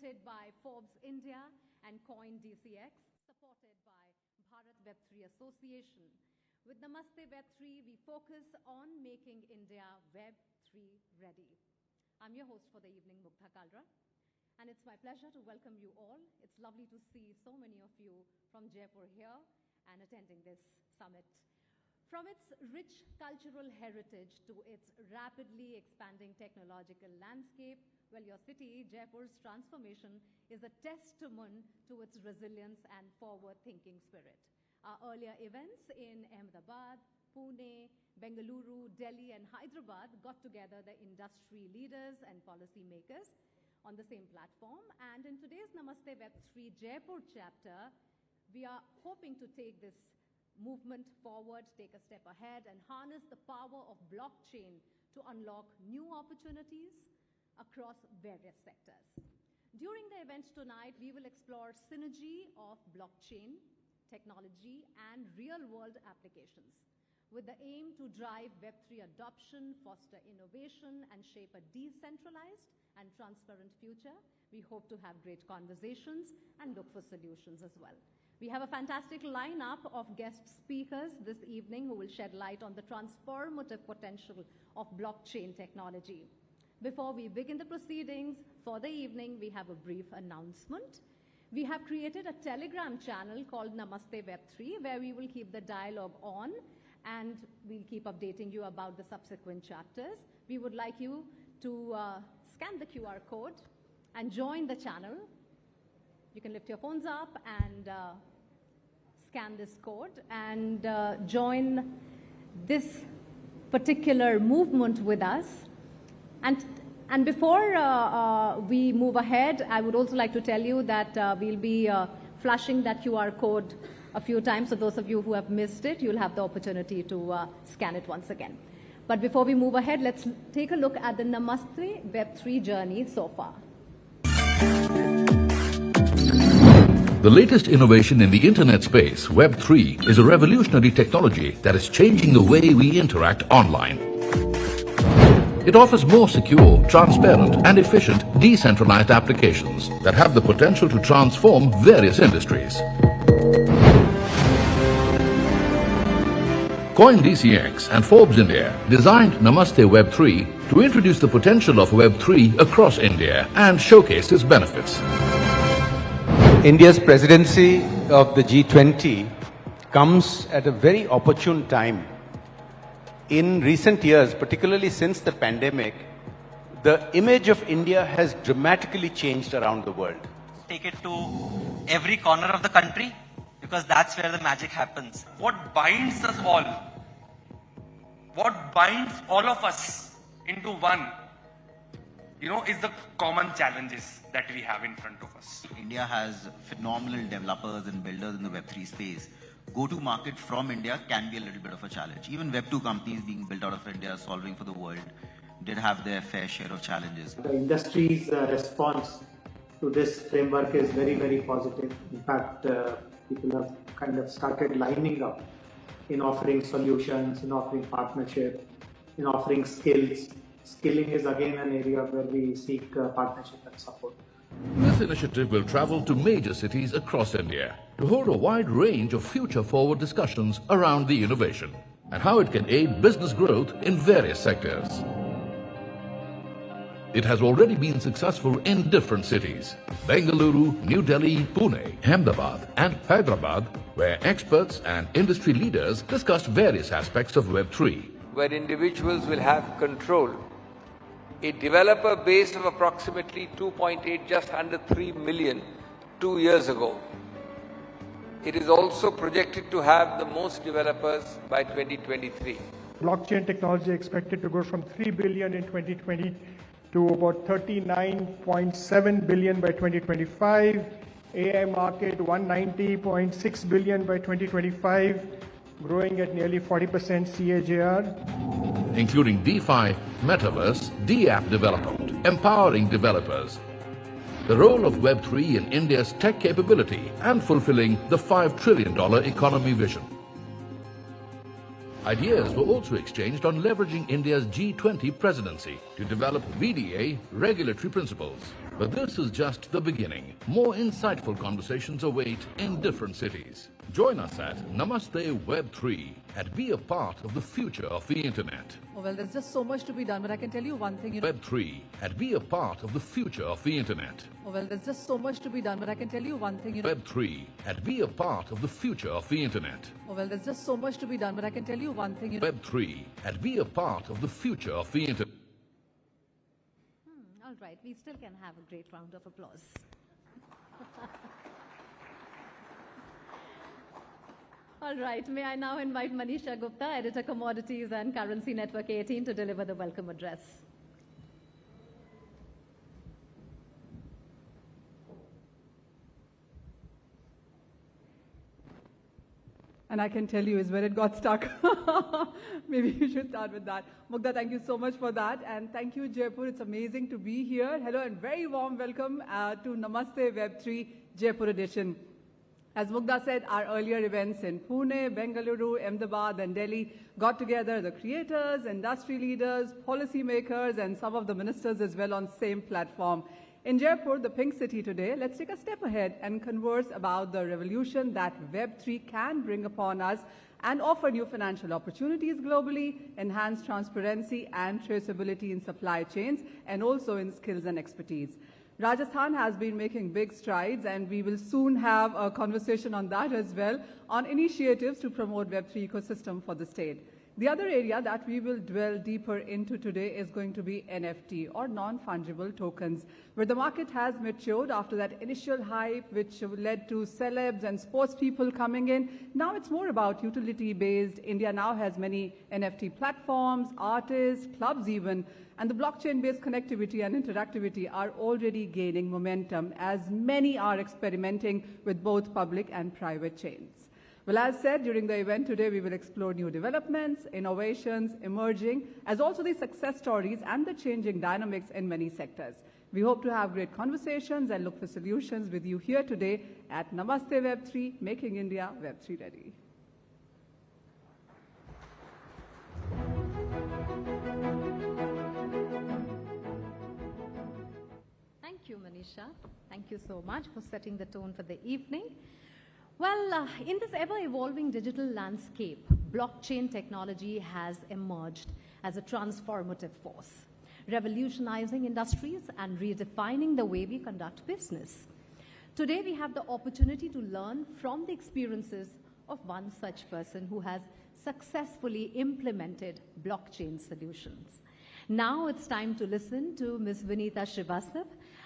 presented by Forbes India and CoinDCX, supported by Bharat Web3 Association. With Namaste Web3, we focus on making India Web3 ready. I'm your host for the evening, Mugdha Kalra, and it's my pleasure to welcome you all. It's lovely to see so many of you from Jaipur here and attending this summit. From its rich cultural heritage to its rapidly expanding technological landscape, well, your city, Jaipur's transformation is a testament to its resilience and forward-thinking spirit. Our earlier events in Ahmedabad, Pune, Bengaluru, Delhi, and Hyderabad got together the industry leaders and policymakers on the same platform. And in today's Namaste Web3 Jaipur chapter, we are hoping to take this movement forward, take a step ahead, and harness the power of blockchain to unlock new opportunities across various sectors. During the event tonight, we will explore synergy of blockchain, technology, and real-world applications, with the aim to drive Web3 adoption, foster innovation, and shape a decentralized and transparent future. We hope to have great conversations and look for solutions as well. We have a fantastic lineup of guest speakers this evening who will shed light on the transformative potential of blockchain technology. Before we begin the proceedings for the evening, we have a brief announcement. We have created a Telegram channel called Namaste Web3, where we will keep the dialogue on and we'll keep updating you about the subsequent chapters. We would like you to scan the QR code and join the channel. You can lift your phones up and scan this code and join this particular movement with us. And before we move ahead, I would also like to tell you that we'll be flashing that QR code a few times. So those of you who have missed it, you'll have the opportunity to scan it once again. But before we move ahead, let's take a look at the Namaste Web3 journey so far. The latest innovation in the internet space, Web3, is a revolutionary technology that is changing the way we interact online. It offers more secure, transparent, and efficient decentralized applications that have the potential to transform various industries. CoinDCX and Forbes India designed Namaste Web3 to introduce the potential of Web3 across India and showcase its benefits. India's presidency of the G20 comes at a very opportune time. In recent years, particularly since the pandemic, the image of India has dramatically changed around the world. Take it to every corner of the country, because that's where the magic happens. What binds us all, what binds all of us into one, is the common challenges that we have in front of us. India has phenomenal developers and builders in the Web3 space. Go-to-market from India can be a little bit of a challenge. Even Web2 companies being built out of India, solving for the world, did have their fair share of challenges. The industry's response to this framework is very, very positive. In fact, people have kind of started lining up in offering solutions, in offering partnership, in offering skills. Skilling is again an area where we seek partnership and support. This initiative will travel to major cities across India to hold a wide range of future-forward discussions around the innovation and how it can aid business growth in various sectors. It has already been successful in different cities: Bengaluru, New Delhi, Pune, Ahmedabad, and Hyderabad, where experts and industry leaders discussed various aspects of Web3. Where individuals will have control. A developer base of approximately 2.8, just under 3 million 2 years ago. It is also projected to have the most developers by 2023. Blockchain technology expected to go from 3 billion in 2020 to about 39.7 billion by 2025. AI market 190.6 billion by 2025, growing at nearly 40% CAGR. Including DeFi, Metaverse, DApp development, empowering developers. The role of Web3 in India's tech capability and fulfilling the $5 trillion economy vision. Ideas were also exchanged on leveraging India's G20 presidency to develop VDA regulatory principles But this is just the beginning. More insightful conversations await in different cities. Join us at Namaste Web3 and be a part of the future of the internet. Oh, well, there's just so much to be done, but I can tell you one thing. Web3 and be a part of the future of the internet. Oh, well, there's just so much to be done, but I can tell you one thing. Web3 and be a part of the future of the internet. Oh, well, there's just so much to be done, but I can tell you one thing. Web3 and be a part of the future of the internet. All right, we still can have a great round of applause. All right, may I now invite Manisha Gupta, Editor Commodities and Currency Network 18, to deliver the welcome address. And I can tell you is where it got stuck. Maybe you should start with that. Mugdha, thank you so much for that. And thank you, Jaipur. It's amazing to be here. Hello and very warm welcome to Namaste Web3 Jaipur edition. As Mugdha said, our earlier events in Pune, Bengaluru, Ahmedabad and Delhi got together the creators, industry leaders, policymakers and some of the ministers as well on same platform. In Jaipur, the Pink City today, let's take a step ahead and converse about the revolution that Web3 can bring upon us and offer new financial opportunities globally, enhance transparency and traceability in supply chains, and also in skills and expertise. Rajasthan has been making big strides, and we will soon have a conversation on that as well, on initiatives to promote Web3 ecosystem for the state. The other area that we will dwell deeper into today is going to be NFT, or non-fungible tokens, where the market has matured after that initial hype which led to celebs and sports people coming in. Now it's more about utility-based. India now has many NFT platforms, artists, clubs even, and the blockchain-based connectivity and interactivity are already gaining momentum, as many are experimenting with both public and private chains. Well, as said, during the event today, we will explore new developments, innovations, emerging, as also the success stories and the changing dynamics in many sectors. We hope to have great conversations and look for solutions with you here today at Namaste Web3, Making India Web3 Ready. Thank you, Manisha. Thank you so much for setting the tone for the evening. Well, in this ever-evolving digital landscape, blockchain technology has emerged as a transformative force, revolutionizing industries and redefining the way we conduct business. Today, we have the opportunity to learn from the experiences of one such person who has successfully implemented blockchain solutions. Now it's time to listen to Ms. Vinita Srivastava,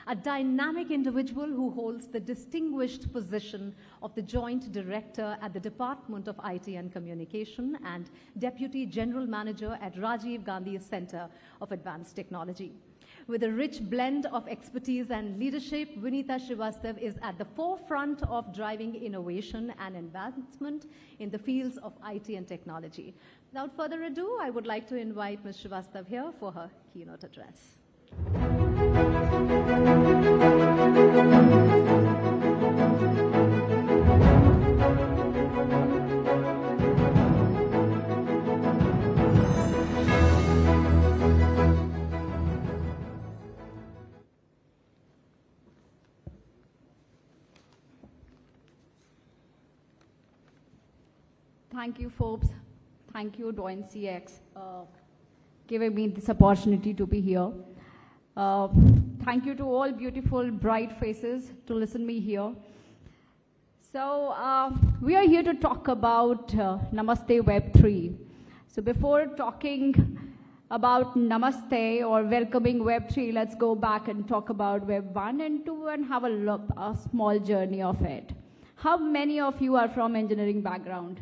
a dynamic individual who holds the distinguished position of the Joint Director at the Department of IT and Communication and Deputy General Manager at Rajiv Gandhi Center of Advanced Technology. With a rich blend of expertise and leadership, Vinita Srivastava is at the forefront of driving innovation and advancement in the fields of IT and technology. Without further ado, I would like to invite Ms. Srivastava here for her keynote address. Thank you, Forbes. Thank you, CoinDCX, giving me this opportunity to be here. Thank you to all beautiful, bright faces to listen me here. So we are here to talk about Namaste Web3. So before talking about Namaste or welcoming Web3, let's go back and talk about Web 1 and 2 and have a small journey of it. How many of you are from engineering background?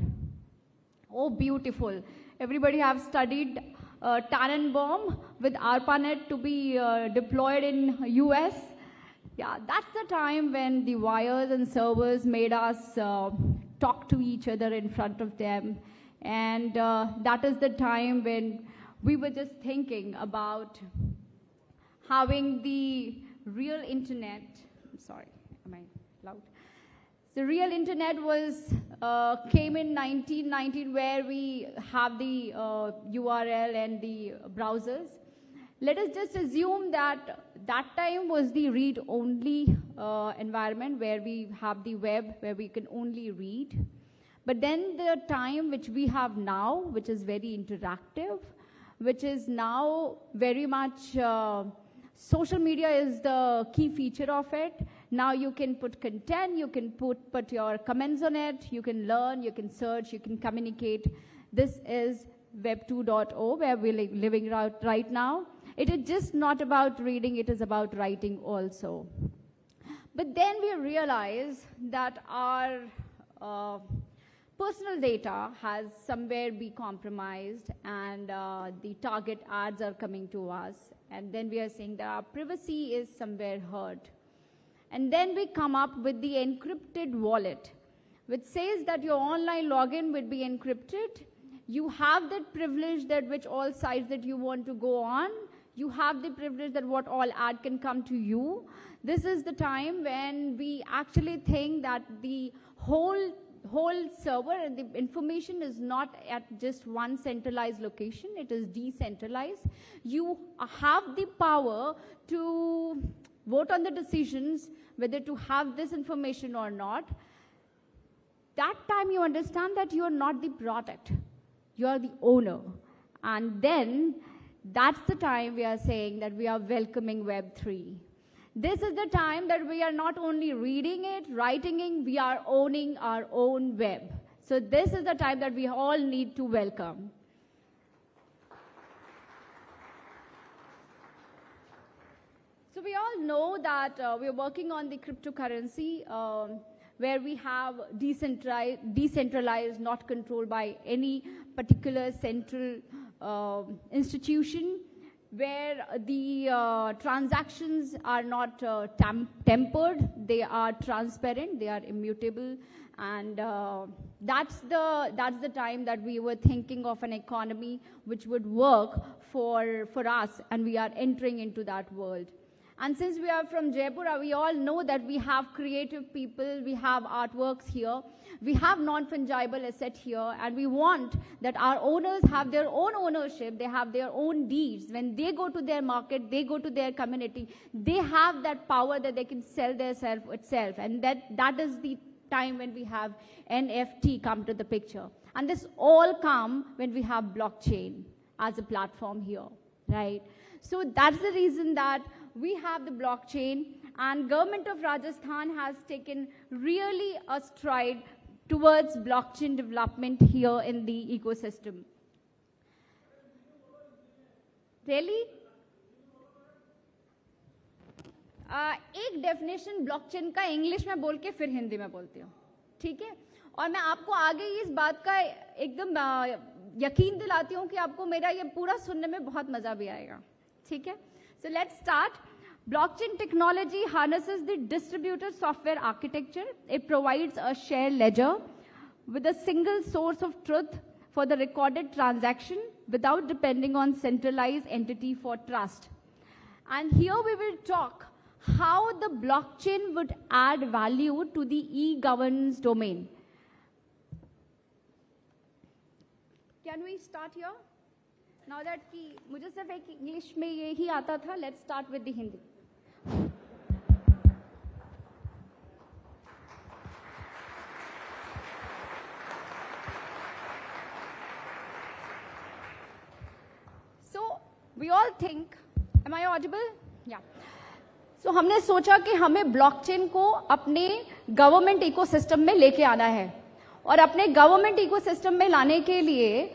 Oh, beautiful. Everybody have studied Tannenbaum with ARPANET to be deployed in US. Yeah, that's the time when the wires and servers made us talk to each other in front of them. And that is the time when we were just thinking about having the real internet. I'm sorry, am I loud? The real internet was came in 1919, where we have the URL and the browsers. Let us just assume that that time was the read-only environment where we have the web, where we can only read. But then the time which we have now, which is very interactive, which is now very much, social media is the key feature of it. Now you can put content, you can put your comments on it, you can learn, you can search, you can communicate. This is Web 2.0, where we're living right now. It is just not about reading, it is about writing also. But then we realize that our personal data has somewhere be compromised, and the target ads are coming to us. And then we are saying that our privacy is somewhere hurt. And then we come up with the encrypted wallet, which says that your online login would be encrypted. You have that privilege that which all sites that you want to go on. You have the privilege that what all ad can come to you. This is the time when we actually think that the whole server and the information is not at just one centralized location, it is decentralized. You have the power to vote on the decisions whether to have this information or not. That time you understand that you are not the product, you are the owner. And then that's the time we are saying that we are welcoming Web 3. This is the time that we are not only reading it, writing it, we are owning our own web. So this is the time that we all need to welcome. So we all know that we are working on the cryptocurrency where we have decentralized, not controlled by any particular central institution, where the transactions are not tempered, they are transparent, they are immutable, and that's the time that we were thinking of an economy which would work for us, and we are entering into that world. And since we are from Jaipur, we all know that we have creative people, we have artworks here, we have non-fungible asset here, and we want that our owners have their own ownership, they have their own deeds. When they go to their market, they go to their community, they have that power that they can sell their self itself. And that is the time when we have NFT come to the picture. And this all come when we have blockchain as a platform here, right? So that's the reason that we have the blockchain, and government of Rajasthan has taken really a stride towards blockchain development here in the ecosystem. Really? एक definition blockchain का English में बोल के फिर हिंदी में बोलती हूँ, ठीक है? और मैं आपको आगे इस बात का एकदम यकीन दिलाती हूँ कि आपको मेरा ये पूरा सुनने में बहुत मजा भी आएगा, ठीक है? So let's start. Blockchain technology harnesses the distributed software architecture. It provides a shared ledger with a single source of truth for the recorded transaction without depending on centralized entity for trust. And here we will talk how the blockchain would add value to the e-governance domain. Can we start here? Now that कि मुझे सिर्फ एक English में ये ही आता था, let's start with the Hindi. So we all think, am I audible? Yeah. So हमने सोचा कि हमें ब्लॉकचेन को अपने गवर्नमेंट इकोसिस्टम में लेके आना है, और अपने गवर्नमेंट इकोसिस्टम में लाने के लिए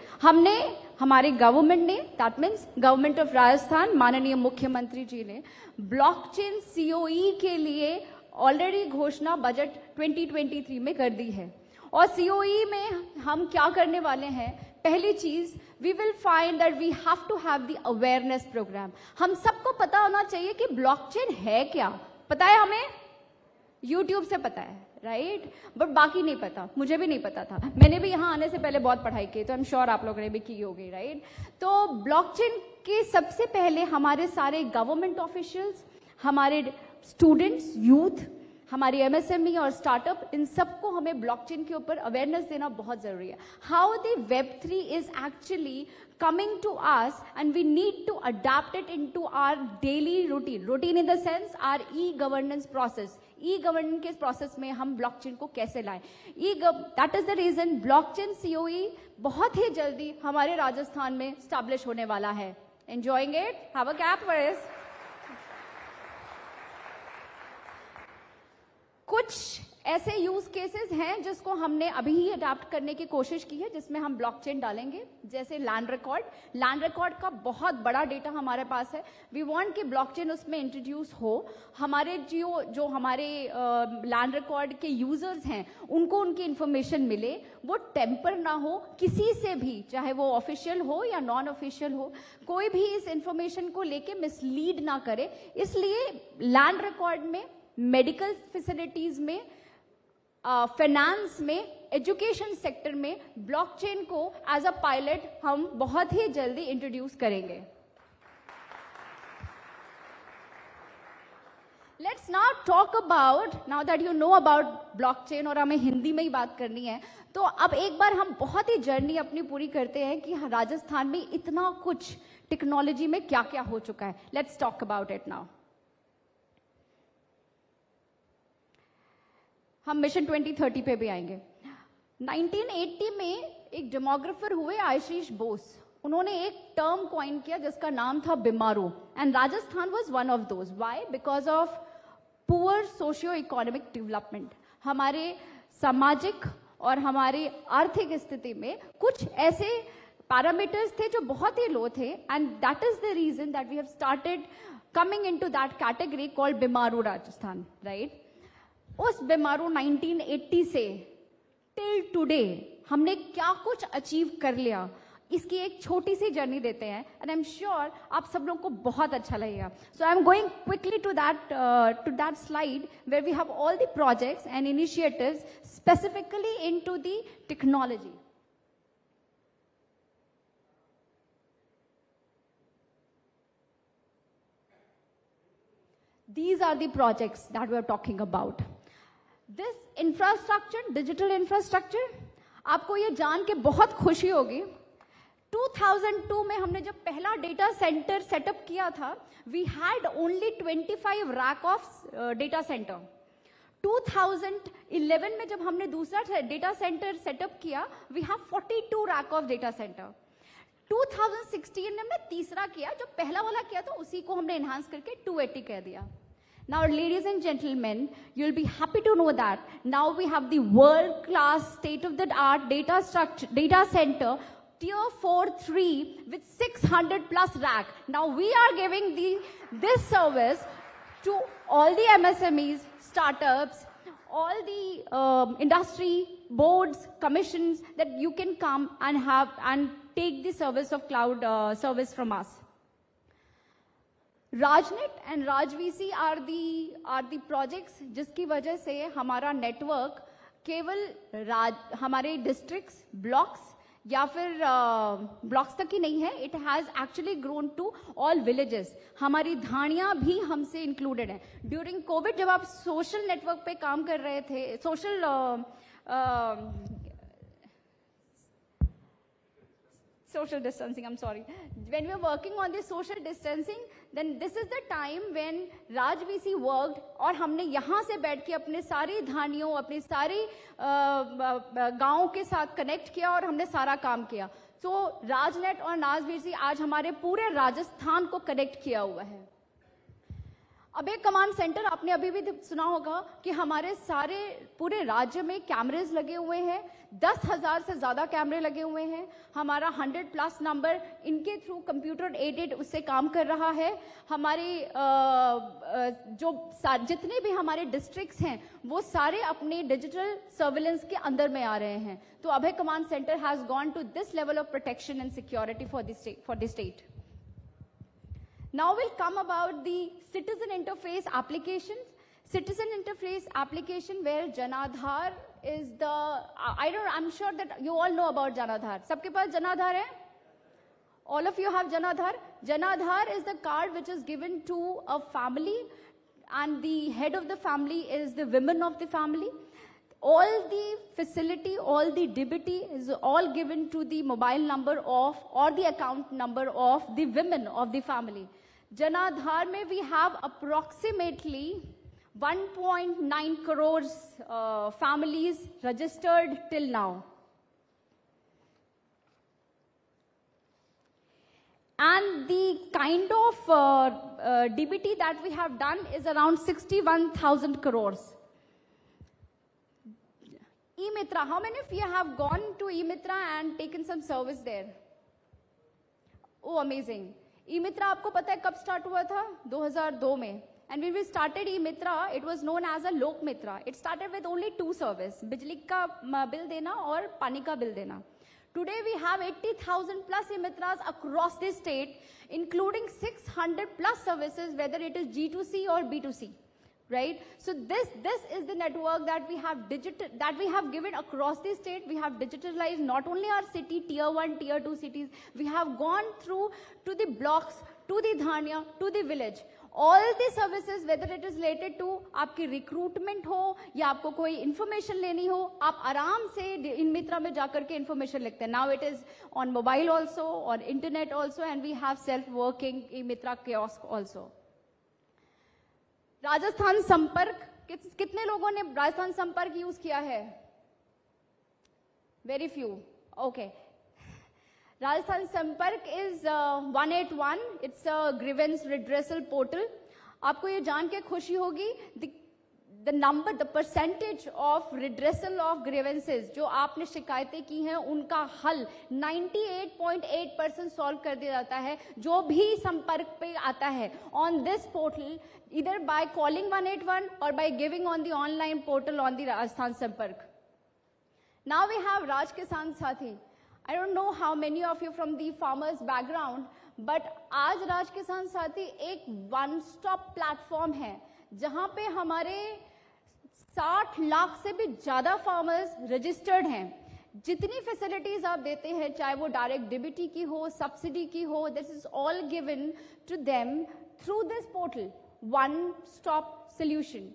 हमारे गवर्नमेंट ने, that means government of Rajasthan, माननीय मुख्यमंत्री जी ने ब्लॉकचेन सीओई के लिए ऑलरेडी घोषणा बजट 2023 में कर दी है. और सीओई में हम क्या करने वाले हैं? पहली चीज, we will find that we have to have the awareness programme. हम सबको पता होना चाहिए कि ब्लॉकचेन है क्या. पता है हमें? यूट्यूब से पता है, राइट? बट बाकी नहीं पता, मुझे भी नहीं पता था. मैंने भी यहाँ आने से पहले बहुत पढ़ाई की, तो आई एम श्योर आप लोगों ने भी की होगी, राइट? तो ब्लॉकचेन के सबसे पहले हमारे सारे गवर्नमेंट ऑफिशियल्स, हमारे स्टूडेंट्स, यूथ, हमारी MSME और स्टार्टअप, इन सबको हमें ब्लॉकचेन के ऊपर अवेयरनेस देना बहुत जरूरी है. How the Web3 is actually coming to us and we need to adapt it into our daily routine in the sense our e-governance process. E-governance के process में हम blockchain को कैसे लाएं? That is the reason blockchain COE बहुत ही जल्दी हमारे राजस्थान में establish होने वाला है. Enjoying it? Have a clap for us. कुछ ऐसे यूज केसेस हैं जिसको हमने अभी ही अडैप्ट करने की कोशिश की है, जिसमें हम ब्लॉकचेन डालेंगे, जैसे लैंड रिकॉर्ड का बहुत बड़ा डेटा हमारे पास है. वी वांट कि ब्लॉकचेन उसमें इंट्रोड्यूस हो. हमारे जो हमारे लैंड रिकॉर्ड के यूजर्स हैं उनको उनकी इंफॉर्मेशन मिले, वो टेम्पर ना हो किसी से भी, चाहे वो ऑफिशियल हो या नॉन ऑफिशियल हो, कोई भी इस इंफॉर्मेशन को लेके मिसलीड ना करे. इसलिए लैंड रिकॉर्ड में, मेडिकल फैसिलिटीज में, फाइनेंस में, एजुकेशन सेक्टर में ब्लॉकचेन को एज अ पायलट हम बहुत ही जल्दी इंट्रोड्यूस करेंगे. Let's now talk about, now that you know about blockchain, और हमें हिंदी में ही बात करनी है, तो अब एक बार हम बहुत ही जर्नी अपनी पूरी करते हैं कि राजस्थान में इतना कुछ टेक्नोलॉजी में क्या क्या हो चुका है. Let's talk about it now. हम मिशन 2030 पे भी आएंगे. 1980 में एक डेमोग्राफर हुए आशीष बोस, उन्होंने एक टर्म कॉइन किया जिसका नाम था Bimaru, and Rajasthan was one of those. Why? Because of poor socio economic development. हमारे सामाजिक और हमारी आर्थिक स्थिति में कुछ ऐसे पैरामीटर्स थे जो बहुत ही लो थे, and that is the reason that we have started coming into that category called Bimaru Rajasthan, right? उस बीमारू 1980 से टिल टुडे हमने क्या कुछ अचीव कर लिया, इसकी एक छोटी सी जर्नी देते हैं, एंड आई एम श्योर आप सब लोगों को बहुत अच्छा लगेगा. So I am going quickly to that slide where we have all the projects and initiatives specifically into the technology. These are the projects that we are talking about. This infrastructure, digital infrastructure, आपको ये जान के बहुत खुशी होगी. 2002 में हमने जब पहला डेटा सेंटर सेटअप किया था, we had only 25 rack of data center. 2011 में जब हमने दूसरा डेटा सेंटर सेटअप किया, we have 42 rack of data center. 2016 में हमने तीसरा किया, जो पहला वाला किया था उसी को हमने enhance करके 280 कर दिया. Now, ladies and gentlemen, you'll be happy to know that now we have the world-class, state-of-the-art data center, Tier 4-3 with 600 plus rack. Now we are giving this service to all the MSMEs, startups, all the industry boards, commissions, that you can come and take the service of cloud service from us. RajNet and RajVC are the projects जिसकी वजह से हमारा network केवल हमारे districts, blocks या फिर blocks तक ही नहीं है, it has actually grown to all villages. हमारी धाणियां भी हमसे इंक्लूडेड है. ड्यूरिंग कोविड जब आप सोशल नेटवर्क पे काम कर रहे थे, social distancing, I'm sorry. When we were working on this social distancing, then this is the time when Raj VC worked, और हमने यहाँ से बैठ के अपने सारी धानियों, अपने सारी गाँव के साथ कनेक्ट किया और हमने सारा काम किया. तो राजनेट और नाज VC आज हमारे पूरे राजस्थान को कनेक्ट किया हुआ है. अब एक कमांड सेंटर आपने अभी भी सुना होगा कि हमारे सारे पूरे राज्य में कैमरेज लगे हुए हैं. 10,000 से ज्यादा कैमरे लगे हुए हैं. हमारा 100+ नंबर इनके थ्रू कंप्यूटर एडेड उससे काम कर रहा है. हमारे जितने भी हमारे डिस्ट्रिक्ट्स हैं वो सारे अपने डिजिटल सर्विलेंस के अंदर में आ रहे हैं. तो Abhay command centre has gone to this level of protection and security for the state. Now we'll come about the citizen interface applications. Citizen interface application where Janadhar is the, I'm sure that you all know about Janadhar. सबके पास Janadhar है? All of you have Janadhar. Janadhar is the card which is given to a family and the head of the family is the women of the family. All the facility, all the DBT is all given to the mobile number of or the account number of the women of the family. Janadhar mein we have approximately 1.9 crores families registered till now. And the kind of DBT that we have done is around 61,000 crores. E-Mitra, how many of you have gone to E-Mitra and taken some service there? Oh, amazing. E-Mitra, आपको पता है कब start हुआ था? 2002 में. And when we started E-Mitra, it was known as a Lok Mitra. It started with only 2 services, बिजली का bill देना और पानी का बिल देना. Today we have 80,000 plus E-Mitras across the state, including 600 plus services, whether it is G2C or B2C, right? So this is the network that we have given across the state. We have digitalized not only our city, tier 1, tier 2 cities. We have gone through to the blocks, to the dhanya, to the village. All the services, whether it is related to आपकी recruitment हो या आपको कोई information लेनी हो, आप आराम से इन मित्रा में जाकर के information लिखते हैं. Now it is on mobile also, on internet also, and we have self-working e-mitra kiosk also. Rajasthan संपर्क, कितने लोगों ने राजस्थान संपर्क यूज किया है? Very few. Okay. Rajasthan Sampark is 181. It's a grievance redressal portal. आपको ये जान के खुशी होगी the percentage of redressal of grievances जो आपने शिकायतें की हैं उनका हल 98.8% सॉल्व कर दिया जाता है जो भी संपर्क पे आता है on this portal either by calling 181 or by giving on the online portal on the Rajasthan Sampark. Now we have Raj Kisan Sathi. I don't know how many of you from the farmers background, but आज राज किसान साथी एक one stop platform है जहां पे हमारे 60 लाख से भी ज्यादा फार्मर्स रजिस्टर्ड हैं. जितनी फैसिलिटीज आप देते हैं चाहे वो डायरेक्ट डीबीटी की हो, सब्सिडी की हो, this is all given to them through this portal. One stop solution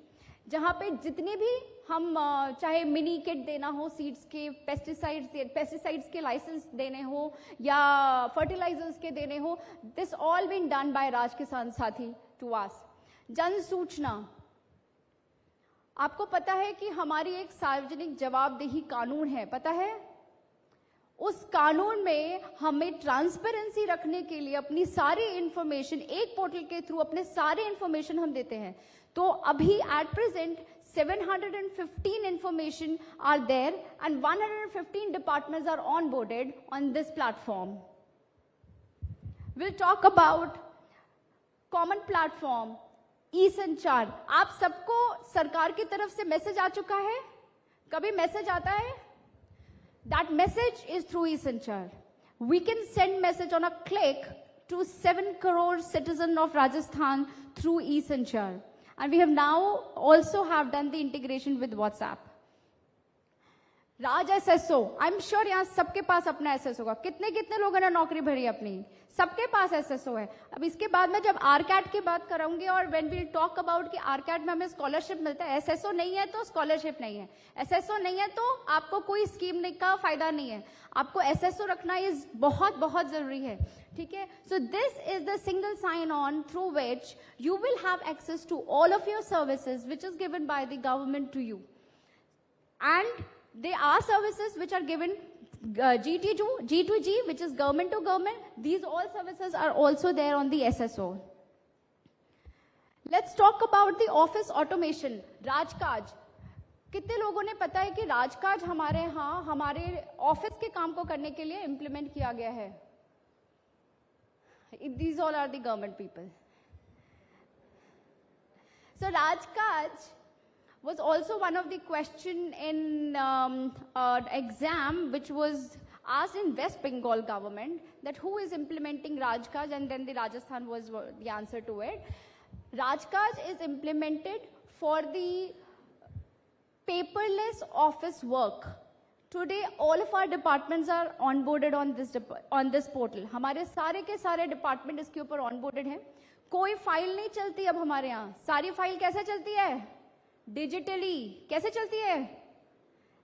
जहां पे जितनी भी हम चाहे मिनी किट देना हो सीड्स के, पेस्टिसाइड्स के लाइसेंस देने हो या फर्टिलाइजर्स के देने हो, this all been done by Raj Kisan Saathi to us. जन सूचना, आपको पता है कि हमारी एक सार्वजनिक जवाबदेही कानून है, पता है? उस कानून में हमें ट्रांसपेरेंसी रखने के लिए अपनी सारी इंफॉर्मेशन एक पोर्टल के थ्रू अपने सारे इंफॉर्मेशन हम देते हैं. तो अभी at present 715 information are there and 115 departments are onboarded on this platform. We'll talk about common platform, e-संचार. आप सबको सरकार की तरफ से मैसेज आ चुका है? कभी मैसेज आता है? That message is through e-संचार. We can send message on a click to 7 crore citizens of Rajasthan through e-संचार. And we have now also have done the integration with WhatsApp. Raj SSO, I'm sure यहाँ सबके पास अपना SSO होगा. कितने लोगों ने नौकरी भरी अपनी? सबके पास SSO है. अब इसके बाद में जब RCAT की बात करूंगी और when we'll talk about कि RCAT में हमें स्कॉलरशिप मिलता है, SSO नहीं है तो स्कॉलरशिप नहीं है, SSO नहीं है तो आपको कोई स्कीम का फायदा नहीं है. आपको SSO रखना इस बहुत जरूरी है. ठीक है? So this is the single sign-on through which you will have access to all of your services which is given by the government to you. And there are services which are given G2G, which is government to government. These all services are also there on the SSO. Let's talk about the office automation, Rajkaj. कितने लोगों ने पता है कि राजकाज हमारे यहाँ हमारे ऑफिस के काम को करने के लिए इम्प्लीमेंट किया गया है? These all are the government people. So Rajkaj was also one of the question in exam which was asked in West Bengal government that who is implementing Rajkaj, and then the Rajasthan was the answer to it. Rajkaj is implemented for the paperless office work. Today all of our departments are onboarded on this portal. हमारे सारे के सारे department इसके ऊपर onboarded हैं. कोई file नहीं चलती अब हमारे यहाँ, सारी फाइल कैसे चलती है? डिजिटली। कैसे चलती है?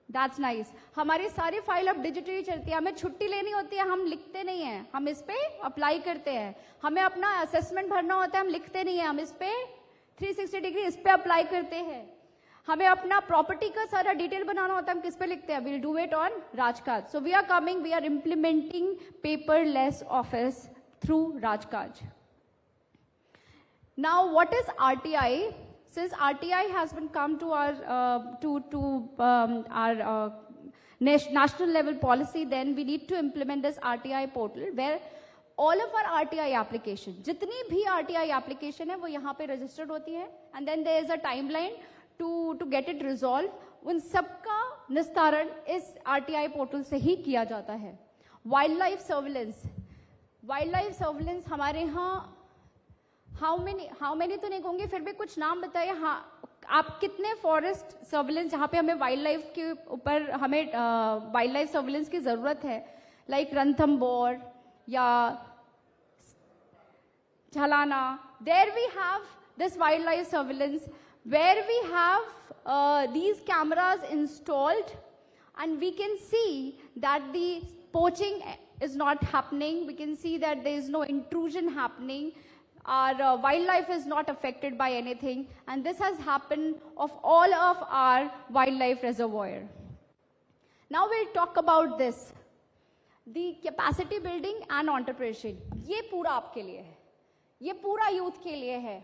That's nice. हमारी सारी फाइल अब डिजिटली चलती है। हमें छुट्टी लेनी होती है, हम लिखते नहीं है, हम इस पे अप्लाई करते हैं। हमें अपना असेसमेंट भरना होता है, हम लिखते नहीं है, हम इस पे 360 डिग्री इस पे अप्लाई करते हैं। हमें अपना प्रॉपर्टी का सारा डिटेल बनाना होता है, हम किस पे लिखते हैं? Will do it on Rajkaj. So we are implementing paperless office through Rajkaj. Now, what is RTI? Since RTI has been come to our national level policy, then we need to implement this RTI portal where all of our RTI application, जितनी भी RTI application है वो यहाँ पे registered होती है, and then there is a timeline to get it resolved. उन सबका निस्तारण इस RTI portal से ही किया जाता है। Wildlife surveillance हमारे यहाँ हाउ मेनी तो नहीं कहूंगी, फिर भी कुछ नाम बताइए। हाँ, आप कितने फॉरेस्ट सर्विलेंस जहाँ पे हमें वाइल्ड लाइफ के ऊपर हमें वाइल्ड लाइफ सर्विलेंस की जरूरत है, लाइक रणथंबोर या Jhalana, there we have this wildlife surveillance where we have these cameras installed and we can see that the poaching is not happening. We can see that there is no intrusion happening. Our wildlife is not affected by anything, and this has happened of all of our wildlife reservoir. Now we'll talk about this, the capacity building and entrepreneurship. ये पूरा आपके लिए है, ये पूरा youth के लिए है।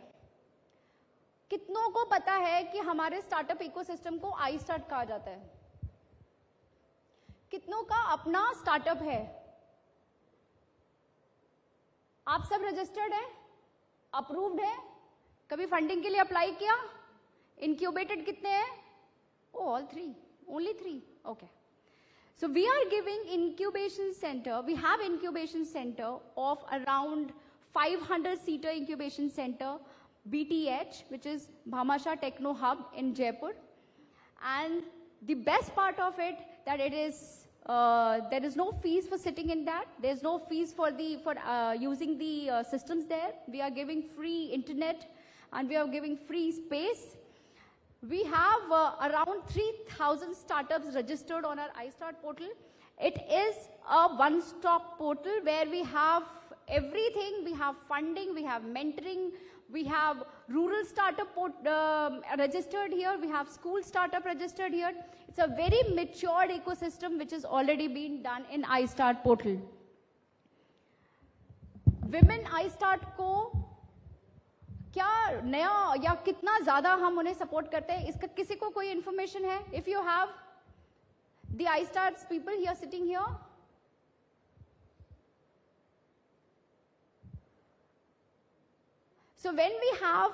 कितनों को पता है कि हमारे स्टार्टअप इकोसिस्टम को आई स्टार्ट कहा जाता है? कितनों का अपना स्टार्टअप है? आप सब रजिस्टर्ड हैं, अप्रूव्ड है, कभी फंडिंग के लिए अप्लाई किया? इनक्यूबेटेड कितने हैं? All 3, only 3, okay. So we are giving incubation center, we have incubation center of around 500-seater incubation center, BTH, which is Bhamasha Techno Hub in Jaipur. And the best part of it, that it is, there is no fees for sitting in that. There is no fees for using the systems there. We are giving free internet and we are giving free space. We have around 3,000 startups registered on our iStart portal. It is a one-stop portal where we have everything. We have funding, we have mentoring, we have rural startup registered here, we have school startup registered here. It's a very matured ecosystem which is already been done in iStart portal. Women iStart को क्या नया या कितना ज़्यादा हम उन्हें support करते हैं, इसका किसी को कोई इन्फॉर्मेशन है? If you have the iStarts people here sitting here, so when we have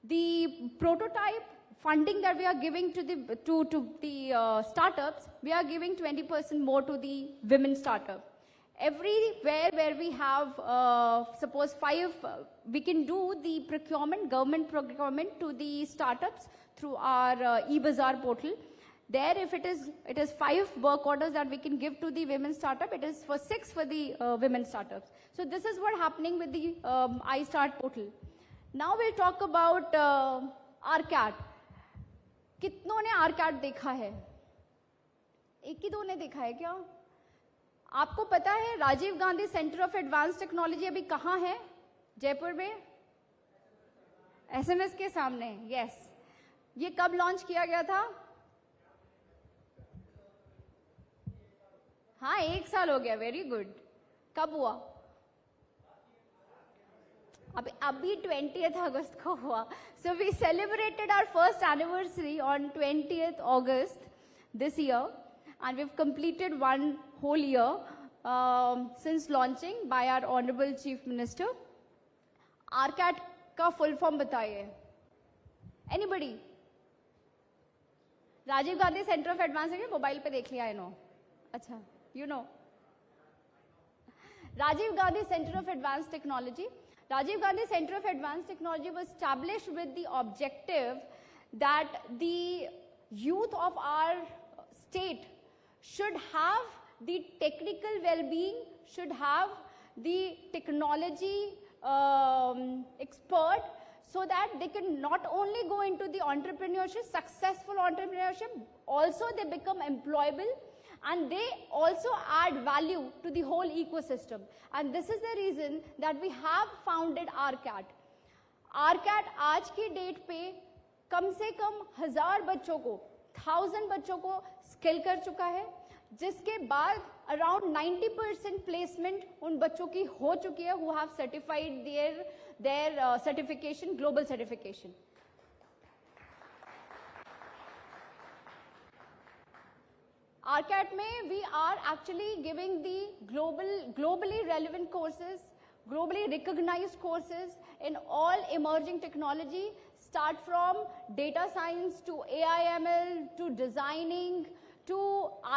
the prototype funding that we are giving to the startups, we are giving 20% more to the women startup. Everywhere where we have, suppose 5, we can do the procurement, government procurement to the startups through our e-bazaar portal. There, if it is 5 work orders that we can give to the women startup, it is for 6 for the women startups. So this is what happening with the iStart portal. Now we'll talk about RCAT. कितनों ने RCAT देखा है? एक ही दो ने देखा है क्या? आपको पता है Rajiv Gandhi centre of advance technology अभी कहाँ है? जयपुर में, SMS के सामने। यस, ये कब लॉन्च किया गया था? हाँ, 1 साल हो गया। Very good. कब हुआ? अभी 20th अगस्त को हुआ। So we celebrated our first anniversary on 20th August this year, and we've completed 1 whole year since launching by our Honorable Chief Minister. RCAT का full form बताइए। Anybody? Rajiv Gandhi centre of advance है, mobile पे देख लिया है no? अच्छा, you know. Rajiv Gandhi Center of Advanced Technology. Rajiv Gandhi Center of Advanced Technology was established with the objective that the youth of our state should have the technical well-being, should have the technology expert, so that they can not only go into the entrepreneurship, successful entrepreneurship, also they become employable, and they also add value to the whole ecosystem. And this is the reason that we have founded RCAT. RCAT आज की date पे कम से कम 1000 बच्चों को, 1000 बच्चों को skill कर चुका है, जिसके बाद around 90% placement उन बच्चों की हो चुकी है who have certified their certification, global certification. RCAT में we are actually giving the globally relevant courses, globally recognized courses in all emerging technology, start from data science to AI/ML to designing to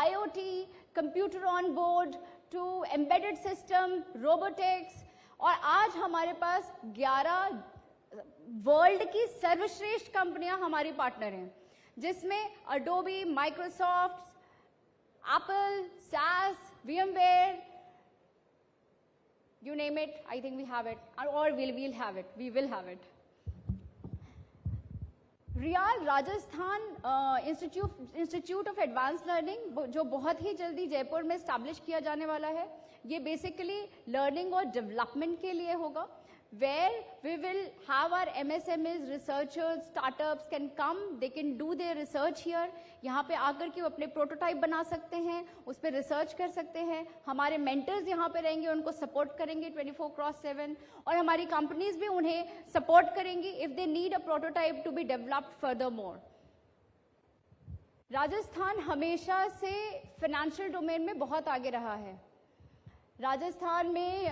IoT, computer on board to embedded system, robotics. और आज हमारे पास 11 world की सर्वश्रेष्ठ कंपनियां हमारी partner हैं, जिसमें Adobe, Microsoft, Apple, SAS, VMware, you name it, I think we have it, or we'll have it, we will have it. RIAL Rajasthan institute of advance learning जो बहुत ही जल्दी जयपुर में स्टैब्लिश किया जाने वाला है, ये बेसिकली लर्निंग और डेवलपमेंट के लिए होगा, where we will have our MSMEs, researchers, startups can come, they can do their research here. यहाँ पे आकर के वो अपने प्रोटोटाइप बना सकते हैं, उस पर रिसर्च कर सकते हैं, हमारे मेंटर्स यहाँ पे रहेंगे, उनको सपोर्ट करेंगे 24/7, और हमारी कंपनीज भी उन्हें सपोर्ट करेंगी if they need a prototype to be developed further more. Rajasthan हमेशा से फाइनेंशियल डोमेन में बहुत आगे रहा है. राजस्थान में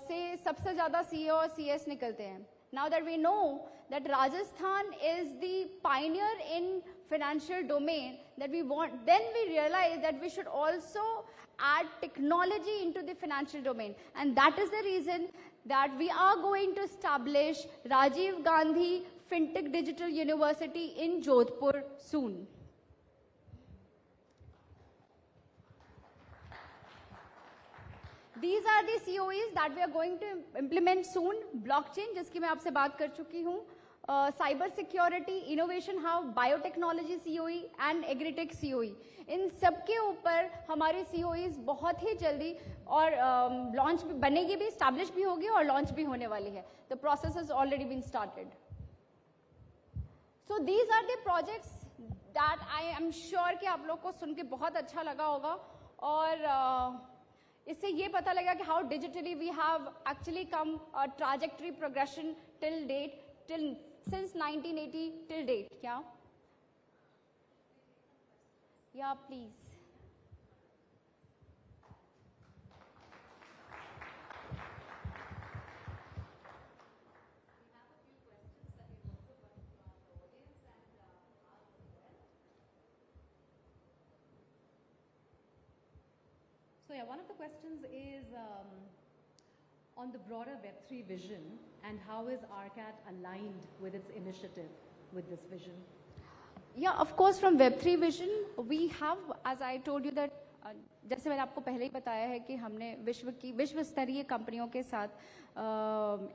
से सबसे ज़्यादा CEO और CS निकलते हैं. Now that we know that Rajasthan is the pioneer in financial domain that we want, then we realize that we should also add technology into the financial domain. And that is the reason that we are going to establish Rajiv Gandhi FinTech Digital University in Jaipur soon. These are the COEs that we are going to implement soon. Blockchain, जिसकी मैं आपसे बात कर चुकी हूँ, cyber security, innovation hub, biotechnology COE and agritech COE. इन सब के ऊपर हमारे COEs बहुत ही जल्दी और launch भी बनेगी भी, establish भी होगी और launch भी होने वाली है. The process has already been started. So these are the projects that I am sure कि आप लोग को सुन के बहुत अच्छा लगा होगा, और इससे ये पता लगा कि how digitally we have actually come a trajectory progression till date, since 1980 till date. क्या? Yeah, please. So yeah, one of the questions is on the broader Web3 vision, and how is RCAT aligned with its initiative with this vision? Yeah, of course, from Web3 vision, we have, as I told you that, जैसे मैंने आपको पहले ही बताया है कि हमने विश्व स्तरीय कंपनियों के साथ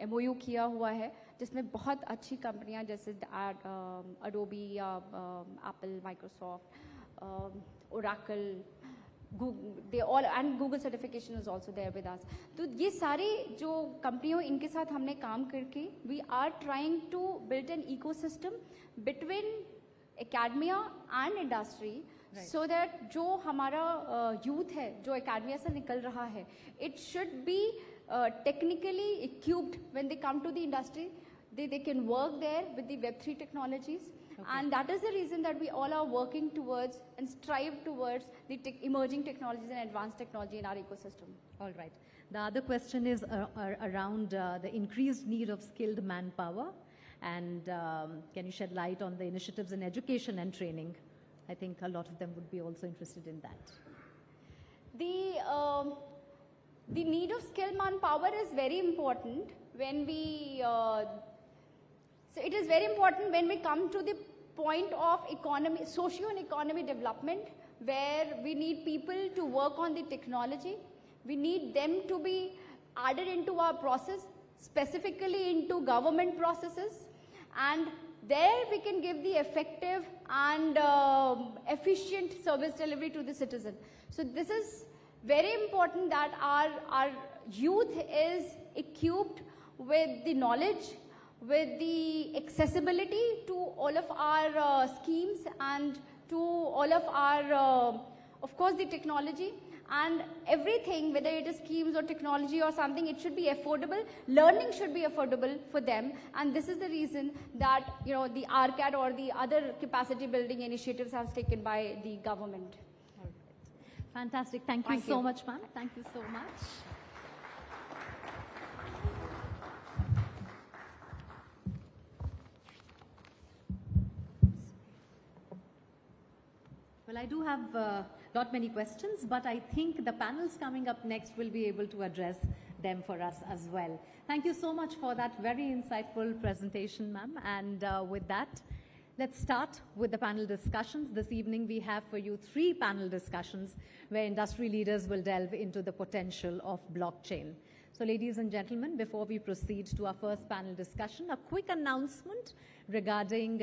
MOU किया हुआ है, जिसमें बहुत अच्छी कंपनियां जैसे Adobe या Apple, Microsoft, Oracle, Google, they all, and Google certification is also there with us. तो ये सारी जो कंपनियों इनके साथ हमने काम करके we are trying to build an ecosystem between academia and industry, right, so that जो हमारा youth है जो academia से निकल रहा है, it should be technically equipped when they come to the industry. They can work there with the Web3 technologies. Okay. And that is the reason that we all are working towards and strive towards the emerging technologies and advanced technology in our ecosystem. All right. The other question is around the increased need of skilled manpower, and can you shed light on the initiatives in education and training? I think a lot of them would be also interested in that. The need of skilled manpower is very important when we so it is very important when we come to the point of economy, socio and economy development, where we need people to work on the technology. We need them to be added into our process, specifically into government processes, and there we can give the effective and efficient service delivery to the citizen. So this is very important that our youth is equipped with the knowledge, with the accessibility to all of our schemes and to all of our, of course, the technology. And everything, whether it is schemes or technology or something, it should be affordable. Learning should be affordable for them. And this is the reason that, the RCAD or the other capacity building initiatives have taken by the government. Fantastic. Thank you so much, ma'am. Thank you so much. Well, I do have not many questions, but I think the panels coming up next will be able to address them for us as well. Thank you so much for that very insightful presentation, ma'am. And with that, let's start with the panel discussions. This evening we have for you 3 panel discussions where industry leaders will delve into the potential of blockchain. So ladies and gentlemen, before we proceed to our first panel discussion, a quick announcement regarding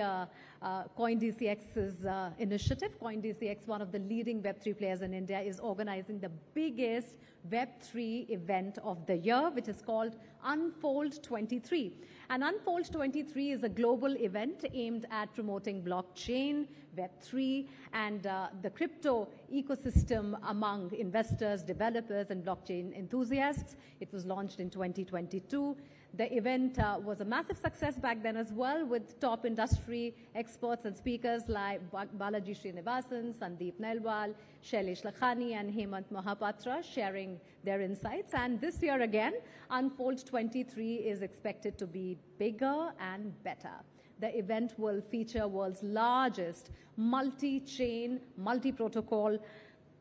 CoinDCX's initiative. CoinDCX, one of the leading Web3 players in India, is organizing the biggest Web3 event of the year, which is called Unfold 23. And Unfold 23 is a global event aimed at promoting blockchain, Web3, and the crypto ecosystem among investors, developers, and blockchain enthusiasts. It was launched in 2022. The event was a massive success back then as well, with top industry experts and speakers like Balaji Srinivasan, Sandeep Nailwal, Shailesh Lakhani, and Hemant Mahapatra sharing their insights. And this year again, Unfold 23 is expected to be bigger and better. The event will feature world's largest multi-chain, multi-protocol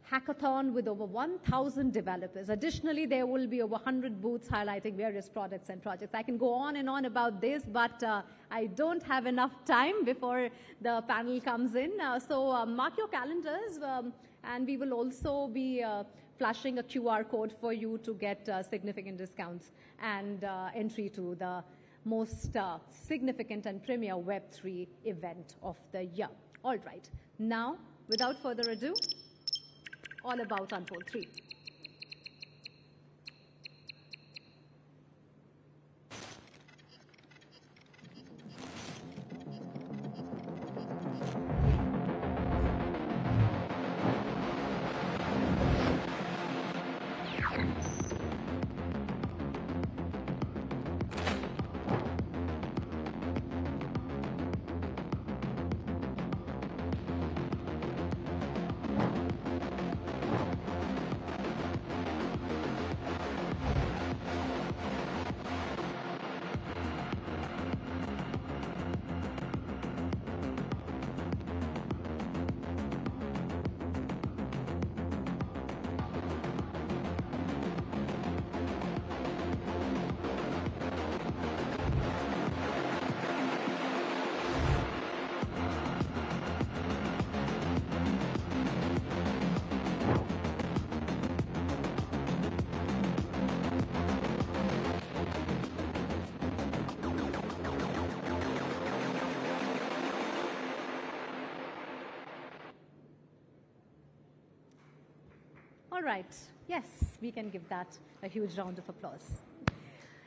hackathon with over 1,000 developers. Additionally, there will be over 100 booths highlighting various products and projects. I can go on and on about this, but I don't have enough time before the panel comes in. So mark your calendars, and we will also be flashing a QR code for you to get significant discounts and entry to the most significant and premier Web3 event of the year. All right. Now, without further ado, all about Unfold 3. All right. Yes, we can give that a huge round of applause.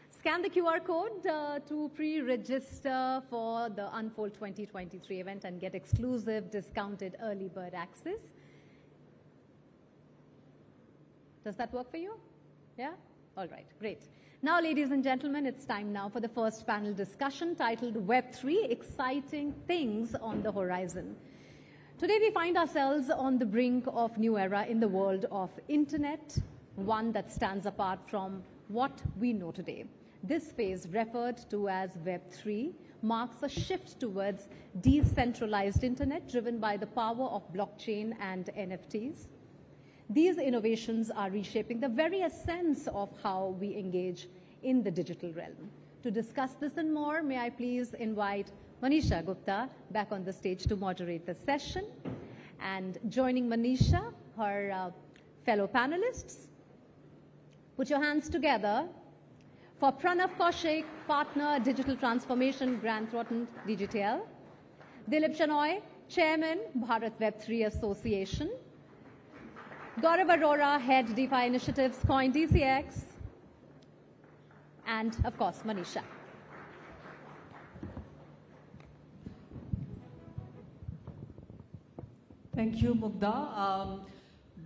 Scan the QR code to pre-register for the Unfold 2023 event and get exclusive discounted early bird access. Does that work for you? Yeah? All right, great. Now, ladies and gentlemen, it's time now for the first panel discussion titled Web3, Exciting Things on the Horizon. Today, we find ourselves on the brink of new era in the world of internet, one that stands apart from what we know today. This phase, referred to as Web3, marks a shift towards decentralized internet driven by the power of blockchain and NFTs. These innovations are reshaping the very essence of how we engage in the digital realm. To discuss this and more, may I please invite Manisha Gupta back on the stage to moderate the session. And joining Manisha, her fellow panelists, Put your hands together for Pranav Kaushik, Partner Digital Transformation, Grant Thornton Digital. Dilip Shenoy, Chairman, Bharat Web3 Association. Gaurav Arora, Head DeFi Initiatives, CoinDCX. And, of course, Manisha. Thank you, Mugdha.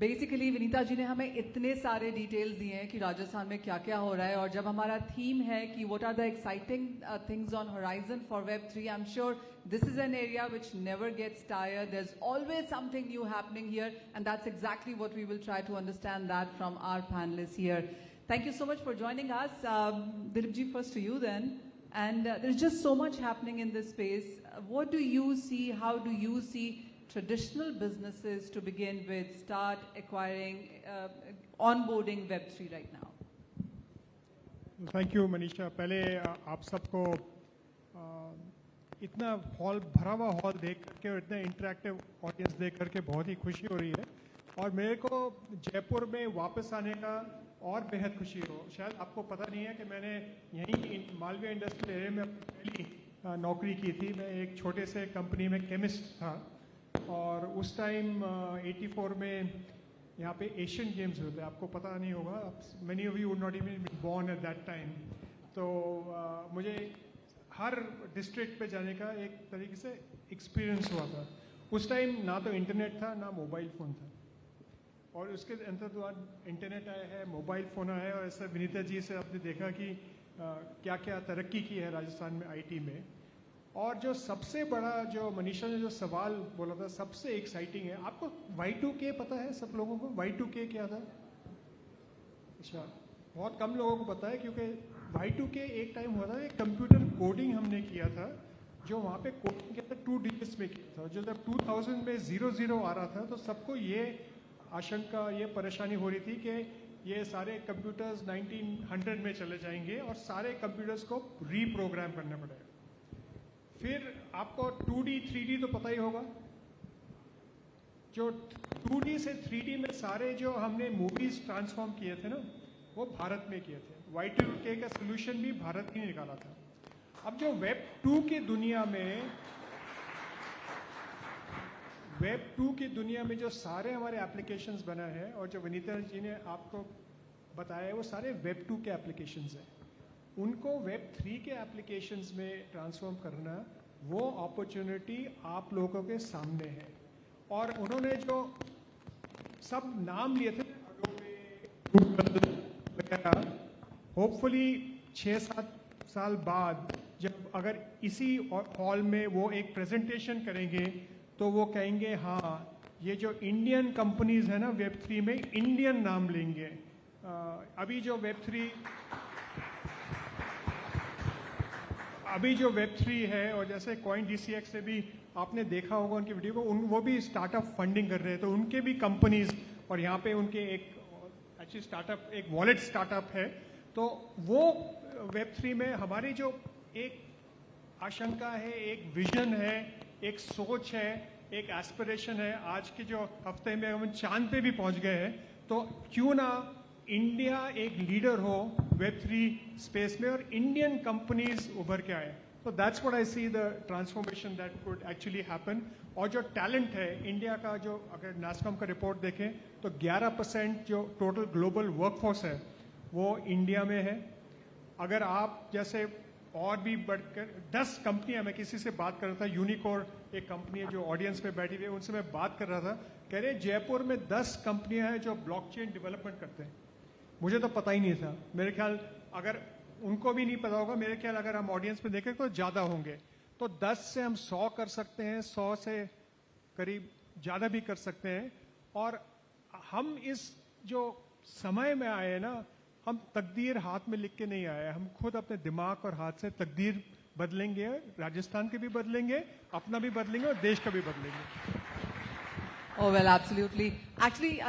Basically Vinita ji ने हमें इतने सारे details दिए हैं कि राजस्थान में क्या क्या हो रहा है, और जब हमारा थीम है कि what are the exciting things on horizon for Web3, I am sure this is an area which never gets tired. There is always something new happening here, and that's exactly what we will try to understand that from our panelist here. Thank you so much for joining us. Dilip ji, first to you then. And there's just so much happening in this space. What do you see, how do you see traditional businesses to begin with start acquiring, onboarding Web3 right now? Thank you, Manisha. पहले आप सबको इतना hall भरा हुआ hall देख करके और इतना इंटरेक्टिव ऑडियंस देख करके बहुत ही खुशी हो रही है, और मेरे को जयपुर में वापस आने का और बेहद खुशी हो. शायद आपको पता नहीं है कि मैंने यहीं मालवीय इंडस्ट्रियल एरिया में पहली नौकरी की थी. मैं एक छोटे से कंपनी में केमिस्ट था, और उस टाइम 84 में यहाँ पे एशियन गेम्स हुए थे. आपको पता नहीं होगा, many of you would not even be born at that time. तो मुझे हर डिस्ट्रिक्ट पे जाने का एक तरीके से एक्सपीरियंस हुआ था. उस टाइम ना तो इंटरनेट था ना मोबाइल फ़ोन था, और उसके अंदर तो आज इंटरनेट आया है, मोबाइल फ़ोन आया है, और ऐसा विनीता जी से आपने देखा कि क्या क्या तरक्की की है राजस्थान में आईटी में. और जो सबसे बड़ा जो मनीषा ने जो सवाल बोला था सबसे एक्साइटिंग है. आपको Y2K पता है सब लोगों को? Y2K क्या था? अच्छा, बहुत कम लोगों को पता है, क्योंकि Y2K एक टाइम हुआ था, एक कंप्यूटर कोडिंग हमने किया था, जो वहाँ पे कोडिंग किया था 2 डिजिट्स में किया था. जो जब 2000 में 00 आ रहा था तो सबको ये आशंका, ये परेशानी हो रही थी कि ये सारे कंप्यूटर्स 1900 में चले जाएंगे और सारे कंप्यूटर्स को रीप्रोग्राम करना पड़ेगा. फिर आपको 2D 3D तो पता ही होगा. जो 2D से 3D में सारे जो हमने मूवीज ट्रांसफॉर्म किए थे ना, वो भारत में किए थे. Y2K का सोल्यूशन भी भारत ही निकाला था. अब जो Web 2 की दुनिया में जो सारे हमारे एप्लीकेशंस बना है, और जो विनीता जी ने आपको बताया है, वो सारे Web 2 के एप्लीकेशंस हैं. उनको Web 3 के एप्लीकेशंस में ट्रांसफॉर्म करना, वो अपॉर्चुनिटी आप लोगों के सामने है. और उन्होंने जो सब नाम लिए थे वगैरह, होपफुली 6-7 साल बाद जब अगर इसी हॉल में वो एक प्रेजेंटेशन करेंगे तो वो कहेंगे हाँ, ये जो इंडियन कंपनीज है ना Web 3 में, इंडियन नाम लेंगे. अभी जो Web 3 है, और जैसे CoinDCX से भी आपने देखा होगा उनकी वीडियो को, वो भी स्टार्टअप फंडिंग कर रहे हैं. तो उनके भी कंपनीज, और यहाँ पे उनके एक एक्चुअली स्टार्टअप, एक वॉलेट स्टार्टअप है. तो वो Web 3 में हमारी जो एक आशंका है, एक विजन है, एक सोच है, एक एस्पिरेशन है. आज के जो हफ्ते में हम चांद पे भी पहुंच गए हैं, तो क्यों ना इंडिया एक लीडर हो Web 3 स्पेस में और इंडियन कंपनीज उभर के आए. तो that's what I see the transformation that could actually happen. और जो टैलेंट है इंडिया का, जो अगर नास्कॉम का रिपोर्ट देखें तो 11% जो टोटल ग्लोबल वर्कफोर्स है वो इंडिया में है. अगर आप जैसे और भी बढ़कर 10 कंपनियां, मैं किसी से बात कर रहा था, यूनिकोर एक कंपनी है जो ऑडियंस में बैठी हुई है, उनसे मैं बात कर रहा था, कह रहे जयपुर में 10 कंपनियां हैं जो ब्लॉकचेन डेवलपमेंट करते हैं. मुझे तो पता ही नहीं था. मेरे ख्याल अगर उनको भी नहीं पता होगा, मेरे ख्याल अगर हम ऑडियंस में देखें तो ज़्यादा होंगे. तो 10 से हम 100 कर सकते हैं, 100 से करीब ज़्यादा भी कर सकते हैं. और हम इस जो समय में आए ना, हम तकदीर हाथ में लिख के नहीं आए, हम खुद अपने दिमाग और हाथ से तकदीर बदलेंगे. राजस्थान के भी बदलेंगे, अपना भी बदलेंगे और देश का भी बदलेंगे. Oh well, absolutely. Actually,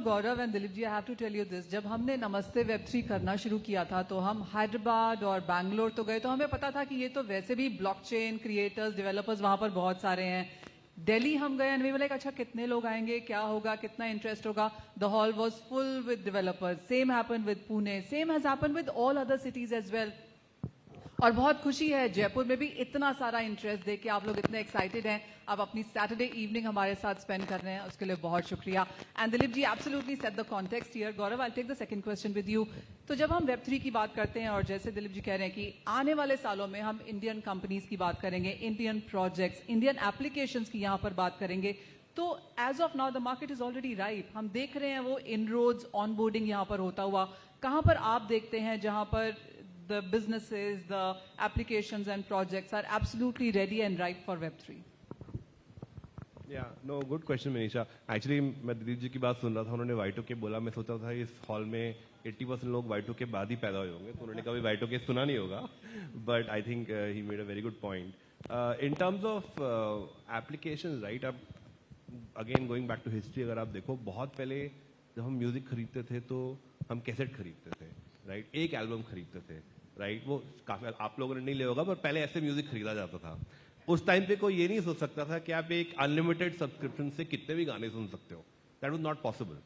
Gaurav and Dilip ji, I have to tell you this. जब हमने नमस्ते Web3 करना शुरू किया था, तो हम हैदराबाद और बैंगलोर तो गए, तो हमें पता था कि ये तो वैसे भी ब्लॉकचेन क्रिएटर्स, डेवलपर्स वहाँ पर बहुत सारे हैं. दिल्ली हम गए and we were like, अच्छा कितने लोग आएंगे, क्या होगा, कितना interest होगा. The hall was full with developers. Same happened with Pune. Same has happened with all other cities as well. और बहुत खुशी है जयपुर में भी इतना सारा इंटरेस्ट देख के आप लोग इतने एक्साइटेड हैं. आप अपनी सैटरडे इवनिंग हमारे साथ स्पेंड कर रहे हैं, उसके लिए बहुत शुक्रिया. And Dilip ji absolutely set the context here. Gaurav, I take the second question with you. तो जब हम Web3 की बात करते हैं और जैसे दिलीप जी कह रहे हैं कि आने वाले सालों में हम इंडियन कंपनीज की बात करेंगे, इंडियन प्रोजेक्ट्स, इंडियन एप्लीकेशंस की यहाँ पर बात करेंगे, तो as of now the market is already ripe. हम देख रहे हैं वो इनरोड्स, ऑनबोर्डिंग यहाँ पर होता हुआ. कहाँ पर आप देखते हैं जहाँ पर the businesses, the applications and projects are absolutely ready and ripe for Web3? Yeah, no, good question, Manisha. Actually, मैं दिलीप जी की बात सुन रहा था, उन्होंने Y2K बोला, मैं सोचा था इस हॉल में 80% लोग Y2K बाद ही पैदा हुए होंगे, तो उन्होंने कभी Y2K सुना नहीं होगा, but I think he made a very good point. In terms of applications, right? अब again going back to history, अगर आप देखो, बहुत पहले जब हम म्यूजिक खरीदते थे तो हम कैसेट खरीदते थे, राइट? एक एल्बम खरीदते थे, राइट? वो काफी आप लोगों ने नहीं लिया होगा, पर पहले ऐसे म्यूजिक खरीदा जाता था. उस टाइम पे कोई ये नहीं सोच सकता था कि आप एक अनलिमिटेड सब्सक्रिप्शन से कितने भी गाने सुन सकते हो. That was not possible,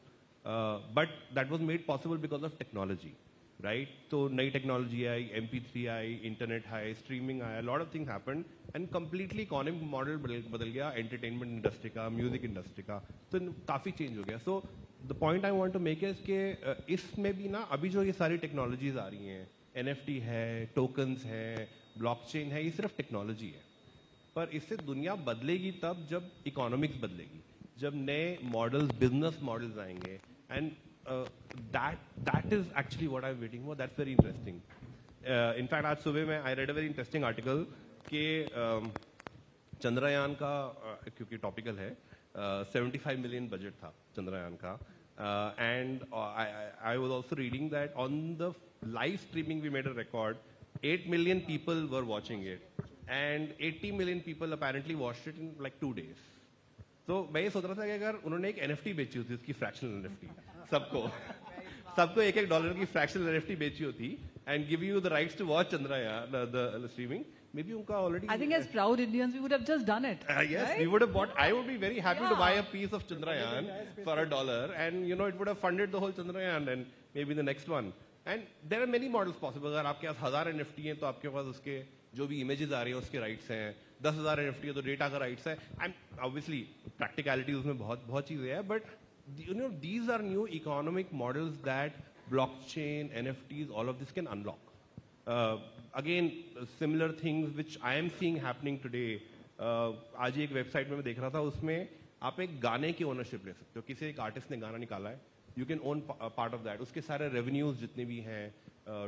but that was made possible because of technology, right? तो नई टेक्नोलॉजी आई, MP3 आई, इंटरनेट आई, स्ट्रीमिंग आया, lot of things happened and completely economic model बदल गया, एंटरटेनमेंट इंडस्ट्री का, म्यूजिक इंडस्ट्री का, तो काफी चेंज हो गया. So the point I want to make is के इसमें भी ना अभी जो ये सारी टेक्नोलॉजीज आ रही हैं, NFT है, टोकन्स है, ब्लॉकचेन है, ये सिर्फ टेक्नोलॉजी है, पर इससे दुनिया बदलेगी तब जब इकोनॉमिक्स बदलेगी, जब नए मॉडल्स, बिजनेस मॉडल्स आएंगे. And that is actually what I'm waiting for. That's very interesting. In fact, आज सुबह में I read a very interesting article कि चंद्रयान का, क्योंकि टॉपिकल है, 75 million बजट था चंद्रयान का, and I was also reading that on the live streaming we made a record, 8 million people were watching it and 80 million people apparently watched it in like 2 days. तो मैं ये सोच रहा था कि अगर उन्होंने एक NFT बेची होती, उसकी फ्रैक्शनल NFT, सबको $1 की फ्रैक्शनल NFT बेची होती and give you the rights to watch Chandrayaan, the streaming, maybe unka already. I think as proud Indians, we would have just done it. Yes, right? we would have bought. I would be very happy to buy a piece of Chandrayaan for $1, and you know it would have funded the whole Chandrayaan and maybe the next one. And there are many models possible. अगर आपके पास 1000 NFT हैं तो आपके पास उसके जो भी images आ रही हैं उसके rights हैं. 10,000 NFT है तो data का rights है. And obviously practicality उसमें बहुत चीजें हैं. But you know these are new economic models that blockchain, NFTs, all of this can unlock. Again, similar things which I am seeing happening today. आज एक वेबसाइट में मैं देख रहा था, उसमें आप एक गाने की ओनरशिप ले सकते हो. किसी एक आर्टिस्ट ने गाना निकाला है, you can own part of that. उसके सारे revenues जितने भी हैं,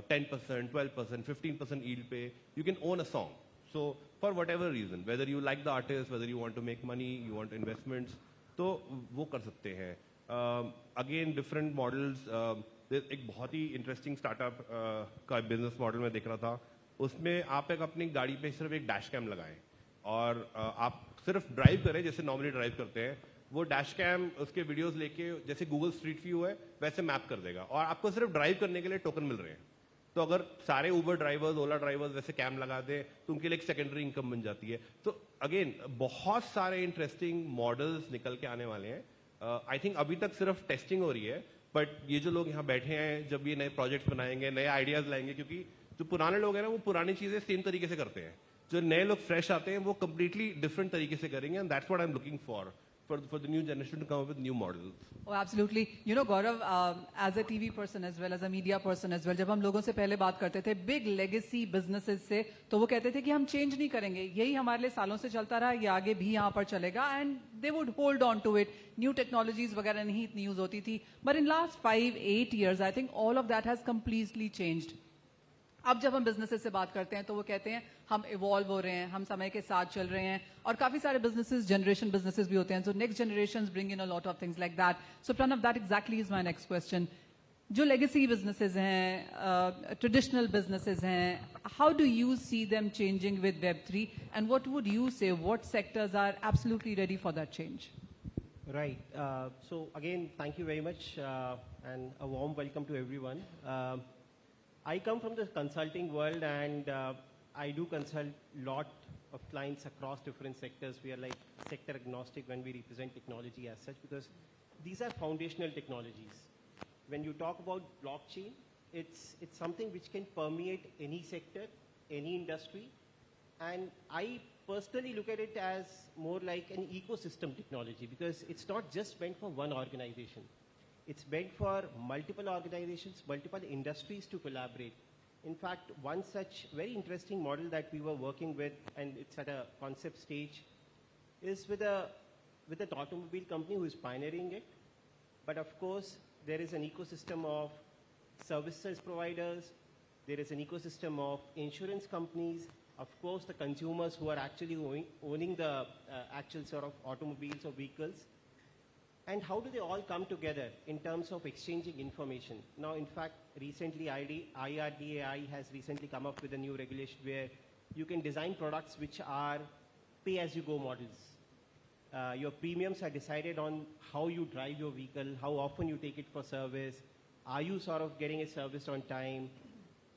10%, 12%, 15% yield पे, you can own a song. So for whatever reason, whether you like the artist, whether you want to make money, you want investments, तो वो कर सकते हैं. Again, different models. एक बहुत ही इंटरेस्टिंग स्टार्टअप का बिजनेस मॉडल में देख रहा था. उसमें आप एक अपनी गाड़ी पे सिर्फ एक डैश कैम लगाएं और आप सिर्फ ड्राइव करें जैसे नॉर्मली ड्राइव करते हैं. वो डैश कैम उसके वीडियोस लेके जैसे गूगल स्ट्रीट व्यू है वैसे मैप कर देगा और आपको सिर्फ ड्राइव करने के लिए टोकन मिल रहे हैं. तो अगर सारे उबर ड्राइवर्स, ओला ड्राइवर्स वैसे कैम लगा दे तो उनके लिए एक सेकेंडरी इनकम बन जाती है. तो अगेन बहुत सारे इंटरेस्टिंग मॉडल्स निकल के आने वाले हैं. आई थिंक अभी तक सिर्फ टेस्टिंग हो रही है, बट ये जो लोग यहाँ बैठे हैं, जब ये नए प्रोजेक्ट्स बनाएंगे, नए आइडियाज लाएंगे, क्योंकि जो पुराने लोग हैं ना वो पुरानी चीजें सेम तरीके से करते हैं, जो नए लोग फ्रेश आते हैं वो कंप्लीटली डिफरेंट तरीके से करेंगे. And that's what I am looking for the new generation to come up with new models. Oh, absolutely. You know, Gaurav, as a TV person as well as a media person as well, जब हम लोगों से पहले बात करते थे big legacy businesses से, तो वो कहते थे कि हम change नहीं करेंगे, यही हमारे लिए सालों से चलता रहा, ये आगे भी यहाँ पर चलेगा, and they would hold on to it. New technologies वगैरह नहीं इतनी यूज होती थी. But in last 5-8 years, I think all of that has completely changed. अब जब हम बिजनेसेस से बात करते हैं तो वो कहते हैं हम इवॉल्व हो रहे हैं, हम समय के साथ चल रहे हैं, और काफी सारे बिजनेसेस जनरेशन बिजनेसेस भी होते हैं. So next generations bring in a lot of things like that. So Pranav, that exactly is my next question. जो लेगेसी बिजनेसेस हैं, ट्रेडिशनल बिजनेसेस हैं, how do you see them changing with Web3 and what would you say, what sectors are absolutely ready for that change? Right. So again, thank you very much and a warm welcome to everyone. I come from the consulting world and I do consult a lot of clients across different sectors. We are like sector agnostic when we represent technology as such, because these are foundational technologies. When you talk about blockchain, it's something which can permeate any sector, any industry. And I personally look at it as more like an ecosystem technology, because it's not just meant for one organization. It's meant for multiple organizations, multiple industries to collaborate. In fact, one such very interesting model that we were working with, and it's at a concept stage, is with an automobile company who is pioneering it. But of course, there is an ecosystem of services providers, there is an ecosystem of insurance companies, of course the consumers who are actually owning the actual sort of automobiles or vehicles. And how do they all come together in terms of exchanging information? Now, in fact, recently IRDAI has recently come up with a new regulation where you can design products which are pay-as-you-go models. Your premiums are decided on how you drive your vehicle, how often you take it for service, are you sort of getting it serviced on time?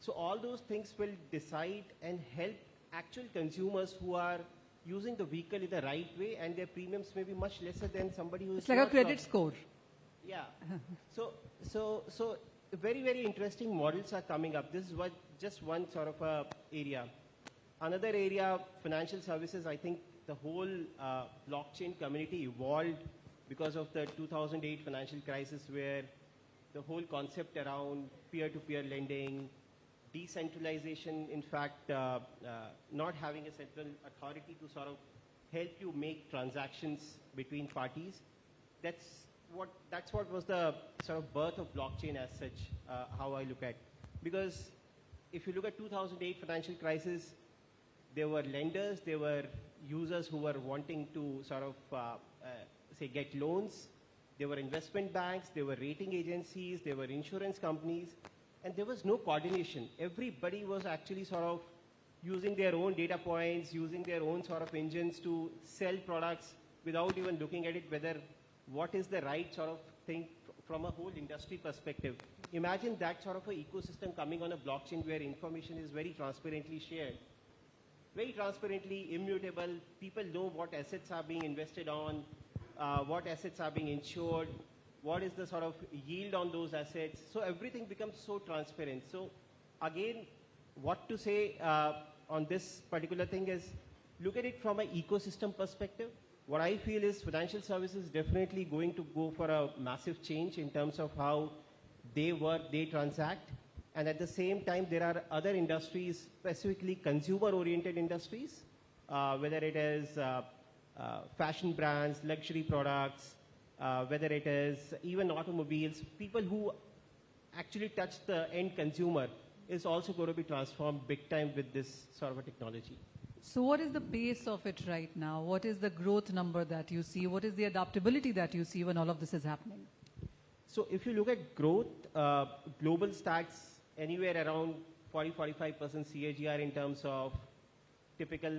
So all those things will decide and help actual consumers who are using the vehicle in the right way, and their premiums may be much lesser than somebody who's It's like a credit score. Yeah. So very, very interesting models are coming up. This is just one sort of area. Another area, financial services, I think the whole blockchain community evolved because of the 2008 financial crisis, where the whole concept around peer-to-peer lending, decentralization, in fact, not having a central authority to sort of help you make transactions between parties. That's what was the sort of birth of blockchain as such, how I look at. Because if you look at 2008 financial crisis, there were lenders, there were users who were wanting to sort of, say, get loans. There were investment banks, there were rating agencies, there were insurance companies, and there was no coordination. Everybody was actually sort of using their own data points, using their own sort of engines to sell products without even looking at it whether what is the right sort of thing from a whole industry perspective. Imagine that sort of an ecosystem coming on a blockchain where information is very transparently shared. Very transparently, immutable. People know what assets are being invested on, what assets are being insured, what is the sort of yield on those assets. So everything becomes so transparent. So again, what to say on this particular thing is, look at it from an ecosystem perspective. What I feel is financial services is definitely going to go for a massive change in terms of how they work, they transact. And at the same time, there are other industries, specifically consumer-oriented industries, whether it is fashion brands, luxury products, whether it is even automobiles. People who actually touch the end consumer is also going to be transformed big time with this sort of a technology. So what is the pace of it right now? What is the growth number that you see? What is the adaptability that you see when all of this is happening? So if you look at growth, global stats anywhere around 40-45% CAGR in terms of typical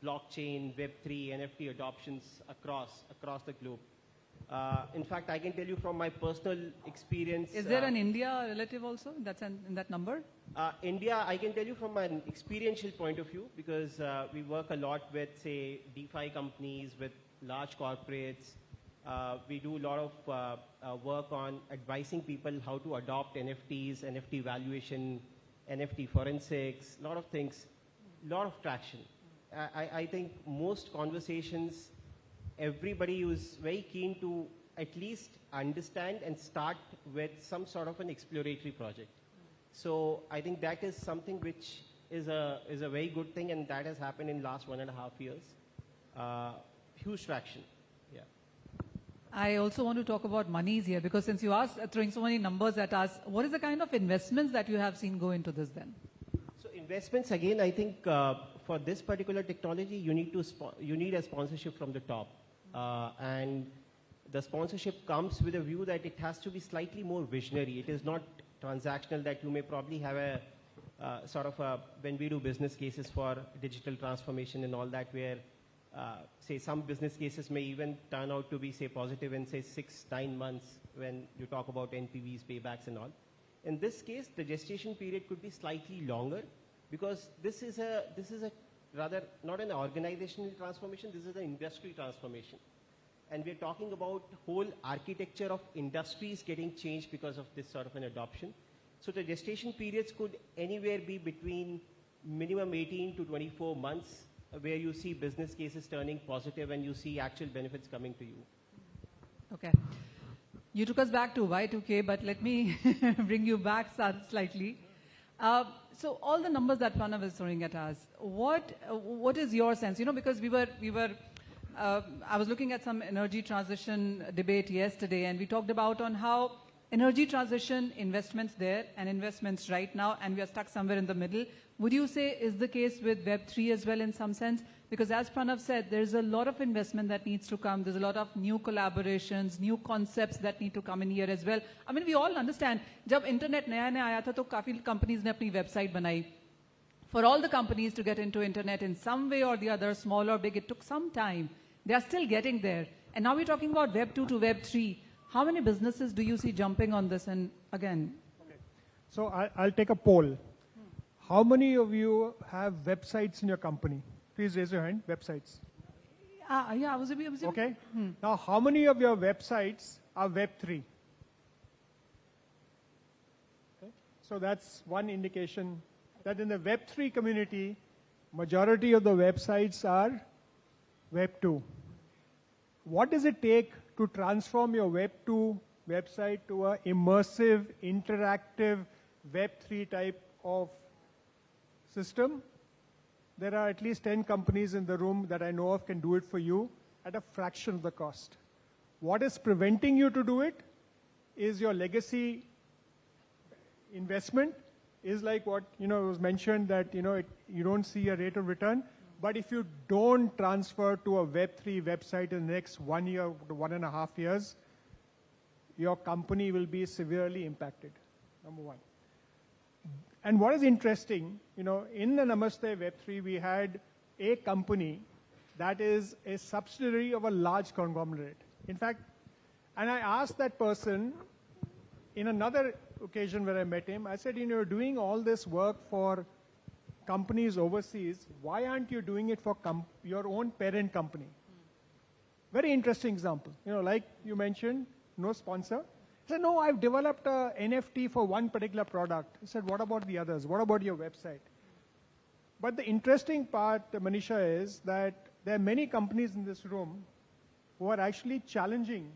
blockchain, Web3, NFT adoptions across the globe. In fact, I can tell you from my personal experience. Is there an India relative also that's in that number? India, I can tell you from an experiential point of view, because we work a lot with, say, DeFi companies, with large corporates. We do a lot of work on advising people how to adopt NFTs, NFT valuation, NFT forensics, a lot of things, a lot of traction. I think most conversations, everybody is very keen to at least understand and start with some sort of an exploratory project. So I think that is something which is a very good thing, and that has happened in the last 1.5 years. Huge traction. Yeah. I also want to talk about monies here, because since you are throwing so many numbers at us, what is the kind of investments that you have seen go into this then? So investments, again, I think for this particular technology, you need a sponsorship from the top. And the sponsorship comes with a view that it has to be slightly more visionary. It is not transactional, that you may probably have a sort of a, when we do business cases for digital transformation and all that, where say some business cases may even turn out to be, say, positive in, say, 6-9 months when you talk about NPVs, paybacks and all. In this case, the gestation period could be slightly longer, because this is a rather not an organizational transformation, this is an industry transformation. And we're talking about whole architecture of industries getting changed because of this sort of an adoption. So the gestation periods could anywhere be between minimum 18 to 24 months, where you see business cases turning positive and you see actual benefits coming to you. Okay. You took us back to Y2K, but let me bring you back slightly. So all the numbers that Pranav is throwing at us, what is your sense? You know, because I was looking at some energy transition debate yesterday, and we talked about on how energy transition investments there and investments right now, and we are stuck somewhere in the middle. Would you say is the case with Web3 as well in some sense? Because as Pranav said, there's a lot of investment that needs to come. There's a lot of new collaborations, new concepts that need to come in here as well. I mean, we all understand, जब internet नया आया था तो काफी companies ने अपनी website बनाई. For all the companies to get into internet in some way or the other, small or big, it took some time. They are still getting there. And now we're talking about Web 2 to Web 3. How many businesses do you see jumping on this? And again. Okay. So I'll take a poll. How many of you have websites in your company? Please raise your hand. Websites. Yeah, I was okay. Now, how many of your websites are Web 3? Okay. So that's one indication that in the Web 3 community, majority of the websites are Web 2. What does it take to transform your Web 2 website to an immersive, interactive Web 3 type of system? There are at least 10 companies in the room that I know of can do it for you at a fraction of the cost. What is preventing you to do it is your legacy investment is like what was mentioned that you don't see a rate of return. But if you don't transfer to a Web3 website in the next 1 year to 1.5 years, your company will be severely impacted, number one. And what is interesting, in the Namaste Web3, we had a company that is a subsidiary of a large conglomerate. In fact, and I asked that person in another occasion where I met him, I said, you're doing all this work for companies overseas, why aren't you doing it for your own parent company? Very interesting example. Like you mentioned, no sponsor. I said, no, I've developed a NFT for one particular product. I said, what about the others? What about your website? But the interesting part, Manisha, is that there are many companies in this room who are actually challenging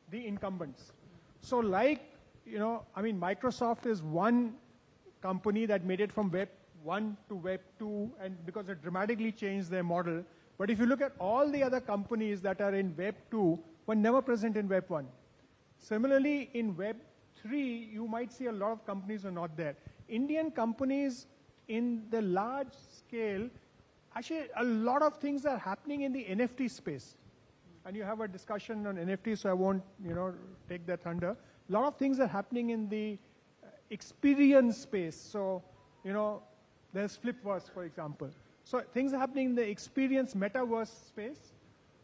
the incumbents. So like, Microsoft is one company that made it from Web 1 to Web 2, and because it dramatically changed their model. But if you look at all the other companies that are in Web 2, were never present in Web 1. Similarly, in Web 3, you might see a lot of companies are not there. Indian companies in the large scale, actually a lot of things are happening in the NFT space. And you have a discussion on NFT, so I won't, take that thunder. A lot of things are happening in the experience space. So, there's Flipverse, for example. So things are happening in the experience metaverse space.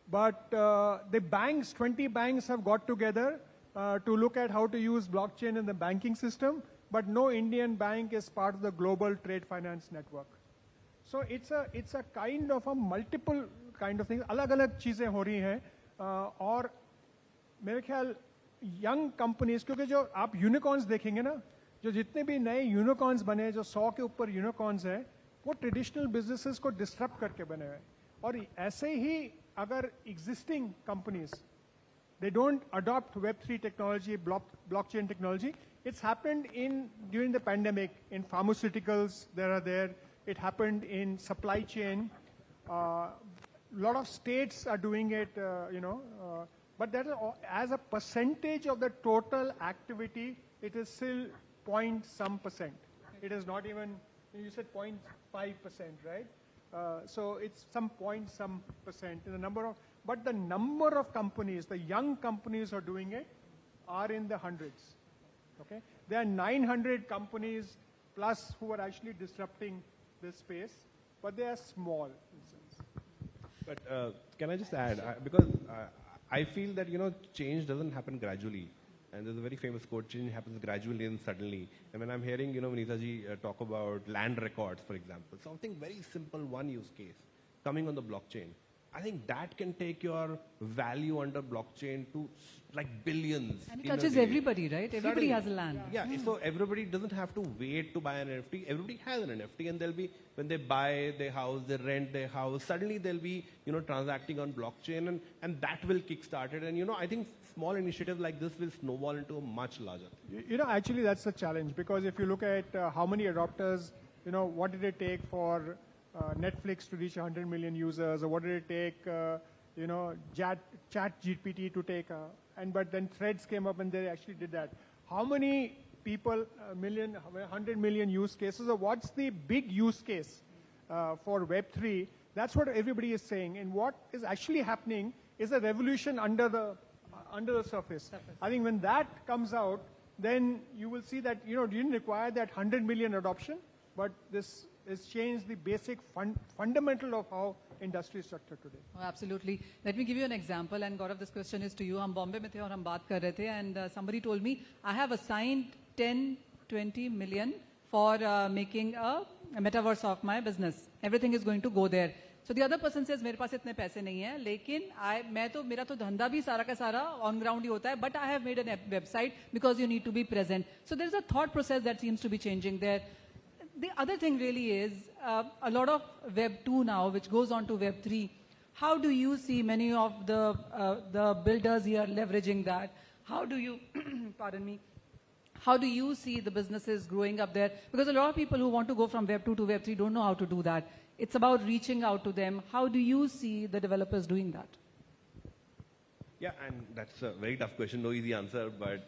But the banks, 20 banks have got together to look at how to use blockchain in the banking system. But no Indian bank is part of the global trade finance network. So it's a kind of a multiple kind of thing. अलग-अलग चीजें हो रही हैं और मेरे ख्याल young companies, क्योंकि जो आप unicorns देखेंगे ना, जो जितने भी नए यूनिकॉर्न्स बने, जो 100 के ऊपर यूनिकॉर्न्स हैं, वो ट्रेडिशनल बिजनेसेस को डिस्टर्ब करके बने हुए हैं. और ऐसे ही अगर existing companies they don't adopt Web3 technology, blockchain technology. It's happened during the pandemic in pharmaceuticals. It happened in supply chain. A lot of states are doing it, but that is, as a percentage of the total activity, it is still some %. It is not even, you said 0.5%, right? So it's some some %. In the but the number of companies, the young companies who are doing it, are in the hundreds. Okay, there are 900 companies plus who are actually disrupting this space, but they are small. But can I just add, because I feel that change doesn't happen gradually. And there's a very famous quote, change happens gradually and suddenly. And when I'm hearing, Vinita ji talk about land records, for example, something very simple, one use case, coming on the blockchain. I think that can take your value under blockchain to like billions. And it touches everybody, right? Everybody has a land. Yeah, so everybody doesn't have to wait to buy an NFT. Everybody has an NFT, and they'll be, when they buy their house, they rent their house, suddenly they'll be, transacting on blockchain, and that will kickstart it. And, I think small initiatives like this will snowball into a much larger. Actually, that's the challenge, because if you look at how many adopters, what did it take for Netflix to reach 100 million users, or what did it take, Chat GPT to take, but then Threads came up and they actually did that. How many people, 100 million use cases, or what's the big use case for Web3? That's what everybody is saying. And what is actually happening is a revolution under the surface. I think when that comes out, then you will see that, you didn't require that 100 million adoption, but this has changed the basic fundamental of how industry is structured today. Oh, absolutely. Let me give you an example. And Gaurav, this question is to you. हम Bombay में थे और हम बात कर रहे थे, and somebody told me, I have assigned 10-20 million for making a metaverse of my business. Everything is going to go there. So the other person says, मेरे पास इतने पैसे नहीं हैं, लेकिन मेरा तो धंधा भी सारा का सारा on ground ही होता है, but I have made a website because you need to be present. So there's a thought process that seems to be changing there. The other thing really is a lot of Web 2 now, which goes on to Web 3. How do you see many of the builders here leveraging that? How do you, pardon me, how do you see the businesses growing up there? Because a lot of people who want to go from Web 2 to Web 3 don't know how to do that. It's about reaching out to them. How do you see the developers doing that? Yeah, and that's a very tough question, no easy answer, but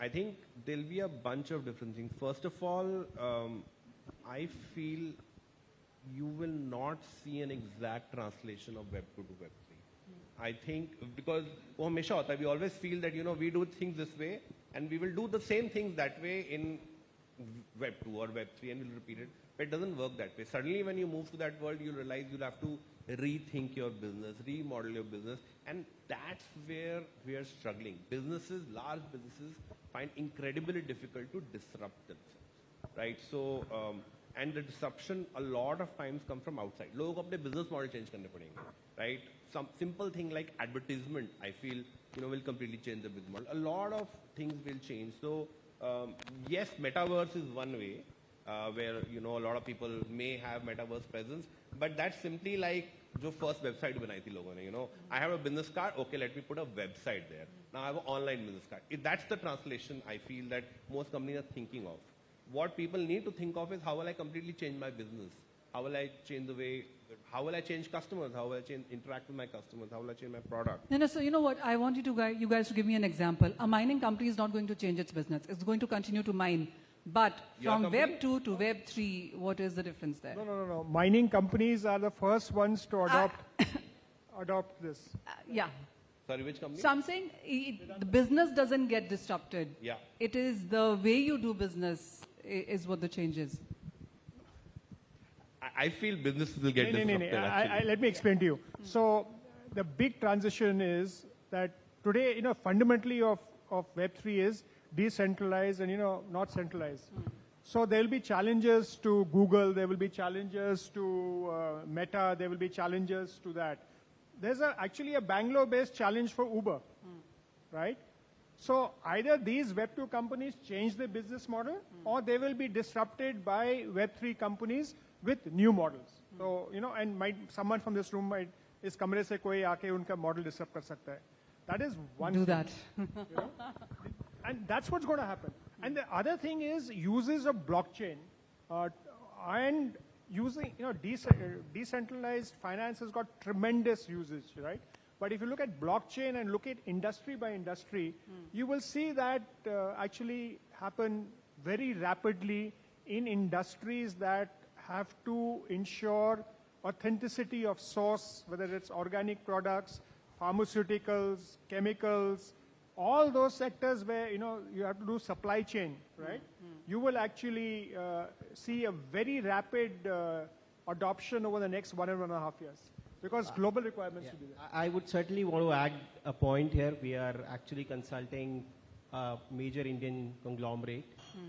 I think there'll be a bunch of different things. First of all, I feel you will not see an exact translation of Web 2 to Web 3. I think because we always feel that, we do things this way and we will do the same things that way in Web 2 or Web 3 and we'll repeat it. But it doesn't work that way. Suddenly when you move to that world, you realize you'll have to rethink your business, remodel your business, and that's where we are struggling. Businesses, large businesses, find incredibly difficult to disrupt themselves, right? So, and the disruption a lot of times come from outside. लोगों को अपने business model change करने पड़ेंगे, right? Some simple thing like advertisement, I feel, will completely change the business model. A lot of things will change. So, yes, metaverse is one way. Where a lot of people may have metaverse presence, but that's simply like जो first website बनाई थी लोगों ने, I have a business card, okay, let me put a website there. Now I have an online business card. That's the translation I feel that most companies are thinking of. What people need to think of is how will I completely change my business? How will I change the way? How will I change customers? How will I interact with my customers? How will I change my product? No, so you know what? I want you guys to give me an example. A mining company is not going to change its business. It's going to continue to mine. But from Web 2 to Web 3, what is the difference there? No. Mining companies are the first ones to adopt this. Yeah. Sorry, which company? So I'm saying the business doesn't get disrupted. Yeah. It is the way you do business is what the change is. I feel businesses will get disrupted. Let me explain to you. So the big transition is that today, fundamentally of Web3 is decentralized and, not centralized. So there will be challenges to Google, there will be challenges to Meta, there will be challenges to that. There's actually a Bangalore-based challenge for Uber, right? So either these Web2 companies change their business model or they will be disrupted by Web3 companies with new models. So, and someone from this room might, is kamre se koi aake unka model disrupt kar sakta hai. That is one Do thing. that. And that's what's going to happen. And the other thing is uses of blockchain and using, decentralized finance has got tremendous usage, right? But if you look at blockchain and look at industry by industry, you will see that actually happen very rapidly in industries that have to ensure authenticity of source, whether it's organic products, pharmaceuticals, chemicals, all those sectors where, you have to do supply chain, right? You will actually see a very rapid adoption over the next 1.5 years because global requirements will be there. I would certainly want to add a point here. We are actually consulting a major Indian conglomerate,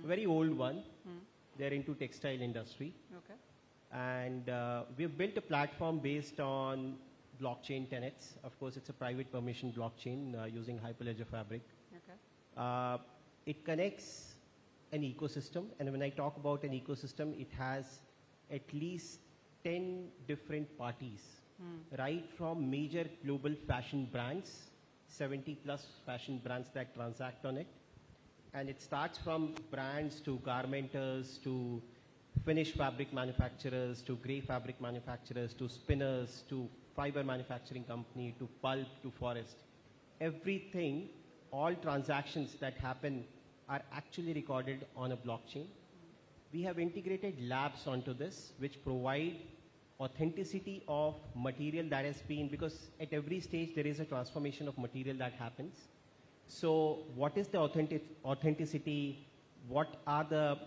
very old one. They're into textile industry. Okay. And we've built a platform based on blockchain tenets. Of course, it's a private permission blockchain using Hyperledger Fabric. Okay. It connects an ecosystem, and when I talk about an ecosystem, it has at least 10 different parties, right from major global fashion brands, 70 plus fashion brands that transact on it. And it starts from brands to garmenters to finished fabric manufacturers to grey fabric manufacturers to spinners to fiber manufacturing company to pulp to forest. Everything, all transactions that happen are actually recorded on a blockchain. We have integrated labs onto this, which provide authenticity of material that has been, because at every stage there is a transformation of material that happens. So what is the authenticity? What are there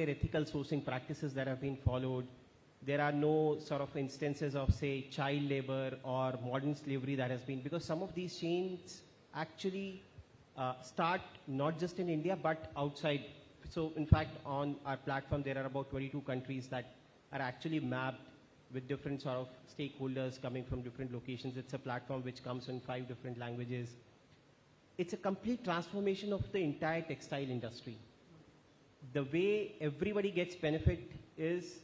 ethical sourcing practices that have been followed? There are no sort of instances of, say, child labor or modern slavery that has been, because some of these chains actually start not just in India, but outside. So in fact, on our platform, there are about 22 countries that are actually mapped with different sort of stakeholders coming from different locations. It's a platform which comes in 5 different languages. It's a complete transformation of the entire textile industry. The way everybody gets benefit is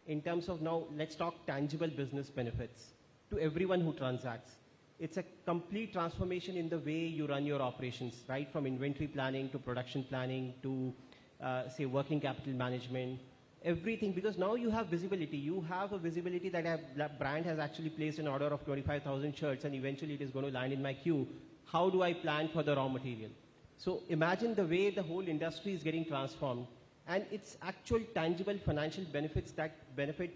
in terms of, now let's talk tangible business benefits to everyone who transacts. It's a complete transformation in the way you run your operations, right from inventory planning to production planning to say working capital management, everything, because now you have visibility. You have a visibility that a brand has actually placed an order of 25,000 shirts and eventually it is going to land in my queue. How do I plan for the raw material? So imagine the way the whole industry is getting transformed, and it's actual tangible financial benefits that benefit.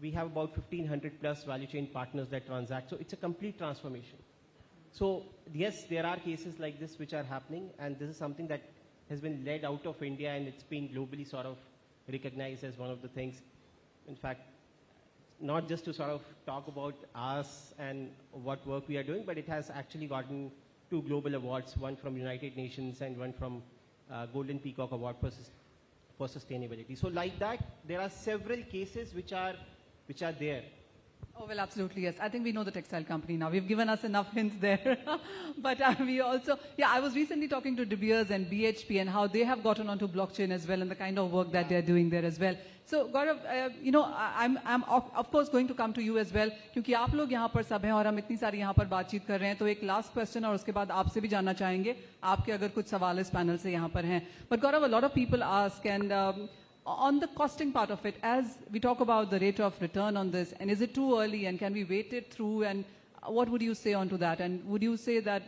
We have about 1,500 plus value chain partners that transact. So it's a complete transformation. So yes, there are cases like this which are happening, and this is something that has been led out of India, and it's been globally sort of recognized as one of the things. In fact, not just to sort of talk about us and what work we are doing, but it has actually gotten 2 global awards, one from United Nations and one from Golden Peacock Award for sustainability. So like that, there are several cases which are there. Oh, well, absolutely, yes. I think we know the textile company now. We've given us enough hints there. But we also, I was recently talking to De Beers and BHP and how they have gotten onto blockchain as well and the kind of work that they're doing there as well. So, Gaurav, I'm of course going to come to you as well, क्योंकि आप लोग यहाँ पर सब हैं और हम इतनी सारी यहाँ पर बातचीत कर रहे हैं, तो एक last question और उसके बाद आपसे भी जानना चाहेंगे, आपके अगर कुछ सवाल इस पैनल से यहाँ पर हैं. But Gaurav, a lot of people ask, and on the costing part of it, as we talk about the rate of return on this, and is it too early and can we wait it through, and what would you say onto that? And would you say that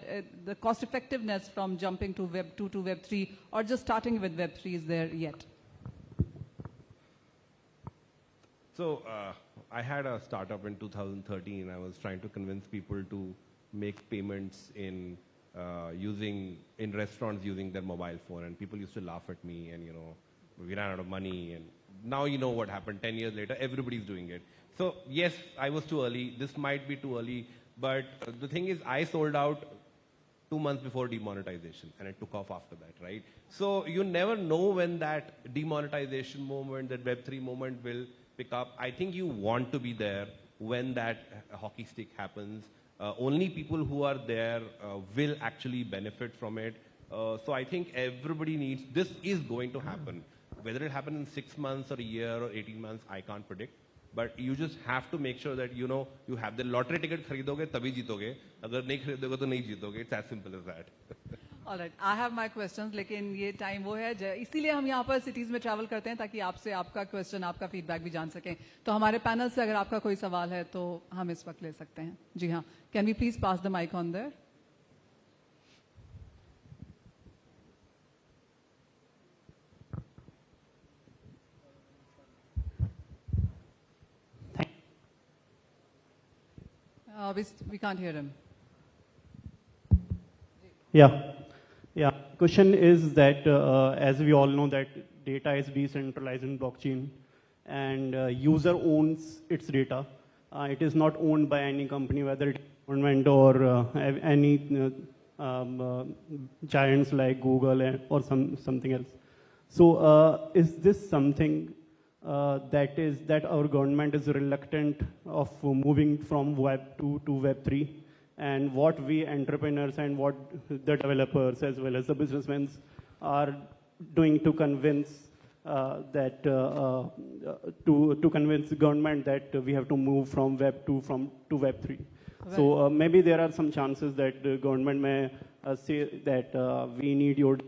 the cost effectiveness from jumping to Web 2 to Web 3 or just starting with Web 3 is there yet? So I had a startup in 2013. I was trying to convince people to make payments in restaurants using their mobile phone, and people used to laugh at me, and we ran out of money, and now you know what happened. 10 years later, everybody's doing it. So yes, I was too early. This might be too early, but the thing is, I sold out 2 months before demonetization, and it took off after that, right? So you never know when that demonetization moment, that Web3 moment will pick up. I think you want to be there when that hockey stick happens. Only people who are there will actually benefit from it. So I think everybody needs, this is going to happen. Whether it happens in 6 months or a year or 18 months, I can't predict. But you just have to make sure that you have the lottery ticket खरीदोगे तभी जीतोगे. अगर नहीं खरीदोगे तो नहीं जीतोगे. It's as simple as that. All right, I have my questions, लेकिन ये time वो है, इसीलिए हम यहाँ पर सिटीज में ट्रैवल करते हैं ताकि आपसे आपका क्वेश्चन, आपका फीडबैक भी जान सकें. तो हमारे पैनल से अगर आपका कोई सवाल है तो हम इस वक्त ले सकते हैं. जी हाँ, can we please pass the mic on there? We can't hear him. Yeah. Question is that as we all know that data is decentralized in blockchain, and user owns its data. It is not owned by any company, whether it's government or any giants like Google or something else. So is this something that our government is reluctant of moving from Web 2 to Web 3? And what we entrepreneurs and what the developers as well as the businessmen are doing to convince to convince the government that we have to move from Web 2 to Web 3. Right. So maybe there are some chances that the government may say that we need your.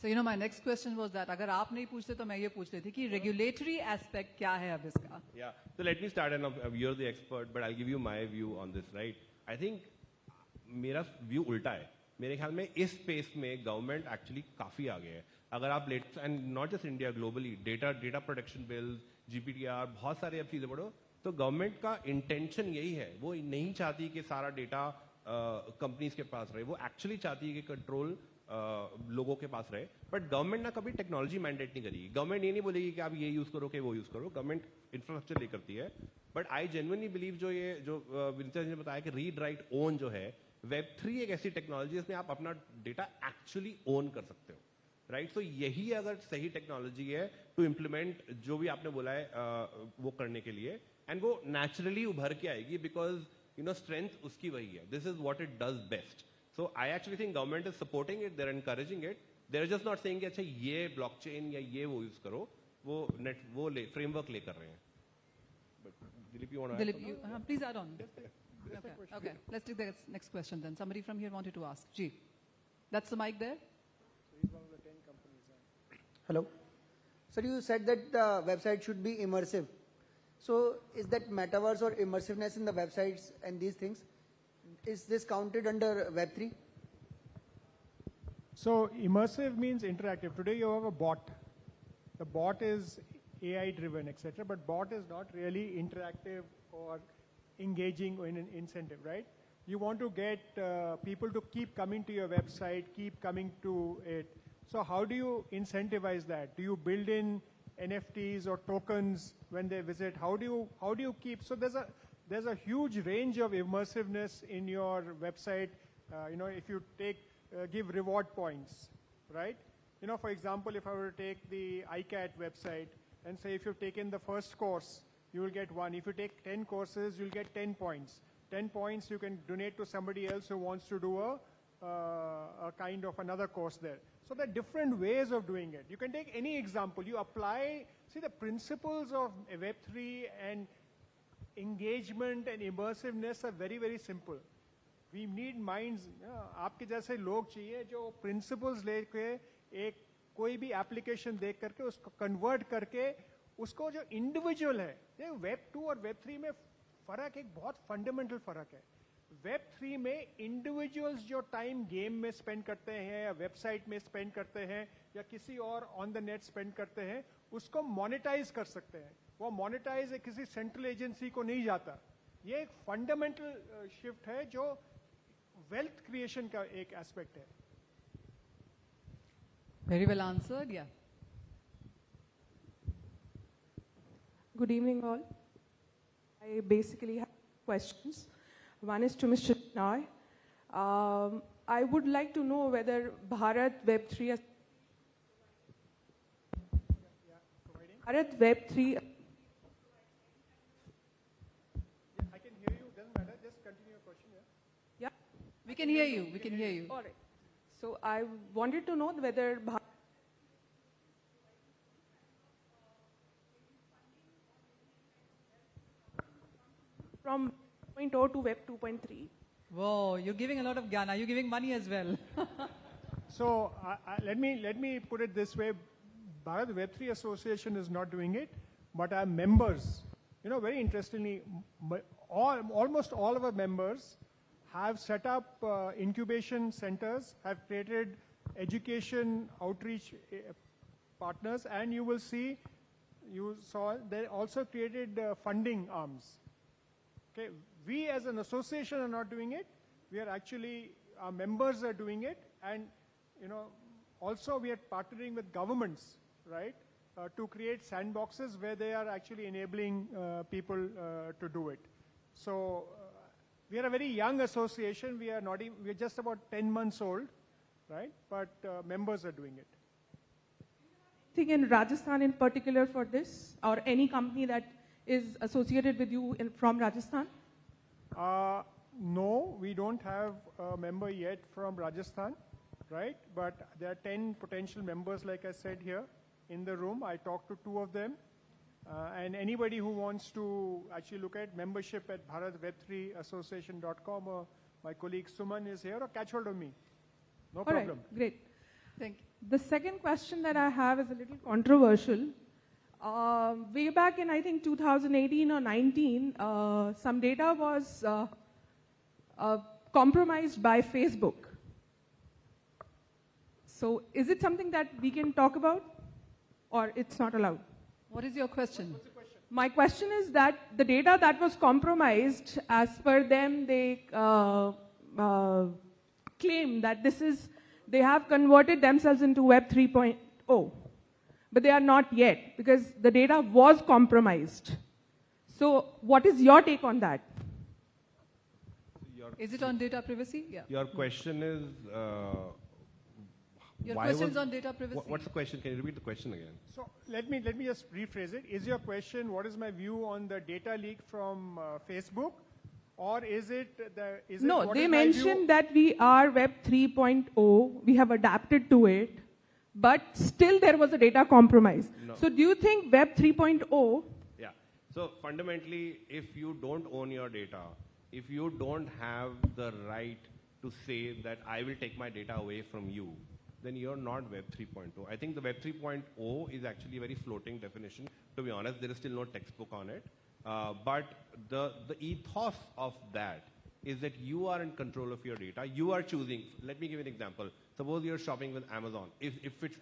So my next question was that अगर आप नहीं पूछते तो मैं ये पूछ रही थी कि regulatory aspect क्या है अब इसका? Yeah. So let me start, and you're the expert, but I'll give you my view on this, right? I think मेरा view उल्टा है. मेरे ख्याल में इस स्पेस में गवर्नमेंट एक्चुअली काफी आगे है. अगर आप and not just India, globally data protection bills, GDPR, बहुत सारे अब चीजें पढ़ो, तो गवर्नमेंट का इंटेंशन यही है. वो नहीं चाहती कि सारा डेटा कंपनीज के पास रहे. वो एक्चुअली चाहती है कि कंट्रोल लोगों के पास रहे. बट गवर्नमेंट ना कभी टेक्नोलॉजी मैंडेट नहीं करेगी. गवर्नमेंट ये नहीं बोलेगी कि आप ये यूज करो कि वो यूज करो. गवर्नमेंट इंफ्रास्ट्रक्चर ले करती है. बट आई जेन्युइनली बिलीव जो विनीता जी ने बताया कि रीड राइट ओन जो है, Web3 एक ऐसी टेक्नोलॉजी है जिसमें आप अपना डेटा एक्चुअली ओन कर सकते हो, राइट? सो यही अगर सही टेक्नोलॉजी है टू इम्प्लीमेंट जो भी आपने बोला है वो करने के लिए, एंड वो नेचुरली उभर के आएगी बिकॉज स्ट्रेंथ उसकी वही है. This is what it does best. So I actually think government is supporting it, there encouraging it. There is just not saying अच्छा ये ब्लॉकचेन या ये वो यूज करो. वो फ्रेमवर्क ले कर रहे हैं. Dilip, you want to add? Please add on. Okay, let's take the next question then. Somebody from here wanted to ask. G, that's the mic there. He's one of the 10 companies. Hello. Sir, you said that the website should be immersive. So is that metaverse or immersiveness in the websites and these things, is this counted under Web3? So immersive means interactive. Today you have a bot. The bot is AI driven, etc. But bot is not really interactive or engaging in an incentive, right? You want to get people to keep coming to your website, keep coming to it. So how do you incentivize that? Do you build in NFTs or tokens when they visit? How do you keep? So there's a huge range of immersiveness in your website. If you give reward points, right? For example, if I were to take the ICAT website and say if you've taken the first course, you will get 1. If you take 10 courses, you'll get 10 points. 10 points you can donate to somebody else who wants to do a kind of another course there. So there are different ways of doing it. You can take any example. You apply, see the principles of Web3 and engagement and immersiveness are very, very simple. We need minds. आपके जैसे लोग चाहिए जो principles लेके एक कोई भी application देख करके उसको कन्वर्ट करके उसको जो इंडिविजुअल है. वेब 2 और वेब 3 में फर्क एक बहुत फंडामेंटल फर्क है. वेब 3 में इंडिविजुअल्स जो टाइम गेम में स्पेंड करते हैं या वेबसाइट में स्पेंड करते हैं या किसी और ऑन द नेट स्पेंड करते हैं, उसको मोनेटाइज कर सकते हैं. वो मोनेटाइज किसी सेंट्रल एजेंसी को नहीं जाता. ये एक फंडामेंटल शिफ्ट है जो वेल्थ क्रिएशन का एक एस्पेक्ट है. Very well answered, yeah. Good evening all. I basically have questions. One is to Mr. Noy. I would like to know whether Bharat Web3 Bharat Web3 I can hear you, doesn't matter, just continue your question. Yeah. We can hear you, we can hear you. All right. So I wanted to know whether from 2.0 to Web 2.3. Whoa, you're giving a lot of gyan. Are you giving money as well? So let me put it this way. Bharat Web3 Association is not doing it, but our members, very interestingly, almost all of our members have set up incubation centers, have created education outreach partners, and you saw they also created funding arms. Okay, we as an association are not doing it. We are actually, our members are doing it, and also we are partnering with governments, right, to create sandboxes where they are actually enabling people to do it. So We are a very young association. We are not even, we are just about 10 months old, right? But members are doing it. Anything in Rajasthan in particular for this, or any company that is associated with you from Rajasthan? No, we don't have a member yet from Rajasthan, right? But there are 10 potential members, like I said here, in the room. I talked to 2 of them. And anybody who wants to actually look at membership at bharatweb3association.com, or my colleague Suman is here, or catch hold of me. No problem. All right, great. Thank you. The second question that I have is a little controversial. Way back in, I think, 2018 or 19, some data was compromised by Facebook. So is it something that we can talk about, or it's not allowed? What is your question? What's the question? My question is that the data that was compromised, as per them, they claim that this is, they have converted themselves into Web 3.0, but they are not yet, because the data was compromised. So what is your take on that? Is it on data privacy? Yeah. Your question is... Your question is on data privacy. What's the question? Can you repeat the question again? So let me just rephrase it. Is your question, what is my view on the data leak from Facebook? Or is it No, they mentioned that we are Web 3.0, we have adapted to it, but still there was a data compromise. No. So do you think Web 3.0? Yeah. So fundamentally, if you don't own your data, if you don't have the right to say that I will take my data away from you, then you're not Web 3.0. I think the Web 3.0 is actually a very floating definition. To be honest, there is still no textbook on it. But the ethos of that is that you are in control of your data. You are choosing. Let me give you an example. Suppose you're shopping with Amazon. If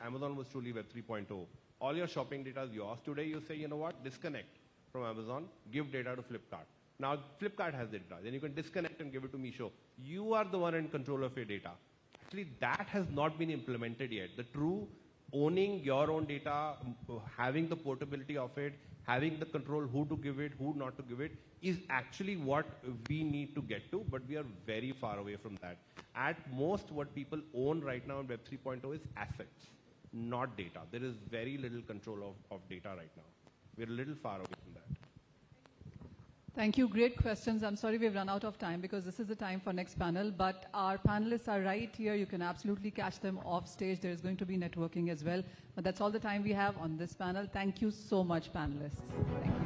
Amazon was truly Web 3.0, all your shopping data is yours. Today you say, you know what, disconnect from Amazon, give data to Flipkart. Now Flipkart has the data. Then you can disconnect and give it to Meesho. You are the one in control of your data. Actually, that has not been implemented yet. The true owning your own data, having the portability of it, having the control who to give it, who not to give it, is actually what we need to get to, but we are very far away from that. At most, what people own right now in Web 3.0 is assets, not data. There is very little control of data right now. We're a little far away from that. Thank you. Great questions. I'm sorry we've run out of time because this is the time for next panel, but our panelists are right here. You can absolutely catch them off stage. There is going to be networking as well. But that's all the time we have on this panel. Thank you so much, panelists. Thank you.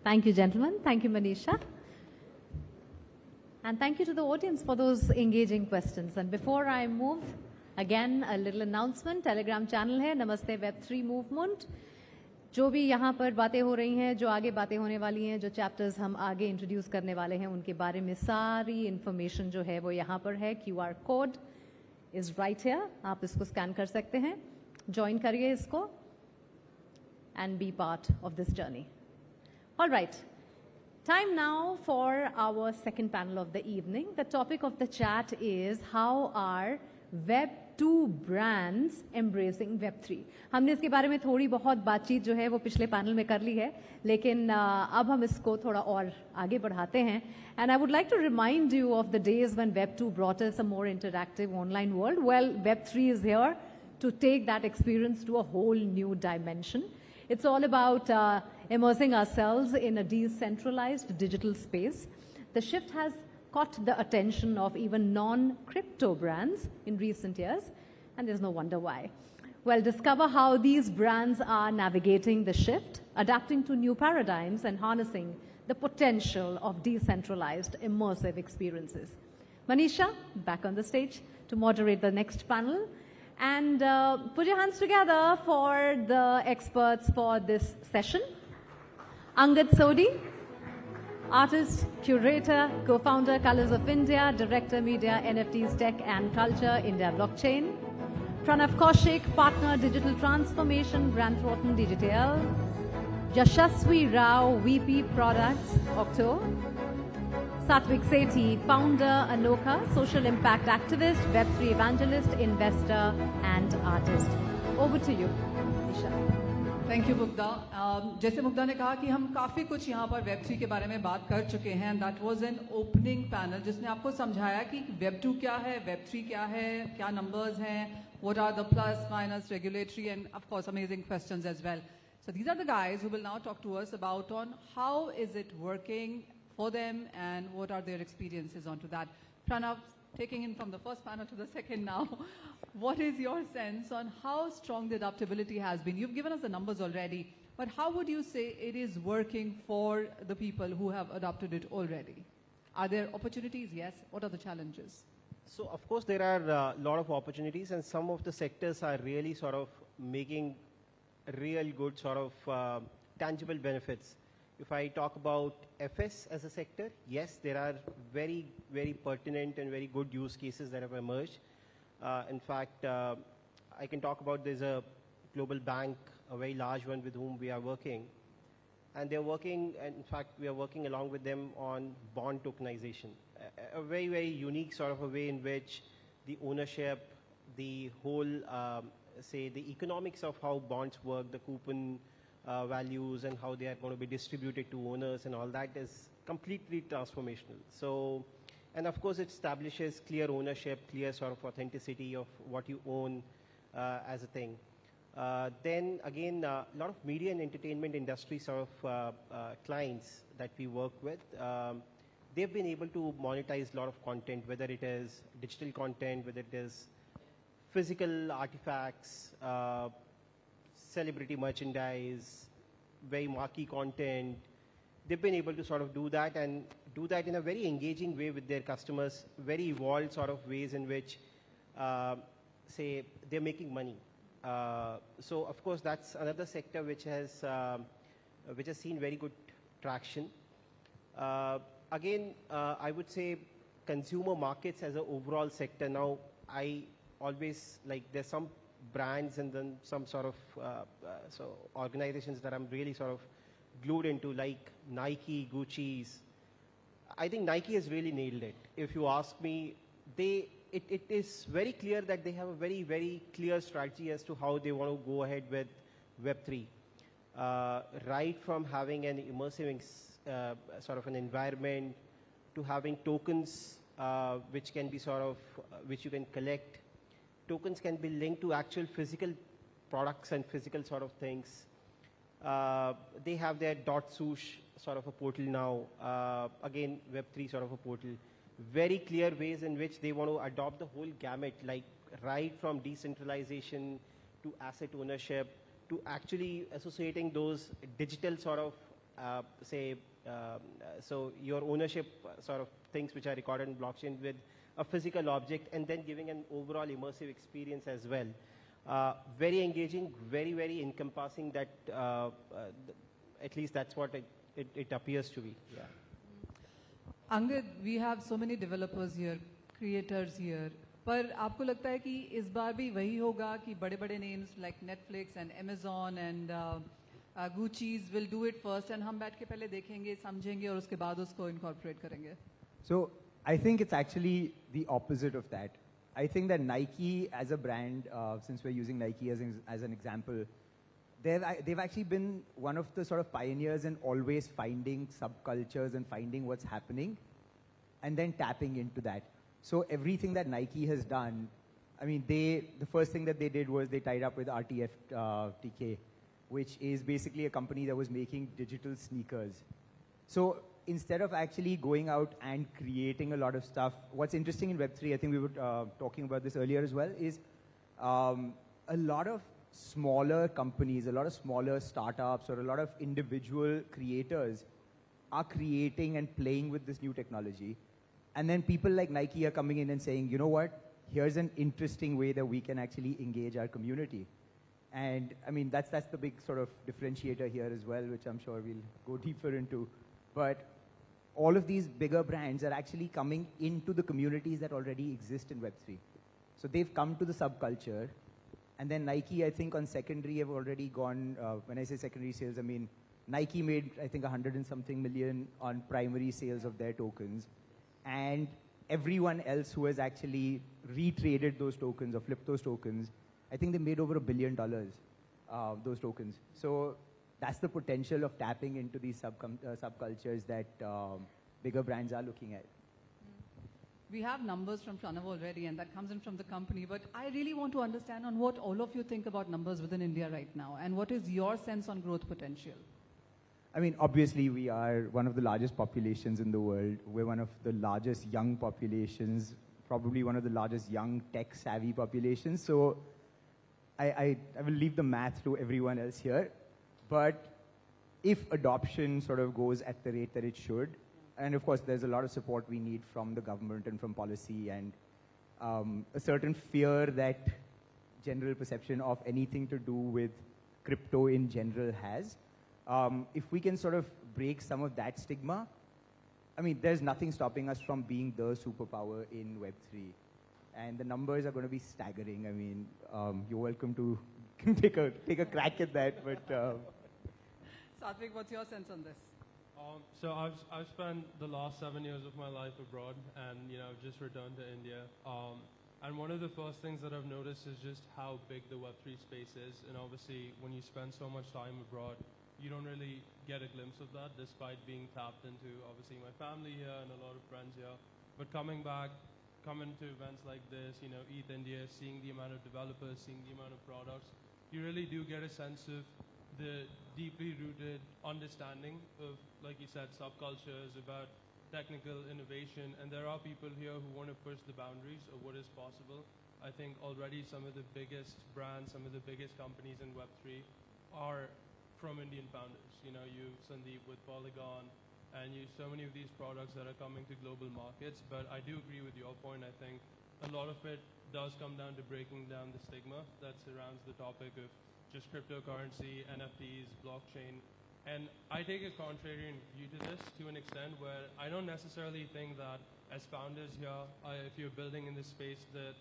Thank you, gentlemen. Thank you, Manisha. And thank you to the audience for those engaging questions. And before I move, again, a little announcement. Telegram channel है, Namaste Web3 Movement. जो भी यहाँ पर बातें हो रही हैं, जो आगे बातें होने वाली हैं, जो चैप्टर्स हम आगे इंट्रोड्यूस करने वाले हैं, उनके बारे में सारी इन्फॉर्मेशन जो है वो यहाँ पर है. QR code is right here. आप इसको स्कैन कर सकते हैं. ज्वाइन करिए इसको and be part of this journey. All right, time now for our second panel of the evening. The topic of the chat is how are Web 2 brands embracing Web 3. हमने इसके बारे में थोड़ी बहुत बातचीत जो है वो पिछले पैनल में कर ली है, लेकिन अब हम इसको थोड़ा और आगे बढ़ाते हैं. And I would like to remind you of the days when Web 2 brought us a more interactive online world. Well, Web 3 is here to take that experience to a whole new dimension. It's all about immersing ourselves in a decentralized digital space. The shift has caught the attention of even non-crypto brands in recent years, and there's no wonder why. Well, discover how these brands are navigating the shift, adapting to new paradigms, and harnessing the potential of decentralized, immersive experiences. Manisha, back on the stage to moderate the next panel. And put your hands together for the experts for this session. Angad Sodhi, Artist, curator, co-founder, Colors of India, director, media, NFTs, tech and culture, India Blockchain. Pranav Kaushik, partner, digital transformation, Grant Thornton Digital. Yashaswi Rao, VP Products, Octo. Satvik Sethi, founder, Anoka, social impact activist, Web3 evangelist, investor and artist. Over to you, Isha. Thank you Mugdha. जैसे मुग्धा ने कहा कि हम काफ़ी कुछ यहाँ पर Web3 के बारे में बात कर चुके हैं, and that was an opening panel जिसने आपको समझाया कि Web2 क्या है, Web3 क्या है, क्या नंबर्स हैं, what are the plus, minus, regulatory, and of course amazing questions as well. So these are the guys who will now talk to us about on how is it working for them and what are their experiences onto that. Pranav, taking in from the first panel to the second now, what is your sense on how strong the adaptability has been? You've given us the numbers already, but how would you say it is working for the people who have adopted it already? Are there opportunities? Yes. What are the challenges? So, of course, there are a lot of opportunities, and some of the sectors are really sort of making real good sort of tangible benefits. If I talk about FS as a sector, yes, there are very, very pertinent and very good use cases that have emerged. In fact, I can talk about there's a global bank, a very large one with whom we are working. And they're working, and in fact, we are working along with them on bond tokenization. A very, very unique sort of a way in which the ownership, the whole, say, the economics of how bonds work, the coupon values and how they are going to be distributed to owners and all that is completely transformational. So, and of course it establishes clear ownership, clear sort of authenticity of what you own as a thing. Then again, a lot of media and entertainment industry sort of clients that we work with, they've been able to monetize a lot of content, whether it is digital content, whether it is physical artifacts, celebrity merchandise, very marquee content. They've been able to sort of do that and do that in a very engaging way with their customers, very evolved sort of ways in which, say, they're making money. So, of course, that's another sector which has seen very good traction. Again, I would say consumer markets as an overall sector. Now, I always, like, there's some brands and then some sort of so organizations that I'm really sort of glued into, like Nike, Gucci's. I think Nike has really nailed it. If you ask me, it is very clear that they have a very, very clear strategy as to how they want to go ahead with Web3. Right from having an immersive sort of an environment to having tokens which can be sort of, which you can collect. Tokens can be linked to actual physical products and physical sort of things. They have their .swoosh sort of a portal now. Again, Web3 sort of a portal. Very clear ways in which they want to adopt the whole gamut, like right from decentralization to asset ownership to actually associating those digital sort of, so your ownership sort of things which are recorded in blockchain with a physical object, and then giving an overall immersive experience as well. Very engaging, very, very encompassing that, at least that's what it appears to be. Yeah. Angad, we have so many developers here, creators here. पर आपको लगता है कि इस बार भी वही होगा कि बड़े-बड़े names like Netflix and Amazon and Gucci's will do it first and हम बैठ के पहले देखेंगे, समझेंगे और उसके बाद उसको incorporate करेंगे? So I think it's actually the opposite of that. I think that Nike as a brand, since we're using Nike as an example, they've actually been one of the sort of pioneers in always finding subcultures and finding what's happening and then tapping into that. So everything that Nike has done, I mean, the first thing that they did was they tied up with TK, which is basically a company that was making digital sneakers. So instead of actually going out and creating a lot of stuff, what's interesting in Web3, I think we were talking about this earlier as well, is a lot of smaller companies, a lot of smaller startups, or a lot of individual creators are creating and playing with this new technology. And then people like Nike are coming in and saying, you know what, here's an interesting way that we can actually engage our community. And I mean, that's the big sort of differentiator here as well, which I'm sure we'll go deeper into. But all of these bigger brands are actually coming into the communities that already exist in Web3. So they've come to the subculture, and then Nike, I think, on secondary have already gone, when I say secondary sales, I mean, Nike made, I think, 100 and something million on primary sales of their tokens. And everyone else who has actually retraded those tokens or flipped those tokens, I think they made over $1 billion, those tokens. So that's the potential of tapping into these subcultures that bigger brands are looking at. We have numbers from Pranav already, and that comes in from the company. But I really want to understand on what all of you think about numbers within India right now, and what is your sense on growth potential? I mean, obviously, we are one of the largest populations in the world. We're one of the largest young populations, probably one of the largest young tech-savvy populations. So I will leave the math to everyone else here. But if adoption sort of goes at the rate that it should, and of course, there's a lot of support we need from the government and from policy, and a certain fear that general perception of anything to do with crypto in general has. If we can sort of break some of that stigma, I mean, there's nothing stopping us from being the superpower in Web3. And the numbers are going to be staggering. I mean, you're welcome to take a crack at that, but... Satvik, what's your sense on this? So I've spent the last 7 years of my life abroad, and I've just returned to India. And one of the first things that I've noticed is just how big the Web3 space is. And obviously, when you spend so much time abroad, you don't really get a glimpse of that, despite being tapped into, obviously, my family here and a lot of friends here. But coming back, coming to events like this, ETH India, seeing the amount of developers, seeing the amount of products, you really do get a sense of the deeply rooted understanding of, like you said, subcultures, about technical innovation. And there are people here who want to push the boundaries of what is possible. I think already some of the biggest brands, some of the biggest companies in Web3 are from Indian founders. You Sandeep with Polygon, and so many of these products that are coming to global markets. But I do agree with your point. I think a lot of it does come down to breaking down the stigma that surrounds the topic of just cryptocurrency, NFTs, blockchain. And I take a contrarian view to this to an extent, where I don't necessarily think that as founders here, if you're building in this space, that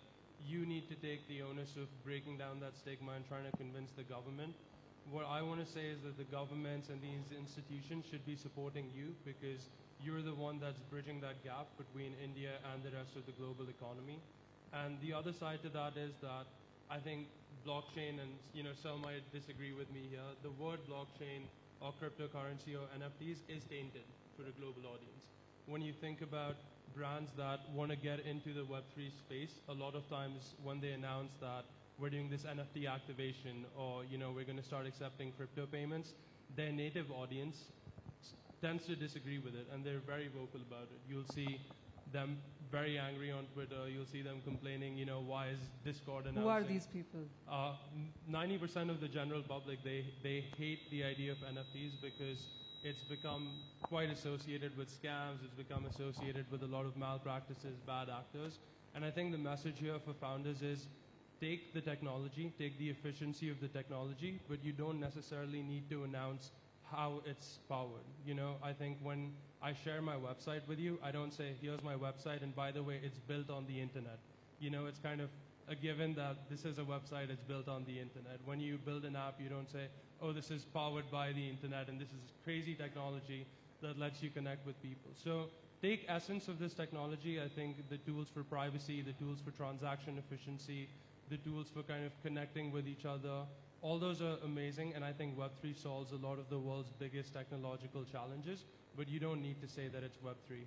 you need to take the onus of breaking down that stigma and trying to convince the government. What I want to say is that the governments and these institutions should be supporting you, because you're the one that's bridging that gap between India and the rest of the global economy. And the other side to that is that I think blockchain, and some might disagree with me here, the word blockchain or cryptocurrency or NFTs is tainted for a global audience. When you think about brands that want to get into the Web3 space, a lot of times when they announce that we're doing this NFT activation, or we're going to start accepting crypto payments, their native audience tends to disagree with it, and they're very vocal about it. You'll see them very angry on Twitter. You'll see them complaining, why is Discord announcing? Who are these people? 90% of the general public, they hate the idea of NFTs because it's become quite associated with scams. It's become associated with a lot of malpractices, bad actors. And I think the message here for founders is, take the technology, take the efficiency of the technology, but you don't necessarily need to announce how it's powered. I think when I share my website with you, I don't say, here's my website, and by the way, it's built on the internet. It's kind of a given that this is a website, it's built on the internet. When you build an app, you don't say, oh, this is powered by the internet, and this is crazy technology that lets you connect with people. So take essence of this technology. I think the tools for privacy, the tools for transaction efficiency, the tools for kind of connecting with each other, all those are amazing, and I think Web3 solves a lot of the world's biggest technological challenges, but you don't need to say that it's Web3.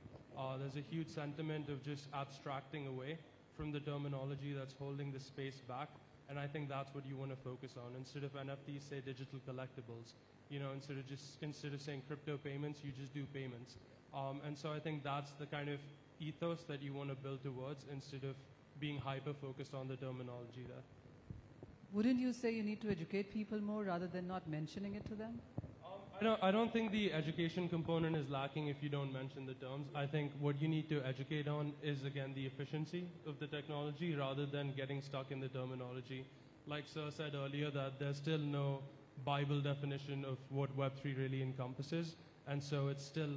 There's a huge sentiment of just abstracting away from the terminology that's holding the space back, and I think that's what you want to focus on. Instead of NFTs, say digital collectibles. Instead of saying crypto payments, you just do payments. And so I think that's the kind of ethos that you want to build towards, instead of being hyper-focused on the terminology there. Wouldn't you say you need to educate people more rather than not mentioning it to them? I don't think the education component is lacking if you don't mention the terms. I think what you need to educate on is, again, the efficiency of the technology rather than getting stuck in the terminology. Like Sir said earlier, that there's still no Bible definition of what Web3 really encompasses. And so it's still,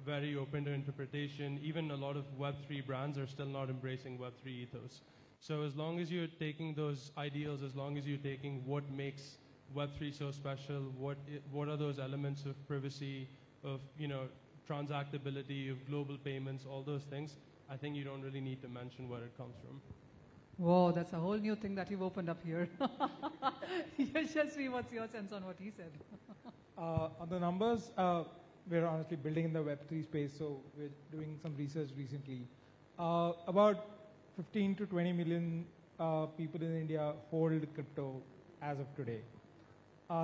very open to interpretation. Even a lot of Web3 brands are still not embracing Web3 ethos. So as long as you're taking those ideals, as long as you're taking what makes Web3 so special, what are those elements of privacy, of, transactability, of global payments, all those things, I think you don't really need to mention where it comes from. Whoa, that's a whole new thing that you've opened up here. Yashasvi, what's your sense on what he said? On the numbers, we're honestly building in the Web3 space, so we're doing some research recently. About 15 to 20 million people in India hold crypto as of today.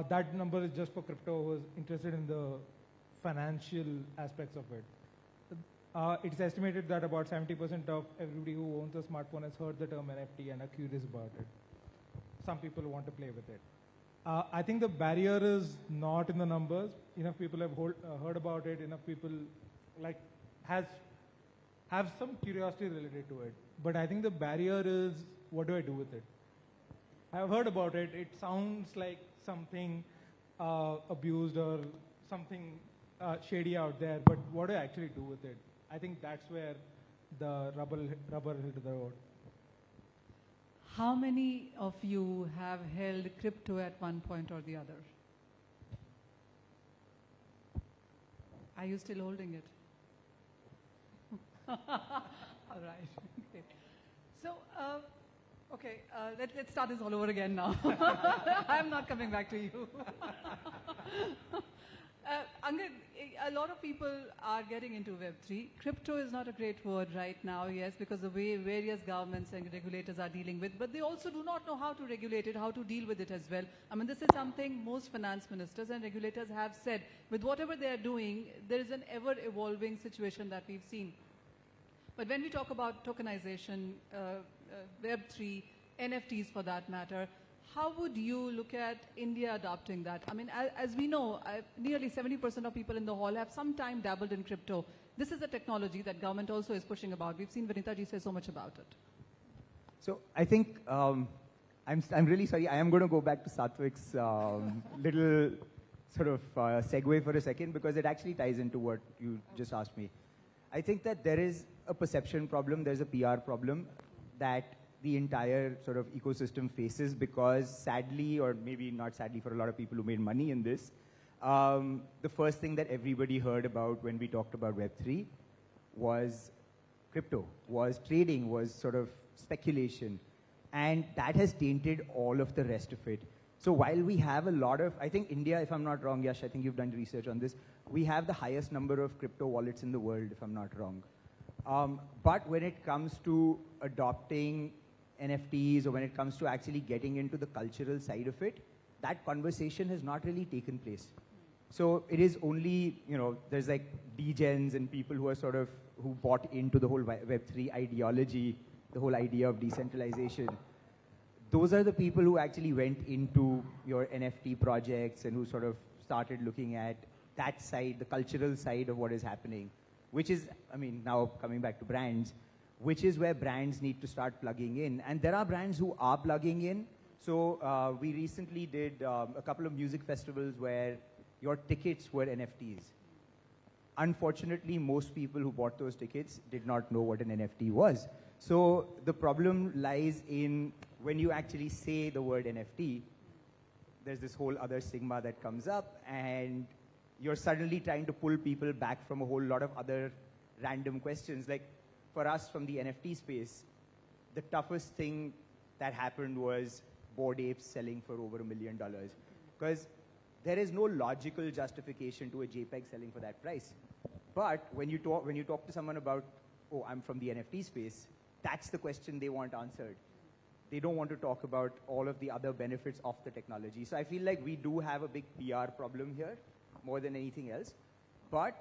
That number is just for crypto who is interested in the financial aspects of it. It's estimated that about 70% of everybody who owns a smartphone has heard the term NFT and are curious about it. Some people want to play with it. I think the barrier is not in the numbers. Enough people have heard about it. Enough people have some curiosity related to it. But I think the barrier is, what do I do with it? I've heard about it. It sounds like something abused or something shady out there. But what do I actually do with it? I think that's where the rubber hit the road. How many of you have held crypto at one point or the other? Are you still holding it? All right. Okay. So, let's start this all over again now. I'm not coming back to you. Angad, a lot of people are getting into Web3. Crypto is not a great word right now, yes, because the way various governments and regulators are dealing with, but they also do not know how to regulate it, how to deal with it as well. I mean, this is something most finance ministers and regulators have said. With whatever they are doing, there is an ever-evolving situation that we've seen. But when we talk about tokenization, Web3, NFTs for that matter, how would you look at India adopting that? I mean, as we know, nearly 70% of people in the hall have sometime dabbled in crypto. This is a technology that government also is pushing about. We've seen Vinita ji say so much about it. So I think, I'm really sorry, I am going to go back to Satvik's little sort of segue for a second, because it actually ties into what you just asked me. I think that there is a perception problem, there's a PR problem that the entire sort of ecosystem faces, because sadly, or maybe not sadly for a lot of people who made money in this, the first thing that everybody heard about when we talked about Web3 was crypto, was trading, was sort of speculation. And that has tainted all of the rest of it. So while we have a lot of, I think India, if I'm not wrong, Yash, I think you've done research on this, we have the highest number of crypto wallets in the world, if I'm not wrong. But when it comes to adopting NFTs, or when it comes to actually getting into the cultural side of it, that conversation has not really taken place. So it is only, there's like degens and people who are sort of, who bought into the whole Web3 ideology, the whole idea of decentralization. Those are the people who actually went into your NFT projects and who sort of started looking at that side, the cultural side of what is happening, which is, I mean, now coming back to brands, which is where brands need to start plugging in. And there are brands who are plugging in. So we recently did a couple of music festivals where your tickets were NFTs. Unfortunately, most people who bought those tickets did not know what an NFT was. So the problem lies in when you actually say the word NFT, there's this whole other stigma that comes up, and you're suddenly trying to pull people back from a whole lot of other random questions. Like, for us from the NFT space, the toughest thing that happened was Bored Apes selling for over $1 million. Because there is no logical justification to a JPEG selling for that price. But when you talk to someone about, oh, I'm from the NFT space, that's the question they want answered. They don't want to talk about all of the other benefits of the technology. So I feel like we do have a big PR problem here, more than anything else. But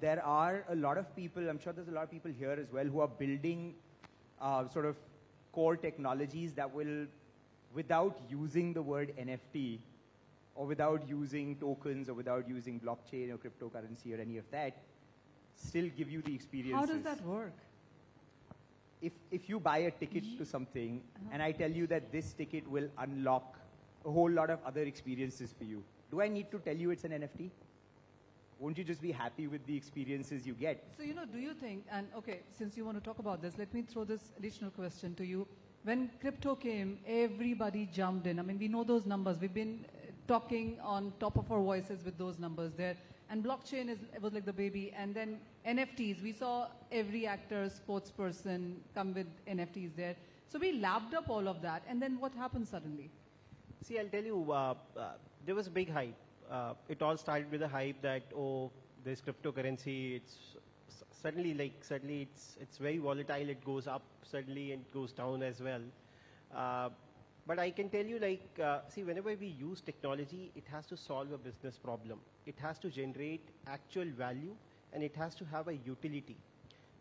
there are a lot of people, I'm sure there's a lot of people here as well, who are building sort of core technologies that will, without using the word NFT, or without using tokens, or without using blockchain or cryptocurrency or any of that, still give you the experiences. How does that work? If you buy a ticket to something, and I tell you that this ticket will unlock a whole lot of other experiences for you, do I need to tell you it's an NFT? won't you just be happy with the experiences you get? So, do you think, and okay, since you want to talk about this, let me throw this additional question to you. When crypto came, everybody jumped in. I mean, we know those numbers. We've been talking on top of our voices with those numbers there. And blockchain was like the baby. And then NFTs, we saw every actor, sports person come with NFTs there. So we lapped up all of that. And then what happened suddenly? See, I'll tell you, there was a big hype. It all started with a hype that, oh, there's cryptocurrency. It's suddenly it's very volatile. It goes up suddenly and goes down as well. But I can tell you, see, whenever we use technology, it has to solve a business problem. It has to generate actual value, and it has to have a utility.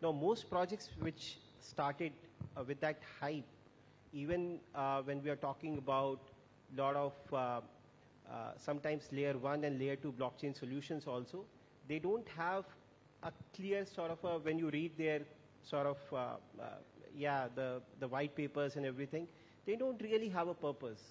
Now, most projects which started with that hype, even when we are talking about a lot of sometimes layer 1 and layer 2 blockchain solutions also, they don't have a clear sort of when you read their sort of, the white papers and everything, they don't really have a purpose.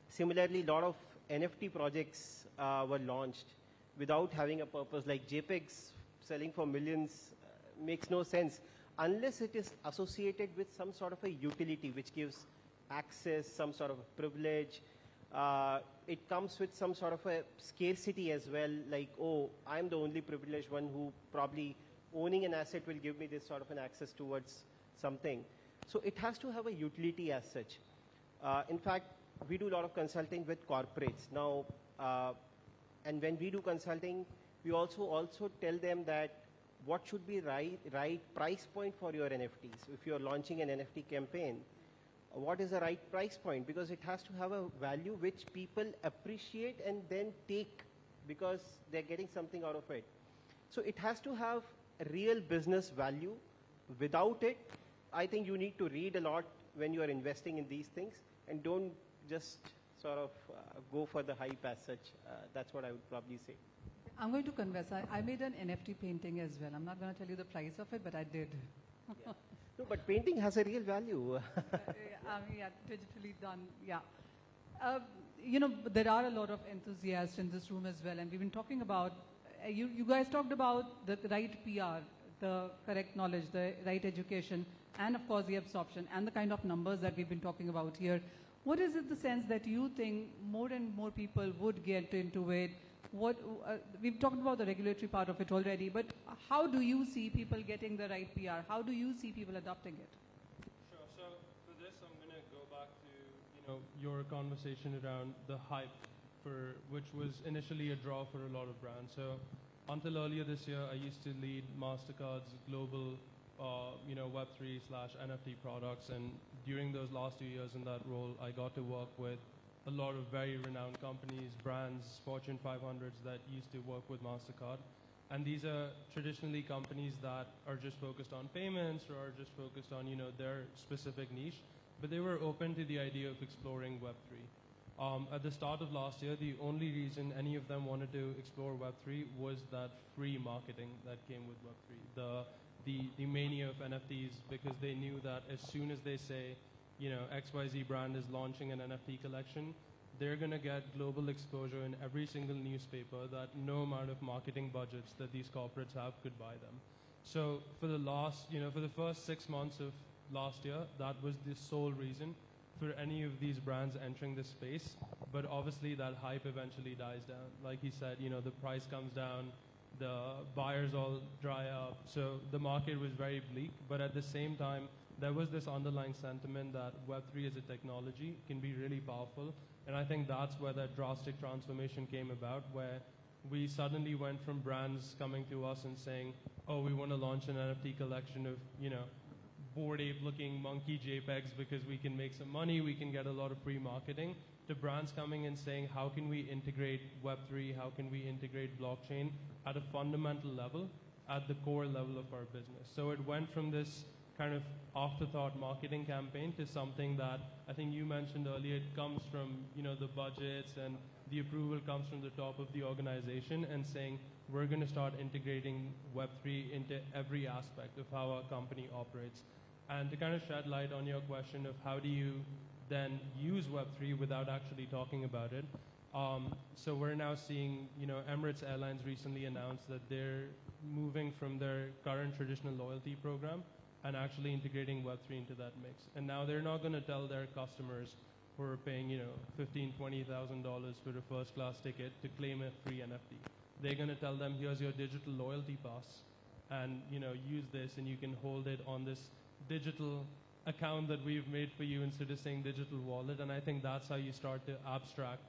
Similarly, a lot of NFT projects were launched without having a purpose, like JPEGs selling for millions makes no sense unless it is associated with some sort of a utility which gives access, some sort of a privilege. It comes with some sort of a scarcity as well, like, oh, I'm the only privileged one who probably owning an asset will give me this sort of an access towards something. So it has to have a utility as such. In fact, we do a lot of consulting with corporates now, and when we do consulting, we also tell them that what should be right price point for your NFTs. If you're launching an NFT campaign, what is the right price point? Because it has to have a value which people appreciate and then take because they're getting something out of it. So it has to have a real business value. Without it, I think you need to read a lot when you are investing in these things and don't just sort of go for the hype as such. That's what I would probably say. I'm going to confess, I made an NFT painting as well. I'm not going to tell you the price of it, but I did. Yeah. No, but painting has a real value. Digitally done, yeah. There are a lot of enthusiasts in this room as well, and we've been talking about, you guys talked about the right PR, the correct knowledge, the right education, and of course the absorption, and the kind of numbers that we've been talking about here. What is it the sense that you think more and more people would get into it? We've talked about the regulatory part of it already, but how do you see people getting the right PR? How do you see people adopting it? Sure. So for this, I'm going to go back to your conversation around the hype, which was initially a draw for a lot of brands. So until earlier this year, I used to lead MasterCard's global Web3/NFT products, and during those last 2 years in that role, I got to work with a lot of very renowned companies, brands, Fortune 500s that used to work with MasterCard. And these are traditionally companies that are just focused on payments or are just focused on, their specific niche. But they were open to the idea of exploring Web3. At the start of last year, the only reason any of them wanted to explore Web3 was that free marketing that came with Web3. The mania of NFTs, because they knew that as soon as they say, XYZ brand is launching an NFT collection, they're going to get global exposure in every single newspaper that no amount of marketing budgets that these corporates have could buy them. So for the first 6 months of last year, that was the sole reason for any of these brands entering this space. But obviously that hype eventually dies down. Like he said, the price comes down, the buyers all dry up. So the market was very bleak, but at the same time, there was this underlying sentiment that Web3 as a technology can be really powerful. And I think that's where that drastic transformation came about, where we suddenly went from brands coming to us and saying, oh, we want to launch an NFT collection of, Bored Ape looking monkey JPEGs because we can make some money, we can get a lot of free marketing, to brands coming and saying, how can we integrate Web3, how can we integrate blockchain at a fundamental level, at the core level of our business. So it went from this kind of afterthought marketing campaign to something that I think you mentioned earlier. It comes from the budgets, and the approval comes from the top of the organization and saying we're going to start integrating Web3 into every aspect of how our company operates. And to kind of shed light on your question of how do you then use Web3 without actually talking about it, So we're now seeing, Emirates Airlines recently announced that they're moving from their current traditional loyalty program and actually integrating Web3 into that mix. And now they're not going to tell their customers who are paying, $15,000, $20,000 for a first-class ticket to claim a free NFT. They're going to tell them, here's your digital loyalty pass, and use this, and you can hold it on this digital account that we've made for you instead of saying digital wallet. And I think that's how you start to abstract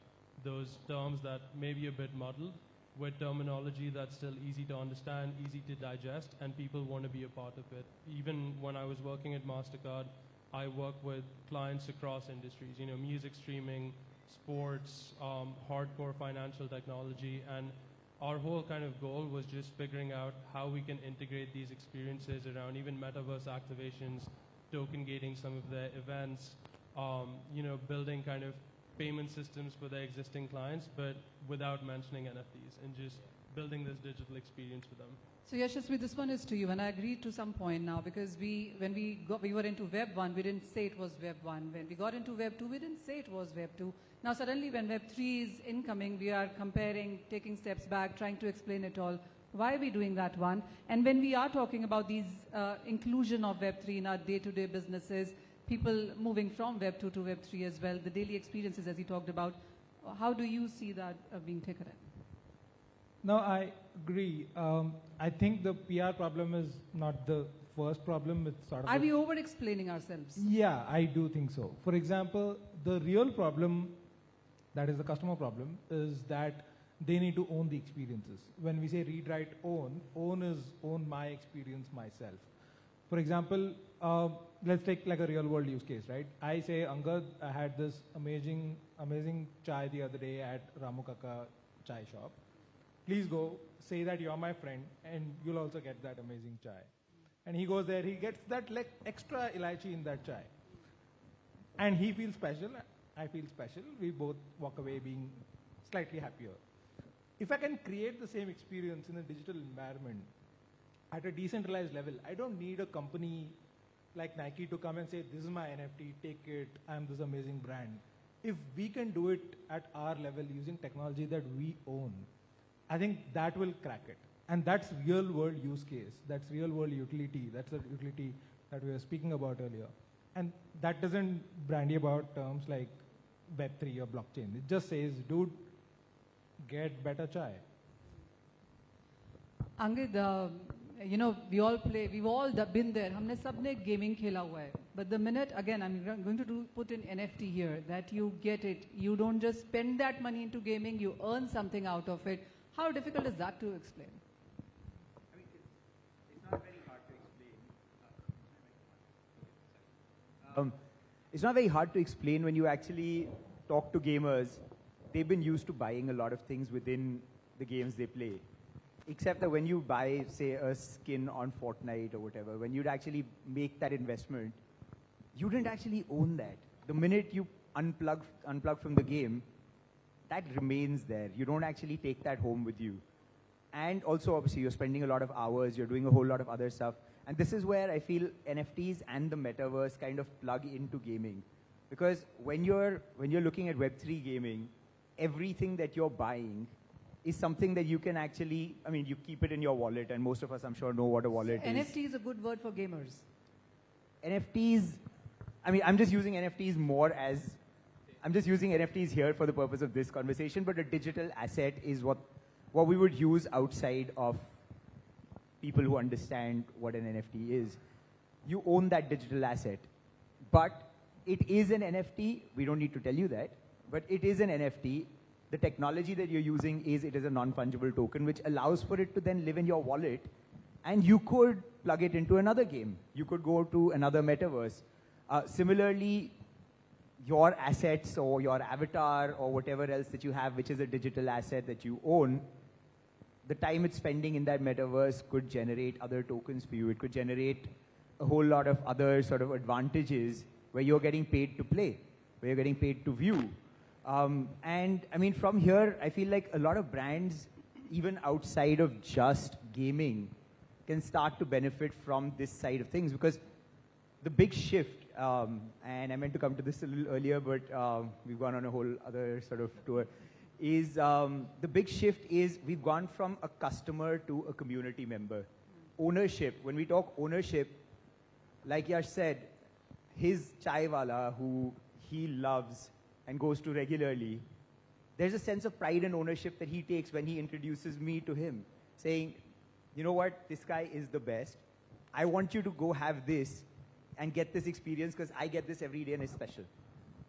those terms that may be a bit muddled with terminology that's still easy to understand, easy to digest, and people want to be a part of it. Even when I was working at MasterCard, I work with clients across industries, music streaming, sports, hardcore financial technology, and our whole kind of goal was just figuring out how we can integrate these experiences around even metaverse activations, token gating some of their events, building kind of payment systems for their existing clients, but without mentioning NFTs, and just building this digital experience for them. So Yashasvi, this one is to you, and I agree to some point now, because when we were into Web 1, we didn't say it was Web 1. When we got into Web 2, we didn't say it was Web 2. Now suddenly when Web 3 is incoming, we are comparing, taking steps back, trying to explain it all. Why are we doing that one? And when we are talking about these inclusion of Web 3 in our day-to-day businesses, people moving from Web 2 to Web 3 as well, the daily experiences as he talked about, how do you see that being taken in? No, I agree. I think the PR problem is not the first problem. It's sort of. Are we over-explaining ourselves? Yeah, I do think so. For example, the real problem, that is the customer problem, is that they need to own the experiences. When we say read, write, own is own my experience myself. For example, let's take like a real world use case, right? I say, Angad, I had this amazing chai the other day at Ramu Kaka chai shop. Please go, say that you're my friend, and you'll also get that amazing chai. And he goes there, he gets that like extra elaichi in that chai. And he feels special, I feel special. We both walk away being slightly happier. If I can create the same experience in a digital environment at a decentralized level, I don't need a company like Nike to come and say, this is my NFT, take it, I'm this amazing brand. If we can do it at our level using technology that we own, I think that will crack it. And that's real world use case. That's real world utility. That's the utility that we were speaking about earlier. And that doesn't brandy about terms like Web3 or blockchain. It just says, dude, get better chai. Angad, we've all been there. हमने सबने gaming खेला हुआ है. But the minute, again, I'm going to put in NFT here, that you get it. You don't just spend that money into gaming, you earn something out of it. How difficult is that to explain? I mean, it's not very hard to explain. It's not very hard to explain when you actually talk to gamers. They've been used to buying a lot of things within the games they play. Except that when you buy, say, a skin on Fortnite or whatever, when you'd actually make that investment, you didn't actually own that. The minute you unplug from the game, that remains there. You don't actually take that home with you. And also, obviously, you're spending a lot of hours, you're doing a whole lot of other stuff. And this is where I feel NFTs and the metaverse kind of plug into gaming. Because when you're looking at Web3 gaming, everything that you're buying is something that you can actually, I mean, you keep it in your wallet, and most of us, I'm sure, know what a wallet is. NFT is a good word for gamers. NFTs, I mean, I'm just using NFTs more as, I'm just using NFTs here for the purpose of this conversation, but a digital asset is what we would use outside of people who understand what an NFT is. You own that digital asset, but it is an NFT. We don't need to tell you that, but it is an NFT. The technology that you're using is, it is a non-fungible token, which allows for it to then live in your wallet, and you could plug it into another game. You could go to another metaverse. Similarly, your assets or your avatar or whatever else that you have, which is a digital asset that you own, the time it's spending in that metaverse could generate other tokens for you. It could generate a whole lot of other sort of advantages where you're getting paid to play, where you're getting paid to view. And I mean, from here, I feel like a lot of brands, even outside of just gaming, can start to benefit from this side of things, because the big shift, and I meant to come to this a little earlier, but we've gone on a whole other sort of tour, is the big shift is we've gone from a customer to a community member. Ownership, when we talk ownership, like Yash said, his chai wala who he loves and goes to regularly, there's a sense of pride and ownership that he takes when he introduces me to him, saying, you know what, this guy is the best. I want you to go have this and get this experience because I get this every day and it's special.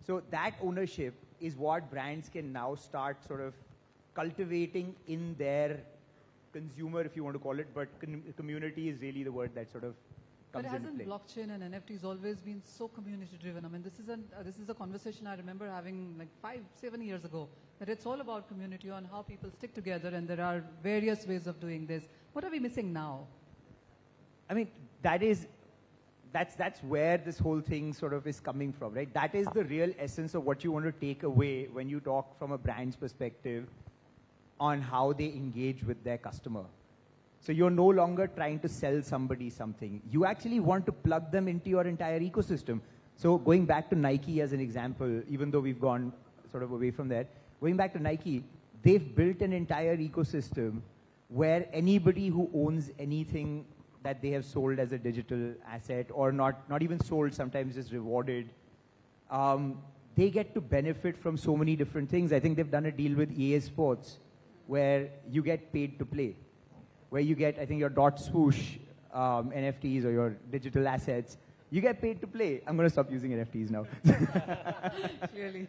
So that ownership is what brands can now start sort of cultivating in their consumer, if you want to call it, but community is really the word that sort of comes But into play. hasn't blockchain and NFTs always been so community driven? I mean, this is a conversation I remember having like 5-7 years ago, that it's all about community on how people stick together, and there are various ways of doing this. What are we missing now? I mean, that's where this whole thing sort of is coming from, right? That is the real essence of what you want to take away when you talk from a brand's perspective on how they engage with their customer. So you're no longer trying to sell somebody something. You actually want to plug them into your entire ecosystem. So going back to Nike as an example, even though we've gone sort of away from that, going back to Nike, they've built an entire ecosystem where anybody who owns anything that they have sold as a digital asset, or not even sold, sometimes just rewarded, they get to benefit from so many different things. I think they've done a deal with EA Sports where you get paid to play, where you get, I think, your dot swoosh NFTs or your digital assets. You get paid to play. I'm going to stop using NFTs now. Clearly.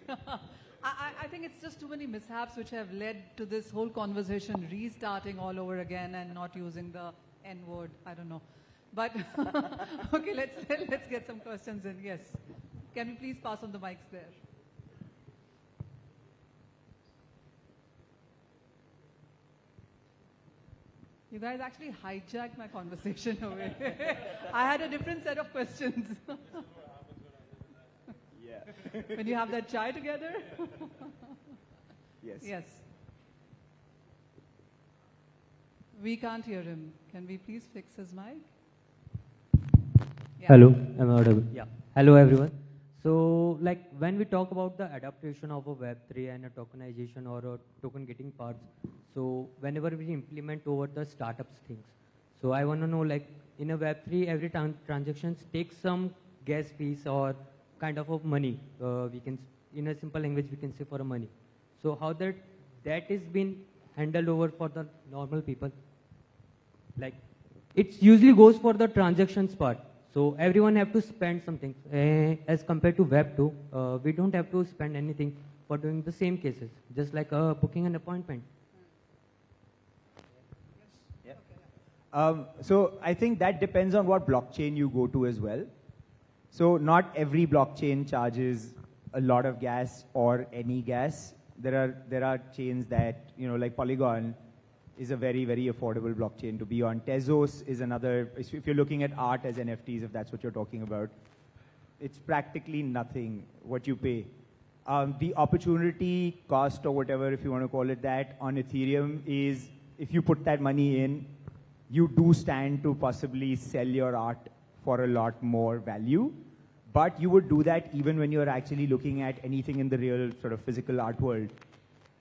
I think it's just too many mishaps which have led to this whole conversation restarting all over again and not using the N word. I don't know. But okay, let's get some questions in. Yes. Can we please pass on the mics there? You guys actually hijacked my conversation away. I had a different set of questions. Yeah. When you have that chai together? Yes. Yes. We can't hear him. Can we please fix his mic? Yeah. Hello, am I audible? Yeah. Hello, everyone. So, like, when we talk about the adaptation of a Web3 and a tokenization or a token getting parts, so whenever we implement over the startups things, so I want to know, like, in a Web3, every transaction takes some gas fees or kind of money. We can, in a simple language, we can say for a money. So how that is been handled over for the normal people? Like, it usually goes for the transactions part. So everyone have to spend something. As compared to Web 2, we don't have to spend anything for doing the same cases, just like booking an appointment. So I think that depends on what blockchain you go to as well. So not every blockchain charges a lot of gas or any gas. There are chains that, you know, like Polygon is a very, very affordable blockchain to be on. Tezos is another, if you're looking at art as NFTs, if that's what you're talking about, it's practically nothing what you pay. The opportunity cost or whatever, if you want to call it that, on Ethereum is, if you put that money in, you do stand to possibly sell your art for a lot more value. But you would do that even when you're actually looking at anything in the real sort of physical art world.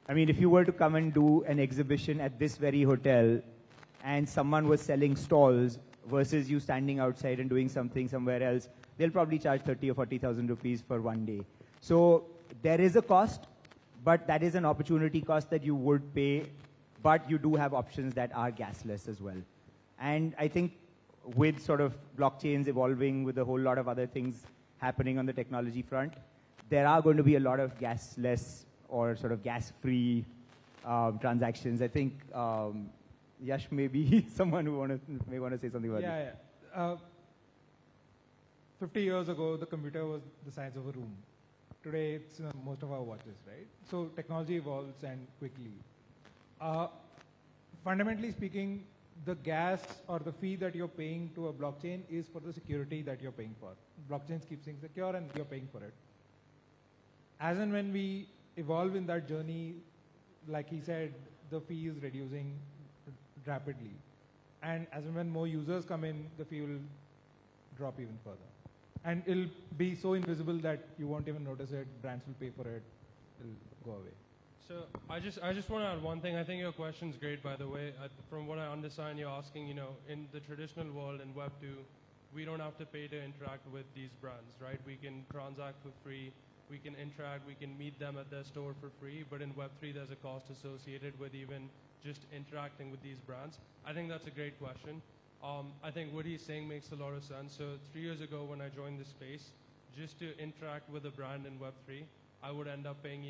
I mean, if you were to come and do an exhibition at this very hotel and someone was selling stalls versus you standing outside and doing something somewhere else, they'll probably charge 30 or 40,000 rupees for one day. So there is a cost, but that is an opportunity cost that you would pay, but you do have options that are gasless as well. And I think with sort of blockchains evolving, with a whole lot of other things happening on the technology front, there are going to be a lot of gasless or sort of gas-free transactions. I think Yash may be someone who may want to say something about this. Yeah. 50 years ago, the computer was the size of a room. Today, it's most of our watches, right? So technology evolves and quickly. Fundamentally speaking, the gas or the fee that you're paying to a blockchain is for the security that you're paying for. Blockchains keep things secure and you're paying for it. As and when we evolve in that journey, like he said, the fee is reducing rapidly. And as and when more users come in, the fee will drop even further. And it'll be so invisible that you won't even notice it, brands will pay for it, it'll go away. So I just want to add one thing. I think your question's great, by the way. From what I understand, you're asking, in the traditional world in Web 2, we don't have to pay to interact with these brands, right? We can transact for free, we can interact, we can meet them at their store for free, but in Web 3 there's a cost associated with even just interacting with these brands. I think that's a great question. I think what he's saying makes a lot of sense. So 3 years ago when I joined the space, just to interact with a brand in Web 3, I would end up paying,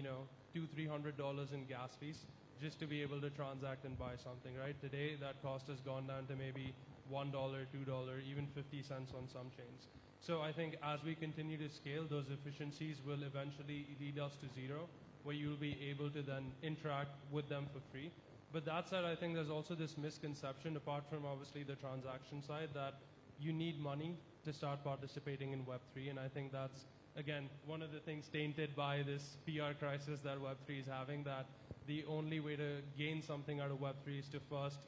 $200-300 in gas fees just to be able to transact and buy something, right? Today that cost has gone down to maybe $1, $2, even 50 cents on some chains. So I think as we continue to scale, those efficiencies will eventually lead us to zero, where you'll be able to then interact with them for free. But that said, I think there's also this misconception, apart from obviously the transaction side, that you need money to start participating in Web3. And I think that's, again, one of the things tainted by this PR crisis that Web3 is having, that the only way to gain something out of Web3 is to first,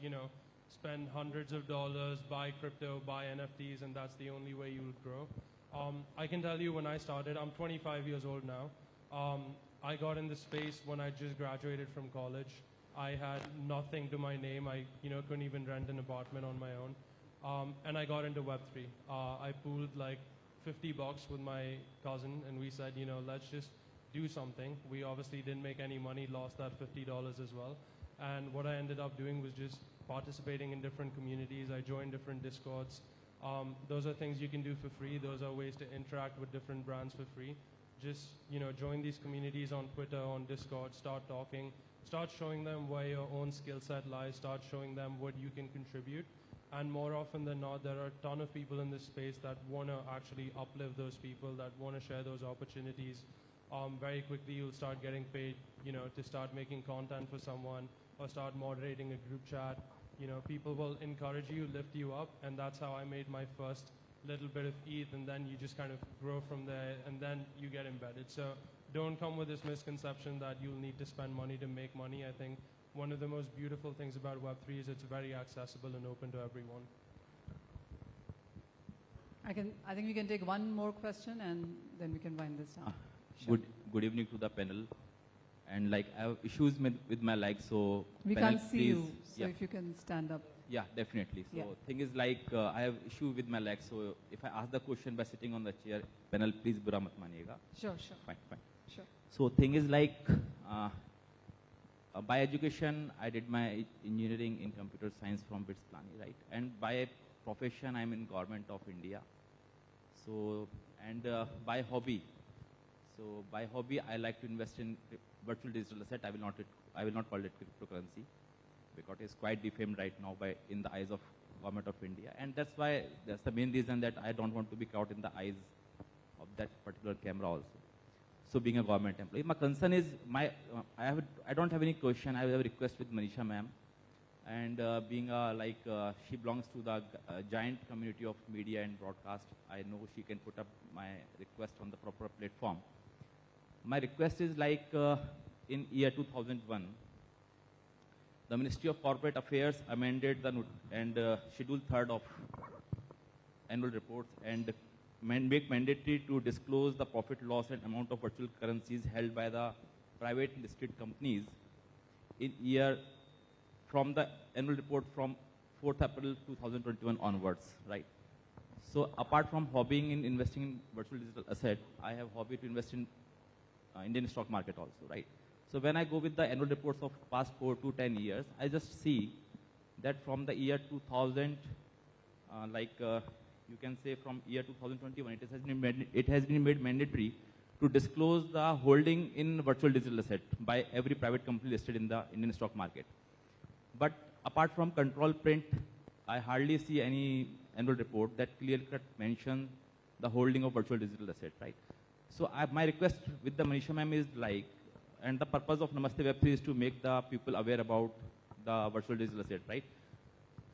spend hundreds of dollars, buy crypto, buy NFTs, and that's the only way you'll grow. I can tell you when I started, I'm 25 years old now. I got in the space when I just graduated from college. I had nothing to my name. I couldn't even rent an apartment on my own. And I got into Web3. I pooled like $50 with my cousin, and we said, let's just do something. We obviously didn't make any money, lost that $50 as well. And what I ended up doing was just participating in different communities. I joined different Discords. Those are things you can do for free. Those are ways to interact with different brands for free. Just, join these communities on Twitter, on Discord, start talking, start showing them where your own skill set lies, start showing them what you can contribute. And more often than not, there are a ton of people in this space that want to actually uplift those people, that want to share those opportunities. Very quickly, you'll start getting paid, to start making content for someone or start moderating a group chat. People will encourage you, lift you up, and that's how I made my first little bit of ETH, and then you just kind of grow from there, and then you get embedded. So don't come with this misconception that you'll need to spend money to make money. I think one of the most beautiful things about Web3 is it's very accessible and open to everyone. I think we can take one more question, and then we can wind this down. Sure. Good evening to the panel. And I have issues with my legs, so we panel, can't see please, you, so if you can stand up. Yeah, definitely. So thing is I have issue with my legs, so if I ask the question by sitting on the chair, panel, please bura mat maniega. Sure. Fine. Sure. So thing is by education, I did my engineering in computer science from BITS Plani, right? And by profession, I'm in government of India. So, and by hobby, I like to invest in virtual digital asset. I will not call it cryptocurrency, because it's quite defamed right now in the eyes of government of India. And that's the main reason that I don't want to be caught in the eyes of that particular camera also. So being a government employee, my concern is I don't have any question. I have a request with Manisha ma'am, and being she belongs to the giant community of media and broadcast. I know she can put up my request on the proper platform. My request is in year 2001, the Ministry of Corporate Affairs amended the Schedule 3rd of annual reports and make mandatory to disclose the profit, loss and amount of virtual currencies held by the private listed companies in year from the annual report from 4th April 2021 onwards, right? So apart from hobbying in investing in virtual digital asset, I have hobby to invest in Indian stock market also, right? So when I go with the annual reports of past 4 to 10 years, I just see that from the year 2000, you can say from year 2021, it has been made mandatory to disclose the holding in virtual digital asset by every private company listed in the Indian stock market. But apart from control print, I hardly see any annual report that clearly mentions the holding of virtual digital asset, right? So my request with the Manisha ma'am is and the purpose of Namaste Web3 is to make the people aware about the virtual digital asset, right?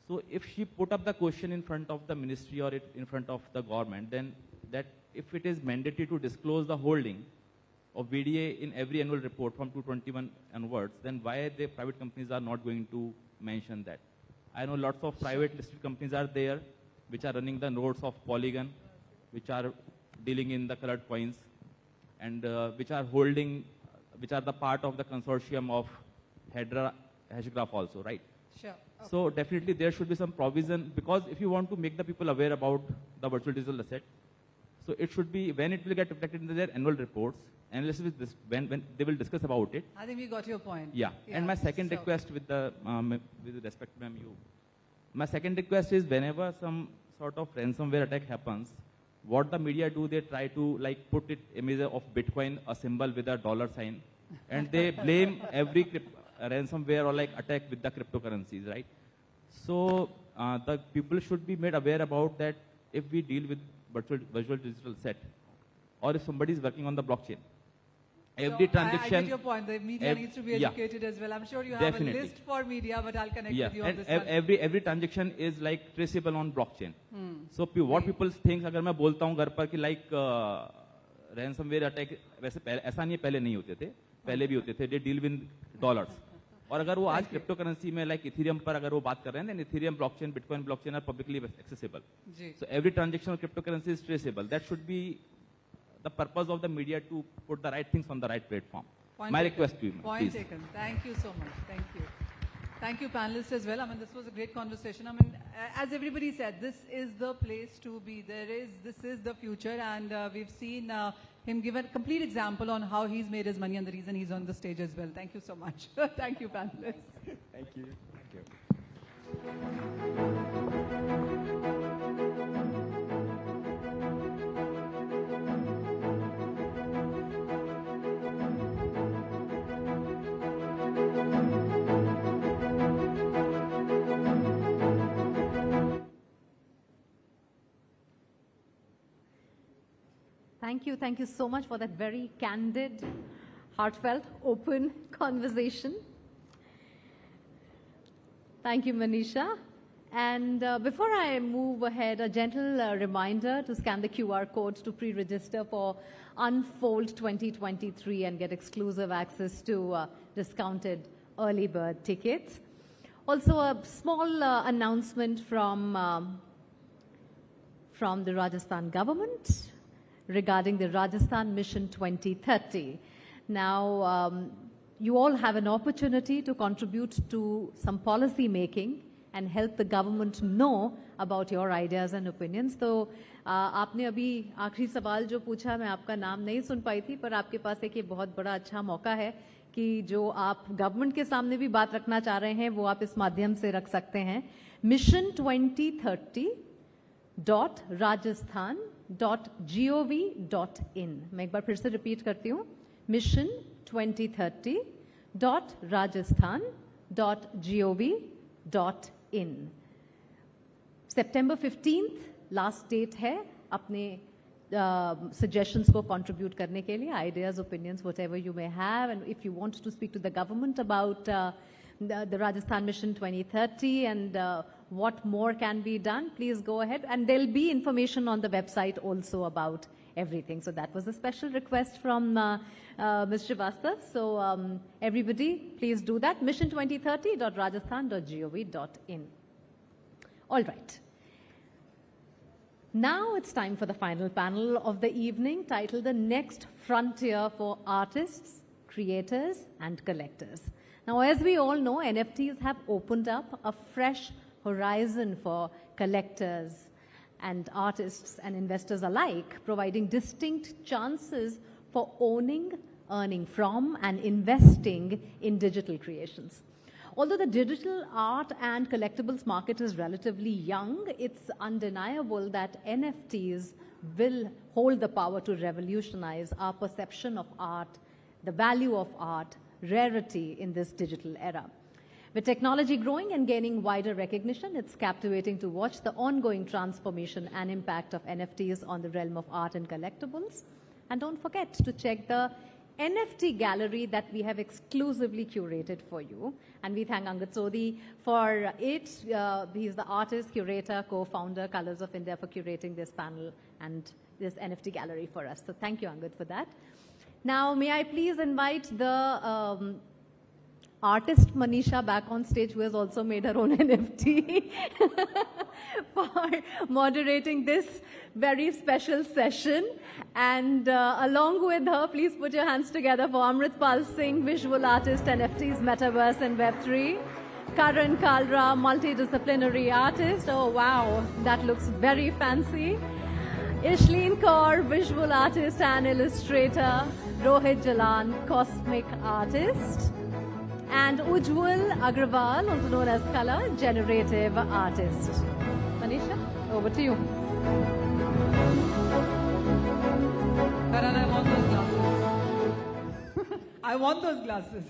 So if she put up the question in front of the ministry or in front of the government, then that if it is mandatory to disclose the holding of VDA in every annual report from 2021 onwards, then why the private companies are not going to mention that? I know lots of private listed companies are there which are running the nodes of Polygon, which are dealing in the colored coins, and which are holding which are the part of the consortium of Hedera Hashgraph also, right? Sure. So definitely there should be some provision, because if you want to make the people aware about the virtual digital asset, so it should be, when it will get reflected in their annual reports, analysis with this, when they will discuss about it. I think we got your point. Yeah. And my second request with the, with respect to you, my second request is whenever some sort of ransomware attack happens, what the media do, they try to like put it image of Bitcoin, a symbol with a dollar sign, and they blame every ransomware or like attack with the cryptocurrencies, right? So the people should be made aware about that if we deal with virtual digital set, or if somebody is working on the blockchain. Every transaction. I get your point. The media needs to be educated as well. I'm sure you have a list for media, but I'll connect with you on this one. Every transaction is like traceable on blockchain. So what people think, अगर मैं बोलता हूँ घर पर कि like ransomware attack, वैसे ऐसा नहीं है, पहले नहीं होते थे, पहले भी होते थे. They deal with dollars. और अगर वो आज क्रिप्टो करेंसी में लाइक इथेरियम पर अगर वो बात कर रहे हैं, then Ethereum blockchain, bitcoin blockchain are publicly accessible. So every transaction of cryptocurrency is traceable. That should be the purpose of the media, to put the right things on the right platform. My request to you. Point taken. Thank you so much. Thank you. Thank you, panelists, as well. I mean, this was a great conversation. I mean, as everybody said, this is the place to be. This is the future, and we've seen him give a complete example on how he's made his money and the reason he's on the stage as well. Thank you so much. Thank you, panelists. Thank you. Thank you. Thank you so much for that very candid, heartfelt, open conversation. Thank you, Manisha. And before I move ahead, a gentle reminder to scan the QR code to pre-register for Unfold 2023 and get exclusive access to discounted early bird tickets. Also, a small announcement from the Rajasthan government regarding the Rajasthan Mission 2030. Now, you all have an opportunity to contribute to some policy making and help the government know about your ideas and opinions. तो आपने अभी आखिरी सवाल जो पूछा, मैं आपका नाम नहीं सुन पाई थी, पर आपके पास एक ये बहुत बड़ा अच्छा मौका है कि जो आप गवर्नमेंट के सामने भी बात रखना चाह रहे हैं, वो आप इस माध्यम से रख सकते हैं. mission2030.rajasthan.gov.in. मैं एक बार फिर से रिपीट करती हूँ, mission2030.rajasthan.gov.in. September 15th last date है अपने suggestions को contribute करने के लिए, ideas, opinions, whatever you may have. And if you want to speak to the government about the Rajasthan Mission 2030 and what more can be done, please go ahead. And there'll be information on the website also about everything. So that was a special request from Ms. Srivastav. So everybody, please do that. mission2030.rajasthan.gov.in. All right. Now it's time for the final panel of the evening, titled The Next Frontier for Artists, Creators and Collectors. Now, as we all know, NFTs have opened up a fresh horizon for collectors and artists and investors alike, providing distinct chances for owning, earning from, and investing in digital creations. Although the digital art and collectibles market is relatively young, it's undeniable that NFTs will hold the power to revolutionize our perception of art, the value of art, rarity in this digital era. With technology growing and gaining wider recognition, it's captivating to watch the ongoing transformation and impact of NFTs on the realm of art and collectibles. And don't forget to check the NFT gallery that we have exclusively curated for you. And we thank Angad Sodhi for it. He's the artist, curator, co-founder, Colors of India, for curating this panel and this NFT gallery for us. So thank you, Angad, for that. Now, may I please invite the artist Manisha back on stage, who has also made her own NFT, for moderating this very special session. And along with her, please put your hands together for Amritpal Singh, visual artist, NFTs, Metaverse and Web3. Karan Kalra, multidisciplinary artist. Oh wow, that looks very fancy. Ishleen Kaur, visual artist and illustrator. Rohit Jalan, cosmic artist. And Ujjwal Agrawal, also known as color generative artist. Manisha, over to you. Karan, I want those glasses. I want those glasses.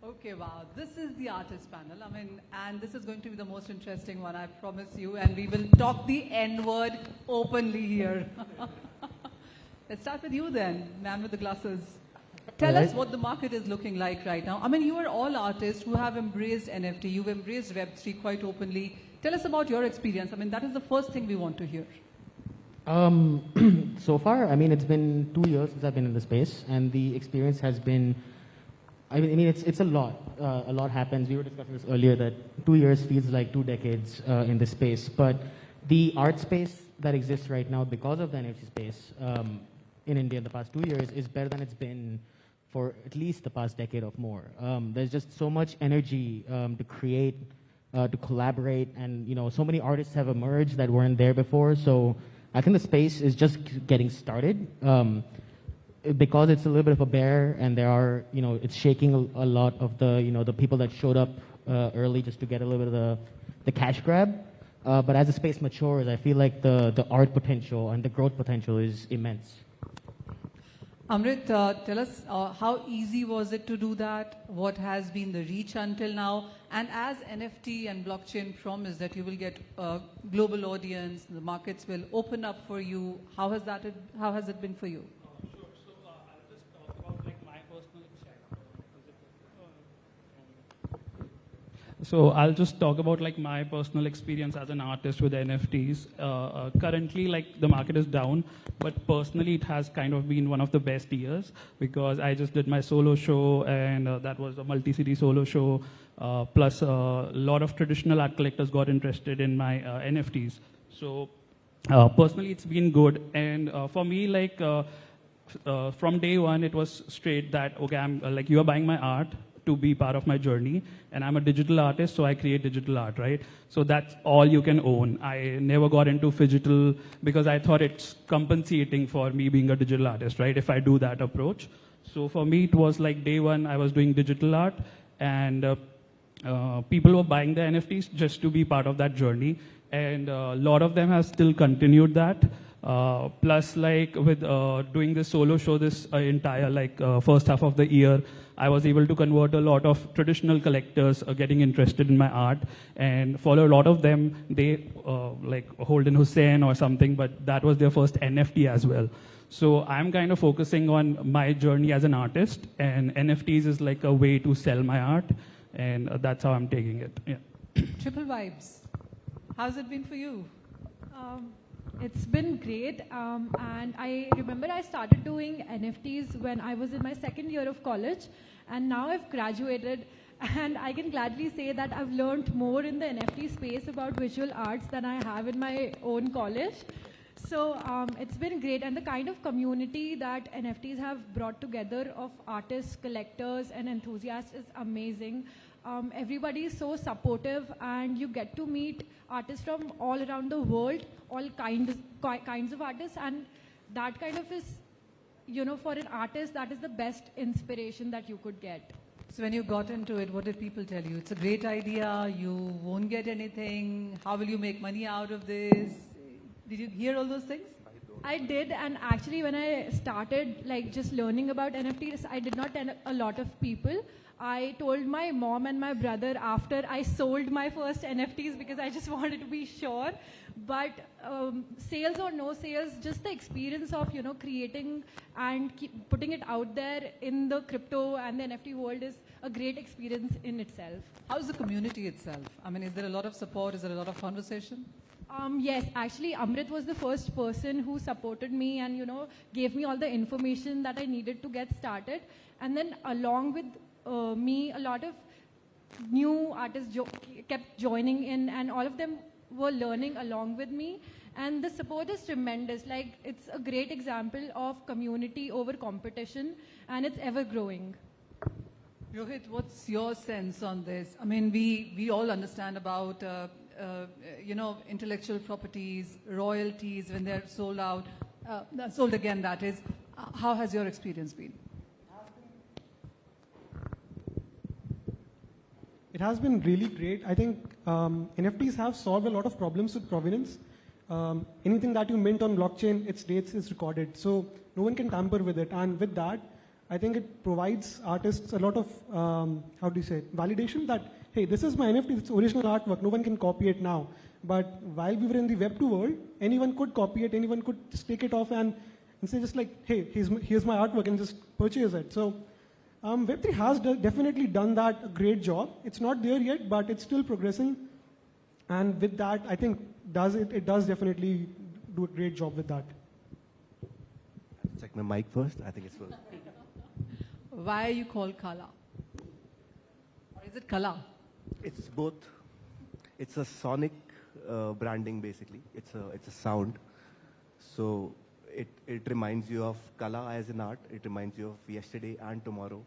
Okay, wow. This is the artist panel. I mean, and this is going to be the most interesting one, I promise you. And we will talk the N-word openly here. Let's start with you then, man with the glasses. Tell us what the market is looking like right now. I mean, you are all artists who have embraced NFT. You've embraced Web3 quite openly. Tell us about your experience. I mean, that is the first thing we want to hear. So far, I mean, it's been 2 years since I've been in the space, and the experience has been, I mean, it's a lot. A lot happens. We were discussing this earlier, that 2 years feels like 2 decades in this space. But the art space that exists right now because of the NFT space in India in the past 2 years is better than it's been for at least the past decade or more. There's just so much energy to create, to collaborate, and so many artists have emerged that weren't there before. So I think the space is just getting started. Because it's a little bit of a bear, and there are, it's shaking a lot of the, the people that showed up early just to get a little bit of the cash grab. But as the space matures, I feel like the art potential and the growth potential is immense. Amrit, tell us how easy was it to do that? What has been the reach until now? And as NFT and blockchain promise that you will get a global audience, the markets will open up for you. How has it been for you? So I'll just talk about my personal experience as an artist with NFTs. Currently, the market is down, but personally it has kind of been one of the best years because I just did my solo show, and that was a multi-city solo show. Plus a lot of traditional art collectors got interested in my NFTs. So personally it's been good. And for me, from day one, it was straight that, okay, I'm you are buying my art to be part of my journey, and I'm a digital artist, so I create digital art, right? So that's all you can own. I never got into phygital because I thought it's compensating for me being a digital artist, right? If I do that approach. So for me, it was day one, I was doing digital art, and people were buying the NFTs just to be part of that journey. And a lot of them have still continued that. Plus, with doing this solo show this entire first half of the year, I was able to convert a lot of traditional collectors getting interested in my art, and for a lot of them, they Holden Hussein or something, but that was their first NFT as well. So I'm kind of focusing on my journey as an artist, and NFTs is a way to sell my art, and that's how I'm taking it. Yeah. Triple vibes. How's it been for you? It's been great, and I remember I started doing NFTs when I was in my second year of college, and now I've graduated, and I can gladly say that I've learned more in the NFT space about visual arts than I have in my own college. So it's been great, and the kind of community that NFTs have brought together of artists, collectors, and enthusiasts is amazing. Everybody is so supportive, and you get to meet artists from all around the world, all kinds of artists, and that kind of is, for an artist, that is the best inspiration that you could get. So when you got into it, what did people tell you? It's a great idea, you won't get anything, how will you make money out of this? Did you hear all those things? I did, and actually when I started just learning about NFTs, I did not tell a lot of people. I told my mom and my brother after I sold my first NFTs because I just wanted to be sure. But sales or no sales, just the experience of creating and putting it out there in the crypto and the NFT world is a great experience in itself. How's the community itself? I mean, is there a lot of support? Is there a lot of conversation? Yes, actually Amrit was the first person who supported me and, gave me all the information that I needed to get started. And then along with me, a lot of new artists kept joining in, and all of them were learning along with me. And the support is tremendous. Like, it's a great example of community over competition, and it's ever growing. Rohit, what's your sense on this? I mean, we all understand about, intellectual properties, royalties when they're sold out, sold again, that is. How has your experience been? It has been really great. I think NFTs have solved a lot of problems with provenance. Anything that you mint on blockchain, its dates is recorded. So no one can tamper with it. And with that, I think it provides artists a lot of, validation that, hey, this is my NFT, it's original artwork, no one can copy it now. But while we were in the Web 2 world, anyone could copy it, anyone could just take it off and say just like, hey, here's my artwork, and just purchase it. So Web3 has definitely done that a great job. It's not there yet, but it's still progressing. And with that, I think it does definitely do a great job with that. Check my mic first. I think it's full. Why are you called Kala? Or is it Kala? It's both. It's a sonic branding, basically. It's a sound. So it reminds you of Kala as an art. It reminds you of yesterday and tomorrow.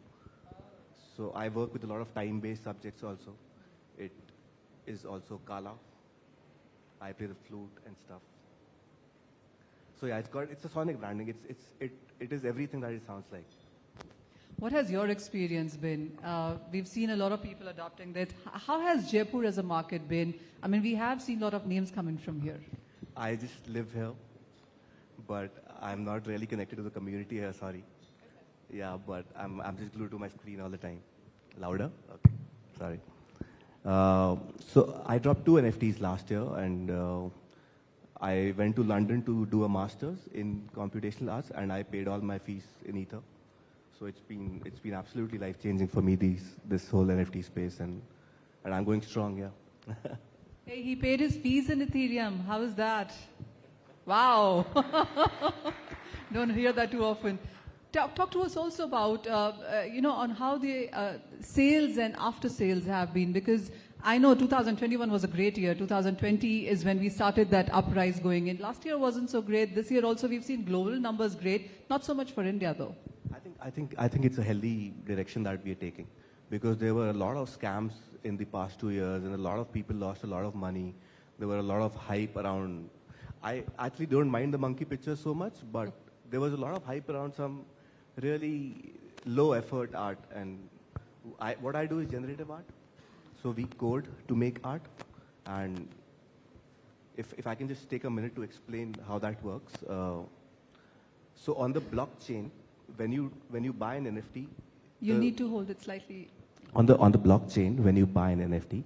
So I work with a lot of time-based subjects also. It is also Kala. I play the flute and stuff. So yeah, it's a sonic branding. It is everything that it sounds like. What has your experience been? We've seen a lot of people adopting that. How has Jaipur as a market been? I mean, we have seen a lot of names coming from here. I just live here, but I'm not really connected to the community here, sorry. Yeah, but I'm just glued to my screen all the time. Louder? Okay, sorry. So I dropped 2 NFTs last year, and I went to London to do a master's in computational arts, and I paid all my fees in Ether. So it's been absolutely life-changing for me, this whole NFT space, and I'm going strong, yeah. Hey, he paid his fees in Ethereum. How is that? Wow. Don't hear that too often. Talk to us also about, on how the sales and after sales have been, because I know 2021 was a great year. 2020 is when we started that uprise going in. Last year wasn't so great. This year also we've seen global numbers great. Not so much for India though. I think it's a healthy direction that we are taking, because there were a lot of scams in the past 2 years, and a lot of people lost a lot of money. There were a lot of hype around. I actually don't mind the monkey pictures so much, but there was a lot of hype around some really low effort art, and what I do is generative art. So we code to make art, and if I can just take a minute to explain how that works. So on the blockchain, when you buy an NFT, you need to hold it slightly. On the blockchain, when you buy an NFT,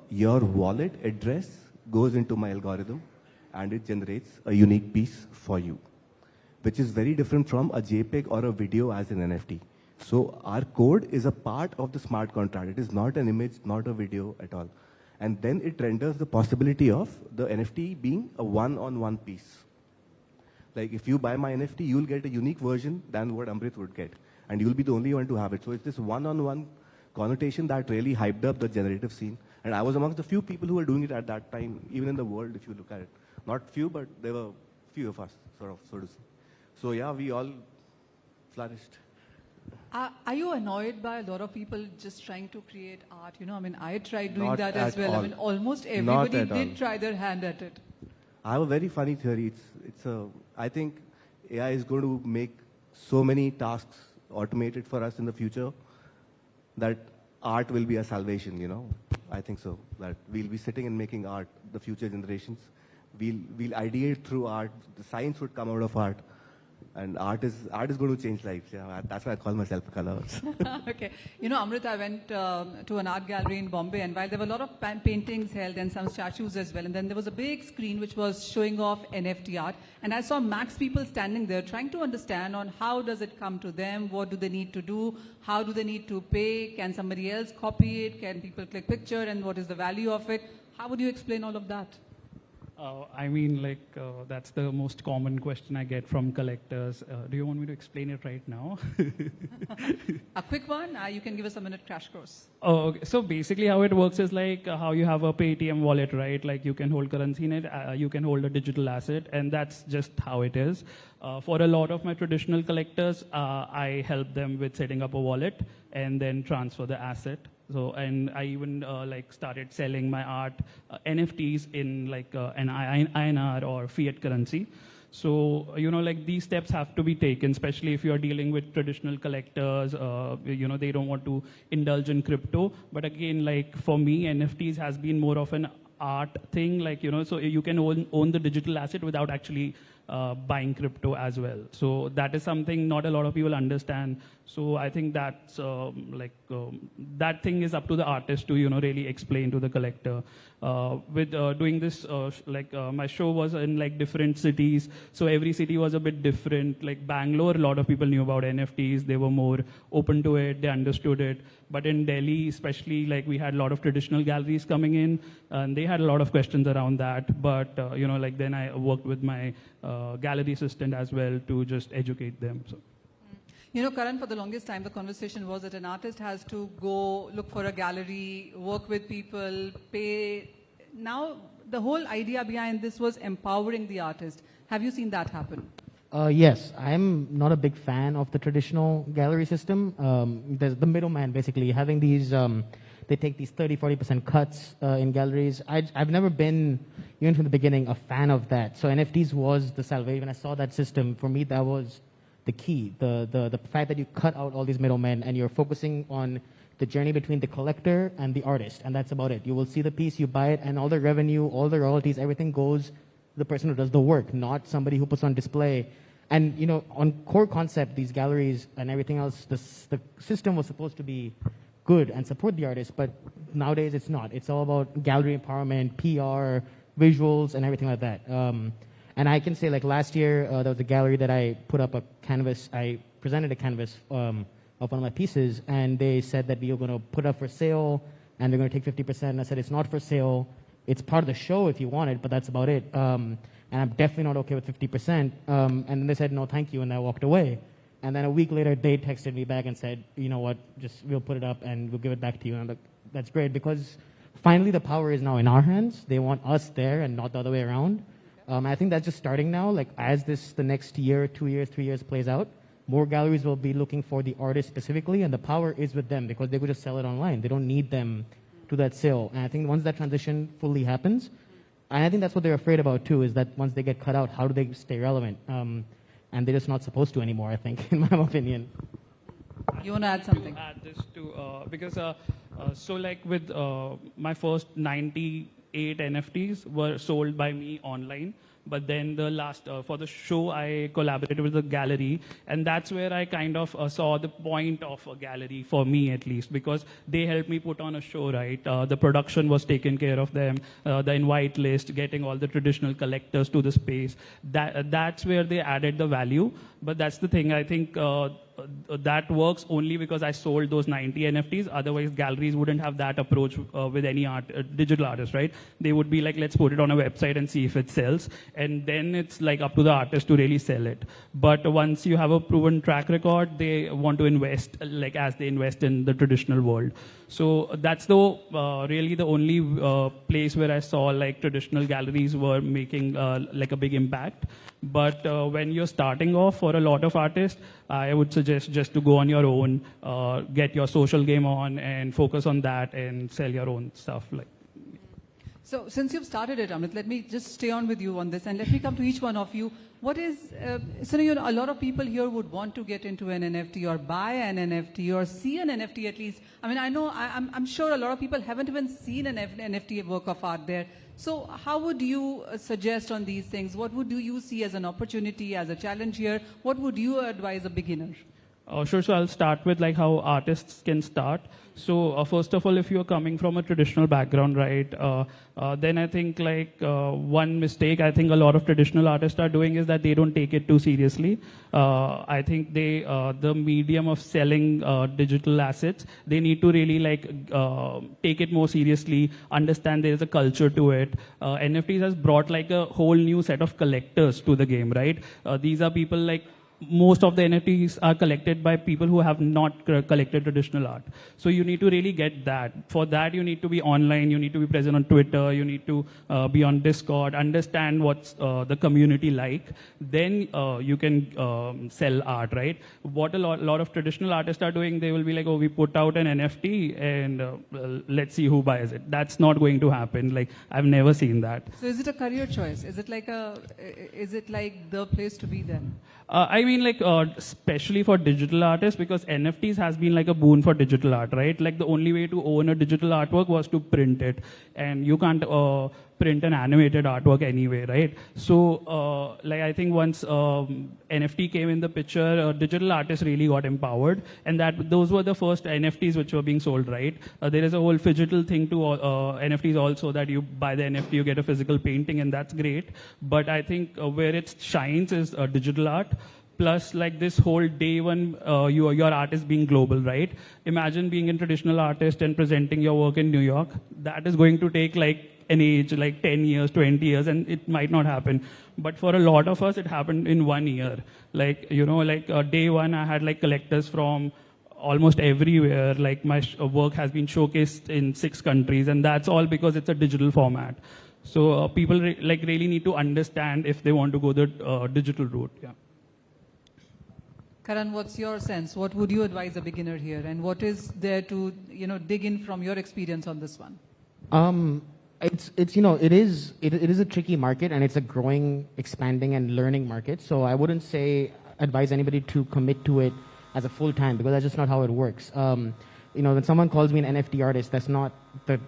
your wallet address goes into my algorithm, and it generates a unique piece for you, which is very different from a JPEG or a video as an NFT. So our code is a part of the smart contract. It is not an image, not a video at all. And then it renders the possibility of the NFT being a one-on-one piece. Like if you buy my NFT, you'll get a unique version than what Amrit would get. And you'll be the only one to have it. So it's this one-on-one connotation that really hyped up the generative scene. And I was amongst the few people who were doing it at that time, even in the world, if you look at it. Not few, but there were few of us, so to say. So yeah, we all flourished. Are you annoyed by a lot of people just trying to create art? I mean, I tried doing Not that as well. all. I mean, almost everybody did try their hand at it. I have a very funny theory. I think AI is going to make so many tasks automated for us in the future that art will be a salvation, I think so. That we'll be sitting and making art, the future generations. We'll ideate through art. The science would come out of art. And art is going to change lives. Yeah, that's why I call myself a color. Okay. Amrit, I went to an art gallery in Bombay, and while there were a lot of paintings held and some statues as well, and then there was a big screen which was showing off NFT art, and I saw max people standing there trying to understand on how does it come to them, what do they need to do, how do they need to pay, can somebody else copy it, can people click picture, and what is the value of it? How would you explain all of that? I mean, like, that's the most common question I get from collectors. Do you want me to explain it right now? A quick one, you can give us a minute crash course. Oh, okay. So basically how it works is like how you have a Paytm wallet, right? Like you can hold currency in it, you can hold a digital asset, and that's just how it is. For a lot of my traditional collectors, I help them with setting up a wallet and then transfer the asset. So, and I even like started selling my art NFTs in like an INR or fiat currency. So, you know, like these steps have to be taken, especially if you're dealing with traditional collectors, you know, they don't want to indulge in crypto. But again, like for me, NFTs has been more of an art thing, like, you know, so you can own the digital asset without actually buying crypto as well. So that is something not a lot of people understand. So I think that's that thing is up to the artist to, you know, really explain to the collector. With doing this, my show was in like different cities. So every city was a bit different. Like Bangalore, a lot of people knew about NFTs. They were more open to it. They understood it. But in Delhi, especially, like we had a lot of traditional galleries coming in, and they had a lot of questions around that. But, you know, like then I worked with my gallery assistant as well to just educate them. So. You know, Karan, for the longest time, the conversation was that an artist has to go look for a gallery, work with people, pay. Now, the whole idea behind this was empowering the artist. Have you seen that happen? Yes, I'm not a big fan of the traditional gallery system. There's the middleman, basically, having these, they take these 30-40% cuts in galleries. I've never been, even from the beginning, a fan of that. So NFTs was the salvation. When I saw that system, for me, that was the key. The fact that you cut out all these middlemen and you're focusing on the journey between the collector and the artist, and that's about it. You will see the piece, you buy it, and all the revenue, all the royalties, everything goes to the person who does the work, not somebody who puts on display. And, you know, on core concept, these galleries and everything else, the system was supposed to be good and support the artist, but nowadays it's not. It's all about gallery empowerment, PR, visuals, and everything like that. And I can say, like last year, there was a gallery that I put up a canvas. I presented a canvas of one of my pieces, and they said that we were going to put up for sale, and they're going to take 50%. And I said, it's not for sale. It's part of the show if you want it, but that's about it. And I'm definitely not okay with 50%. And then they said, no, thank you, and I walked away. And then a week later, they texted me back and said, you know what, just we'll put it up and we'll give it back to you. And I'm like, that's great, because finally the power is now in our hands. They want us there and not the other way around. I think that's just starting now. Like as the next year, 2 years, 3 years plays out, more galleries will be looking for the artist specifically, and the power is with them because they could just sell it online. They don't need them to that sale. And I think once that transition fully happens, and I think that's what they're afraid about too, is that once they get cut out, how do they stay relevant? And they're just not supposed to anymore, I think, in my opinion. You want to add something? Add this to, because, so like with my first 98 NFTs were sold by me online. But then the last, for the show, I collaborated with a gallery, and that's where I kind of saw the point of a gallery, for me at least, because they helped me put on a show, right? The production was taken care of them, the invite list, getting all the traditional collectors to the space. That's where they added the value. But that's the thing, I think that works only because I sold those 90 NFTs. Otherwise, galleries wouldn't have that approach with any digital artist, right? They would be like, let's put it on a website and see if it sells. And then it's like up to the artist to really sell it. But once you have a proven track record, they want to invest like as they invest in the traditional world. So that's really the only place where I saw like traditional galleries were making like a big impact. But when you're starting off, for a lot of artists, I would suggest just to go on your own, get your social game on and focus on that and sell your own stuff. Like. So since you've started it, Amrit, let me just stay on with you on this and let me come to each one of you. What is, so you know, a lot of people here would want to get into an NFT or buy an NFT or see an NFT at least. I mean, I know, I'm sure a lot of people haven't even seen an NFT work of art there. So how would you suggest on these things? What would you see as an opportunity, as a challenge here? What would you advise a beginner? Sure. So I'll start with like how artists can start. So first of all, if you're coming from a traditional background, right, then I think like one mistake I think a lot of traditional artists are doing is that they don't take it too seriously. I think they the medium of selling digital assets, they need to really like take it more seriously, understand there is a culture to it. NFTs has brought like a whole new set of collectors to the game, right? These are people like most of the NFTs are collected by people who have not collected traditional art. So you need to really get that. For that, you need to be online, you need to be present on Twitter, you need to be on Discord, understand what's the community like. Then you can sell art, right? What a lot of traditional artists are doing, they will be like, oh, we put out an NFT and let's see who buys it. That's not going to happen. Like, I've never seen that. So is it a career choice? Is it like the place to be then? I mean, like, especially for digital artists, because NFTs has been like a boon for digital art, right? Like, the only way to own a digital artwork was to print it. And you can't print an animated artwork anyway, right? So, like, I think once NFT came in the picture, digital artists really got empowered. And those were the first NFTs which were being sold, right? There is a whole phygital thing to NFTs also, that you buy the NFT, you get a physical painting, and that's great. But I think where it shines is digital art. Plus, like this whole day one, your art is being global, right? Imagine being a traditional artist and presenting your work in New York. That is going to take like an age, like 10 years, 20 years, and it might not happen. But for a lot of us, it happened in 1 year. Like, you know, like day one, I had like collectors from almost everywhere. Like my work has been showcased in 6 countries, and that's all because it's a digital format. So people really need to understand if they want to go the digital route. Yeah. Karan, what's your sense? What would you advise a beginner here, and what is there to dig in from your experience on this one? It is a tricky market, and it's a growing, expanding, and learning market. So I wouldn't advise anybody to commit to it as a full time, because that's just not how it works. When someone calls me an NFT artist, that's not the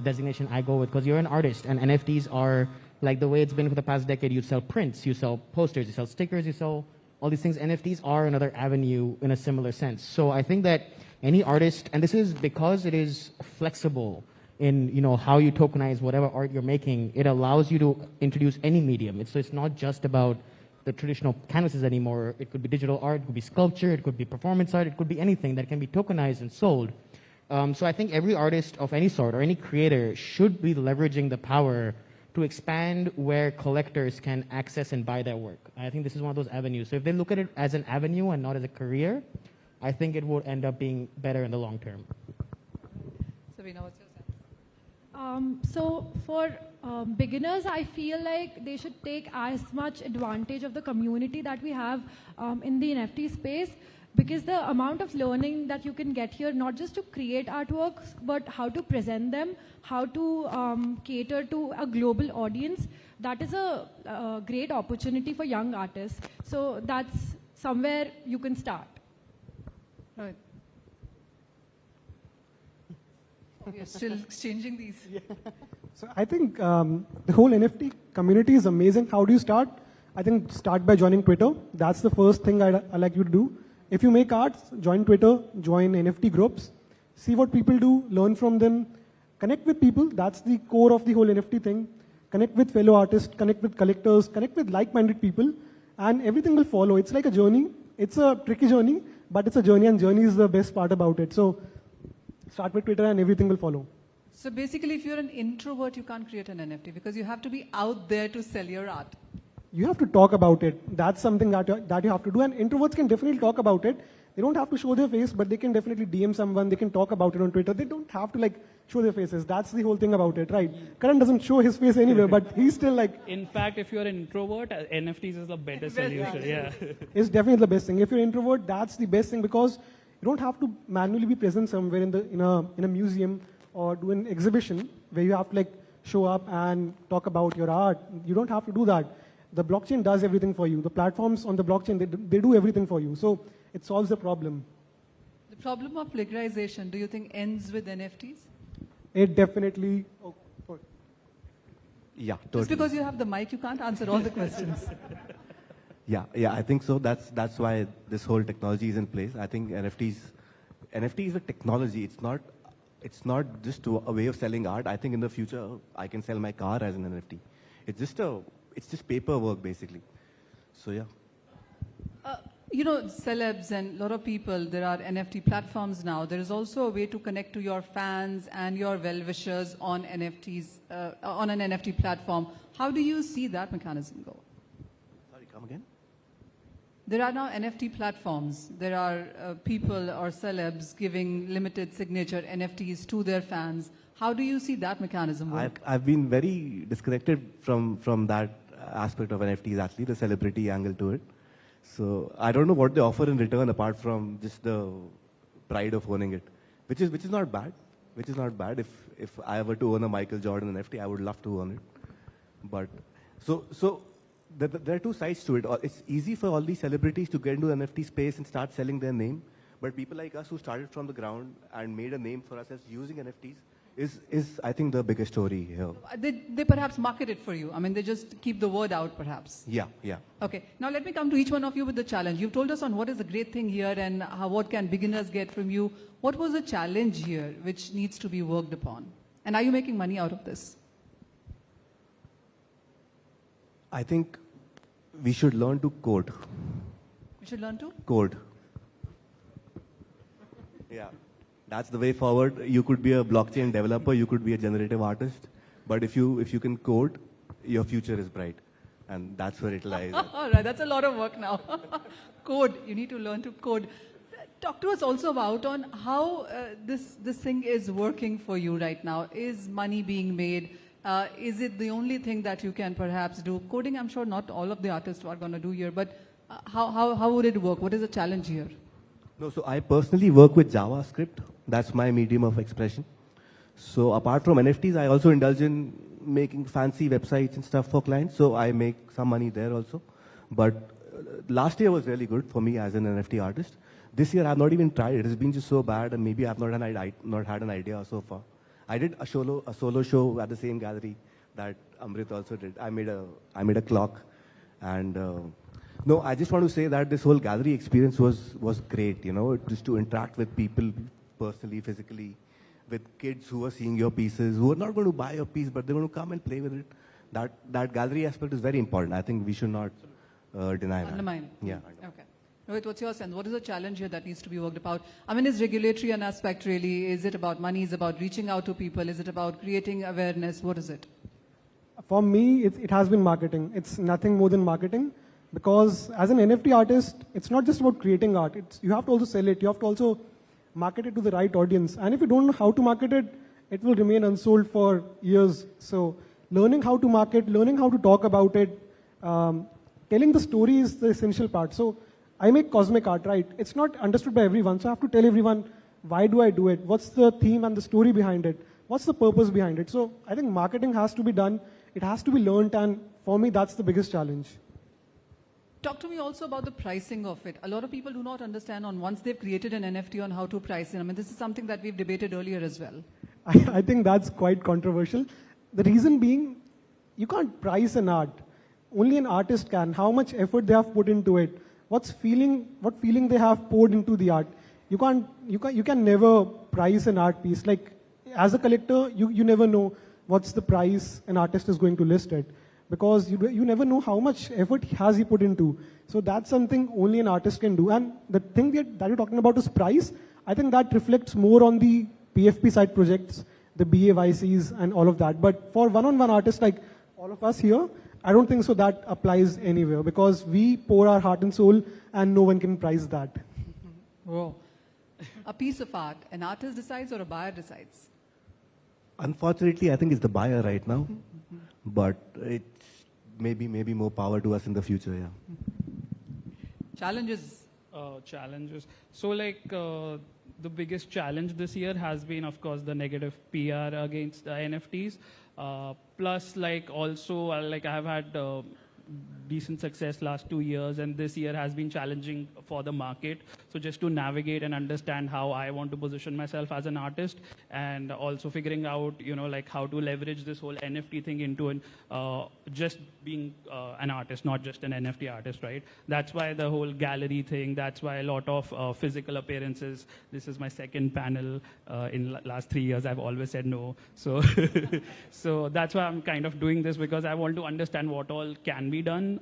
designation I go with, because you're an artist, and NFTs are like the way it's been for the past decade. You sell prints, you sell posters, you sell stickers, you sell all these things. NFTs are another avenue in a similar sense. So I think that any artist, and this is because it is flexible in how you tokenize whatever art you're making, it allows you to introduce any medium. So it's not just about the traditional canvases anymore. It could be digital art, it could be sculpture, it could be performance art, it could be anything that can be tokenized and sold. So I think every artist of any sort or any creator should be leveraging the power to expand where collectors can access and buy their work. I think this is one of those avenues. So if they look at it as an avenue and not as a career, I think it would end up being better in the long term. Sabina, what's your sense? So for beginners, I feel like they should take as much advantage of the community that we have in the NFT space, because the amount of learning that you can get here, not just to create artworks, but how to present them, how to cater to a global audience, that is a great opportunity for young artists. So that's somewhere you can start. Right. We are still exchanging these. Yeah. So I think the whole NFT community is amazing. How do you start? I think start by joining Twitter. That's the first thing I like you to do. If you make arts, join Twitter, join NFT groups, see what people do, learn from them, connect with people. That's the core of the whole NFT thing. Connect with fellow artists, connect with collectors, connect with like-minded people, and everything will follow. It's like a journey. It's a tricky journey, but it's a journey, and journey is the best part about it. So start with Twitter and everything will follow. So basically, if you're an introvert, you can't create an NFT because you have to be out there to sell your art. You have to talk about it. That's something that you have to do. And introverts can definitely talk about it. They don't have to show their face, but they can definitely DM someone. They can talk about it on Twitter. They don't have to show their faces. That's the whole thing about it, right? Karan doesn't show his face anywhere, but he's still In fact, if you're an introvert, NFTs is the better solution. Yeah. It's definitely the best thing. If you're an introvert, that's the best thing because you don't have to manually be present somewhere in a museum or do an exhibition where you have to show up and talk about your art. You don't have to do that. The blockchain does everything for you. The platforms on the blockchain, they do everything for you. So it solves the problem. The problem of plagiarization, do you think ends with NFTs? It definitely... Yeah, totally. Just because you have the mic, you can't answer all the questions. Yeah, I think so. That's why this whole technology is in place. I think NFT is a technology. It's not just a way of selling art. I think in the future I can sell my car as an NFT. It's just paperwork basically. So yeah. You know, celebs and a lot of people, there are NFT platforms now. There is also a way to connect to your fans and your well-wishers on NFTs, on an NFT platform. How do you see that mechanism go? Sorry, come again? There are now NFT platforms. There are people or celebs giving limited signature NFTs to their fans. How do you see that mechanism work? I've been very disconnected from that aspect of NFTs actually, the celebrity angle to it. So I don't know what they offer in return apart from just the pride of owning it, which is not bad. Which is not bad. If I were to own a Michael Jordan NFT, I would love to own it. But so there are two sides to it. It's easy for all these celebrities to get into the NFT space and start selling their name. But people like us who started from the ground and made a name for ourselves using NFTs is I think the biggest story here. They perhaps market it for you. I mean, they just keep the word out perhaps. Yeah. Okay, now let me come to each one of you with the challenge. You've told us on what is the great thing here and what can beginners get from you. What was the challenge here which needs to be worked upon? And are you making money out of this? I think we should learn to code. We should learn to? Code. Yeah. That's the way forward. You could be a blockchain developer, you could be a generative artist, but if you can code, your future is bright. And that's where it lies. All right, that's a lot of work now. Code, you need to learn to code. Talk to us also about on how this thing is working for you right now. Is money being made? Is it the only thing that you can perhaps do? Coding, I'm sure not all of the artists are going to do here, but how would it work? What is the challenge here? No, so I personally work with JavaScript. That's my medium of expression. So apart from NFTs, I also indulge in making fancy websites and stuff for clients. So I make some money there also. But last year was really good for me as an NFT artist. This year I've not even tried. It has been just so bad, and maybe I've not had an idea so far. I did a solo show at the same gallery that Amrit also did. I made a clock, and no, I just want to say that this whole gallery experience was great. You know, just to interact with people personally, physically, with kids who are seeing your pieces, who are not going to buy your piece, but they're going to come and play with it. That gallery aspect is very important. I think we should not deny that. Undermine. Yeah. Okay. Rohit, what's your sense? What is the challenge here that needs to be worked about? I mean, is regulatory an aspect really? Is it about money? Is it about reaching out to people? Is it about creating awareness? What is it? For me, it has been marketing. It's nothing more than marketing. Because as an NFT artist, it's not just about creating art. You have to also sell it. You have to also market it to the right audience. And if you don't know how to market it, it will remain unsold for years. So learning how to market, learning how to talk about it, telling the story is the essential part. So I make cosmic art, right? It's not understood by everyone. So I have to tell everyone, why do I do it? What's the theme and the story behind it? What's the purpose behind it? So I think marketing has to be done. It has to be learned. And for me, that's the biggest challenge. Talk to me also about the pricing of it. A lot of people do not understand on once they've created an NFT on how to price it. I mean, this is something that we've debated earlier as well. I think that's quite controversial. The reason being, you can't price an art. Only an artist can. How much effort they have put into it. What feeling they have poured into the art. You can never price an art piece. Like as a collector, you never know what's the price an artist is going to list it. Because you never know how much effort has he put into. So that's something only an artist can do. And the thing that you're talking about is price. I think that reflects more on the PFP side projects, the BAYCs and all of that. But for one-on-one artists like all of us here, I don't think so that applies anywhere because we pour our heart and soul and no one can price that. Whoa. A piece of art, an artist decides or a buyer decides? Unfortunately, I think it's the buyer right now. But it's maybe more power to us in the future, yeah. Challenges? Challenges. So like the biggest challenge this year has been, of course, the negative PR against the NFTs. Plus, like also, like I've had decent success last 2 years, and this year has been challenging for the market. So just to navigate and understand how I want to position myself as an artist, and also figuring out, like how to leverage this whole NFT thing into just being an artist, not just an NFT artist, right? That's why the whole gallery thing, that's why a lot of physical appearances. This is my second panel in last 3 years. I've always said no. So, so that's why I'm kind of doing this, because I want to understand what all can be done.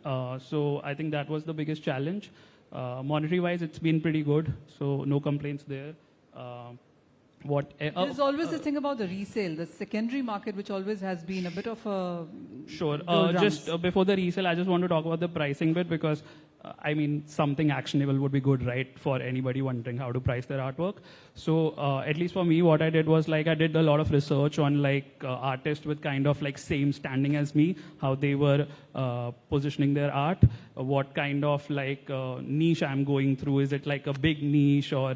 So I think that was the biggest challenge. Monetary-wise, it's been pretty good, so no complaints there. There's always this thing about the resale, the secondary market, which always has been a bit of a... Sure. Just before the resale, I just want to talk about the pricing bit, because I mean, something actionable would be good, right, for anybody wondering how to price their artwork. So at least for me, what I did was, like, I did a lot of research on, like, artists with kind of like same standing as me, how they were positioning their art, what kind of like niche I'm going through. Is it like a big niche, or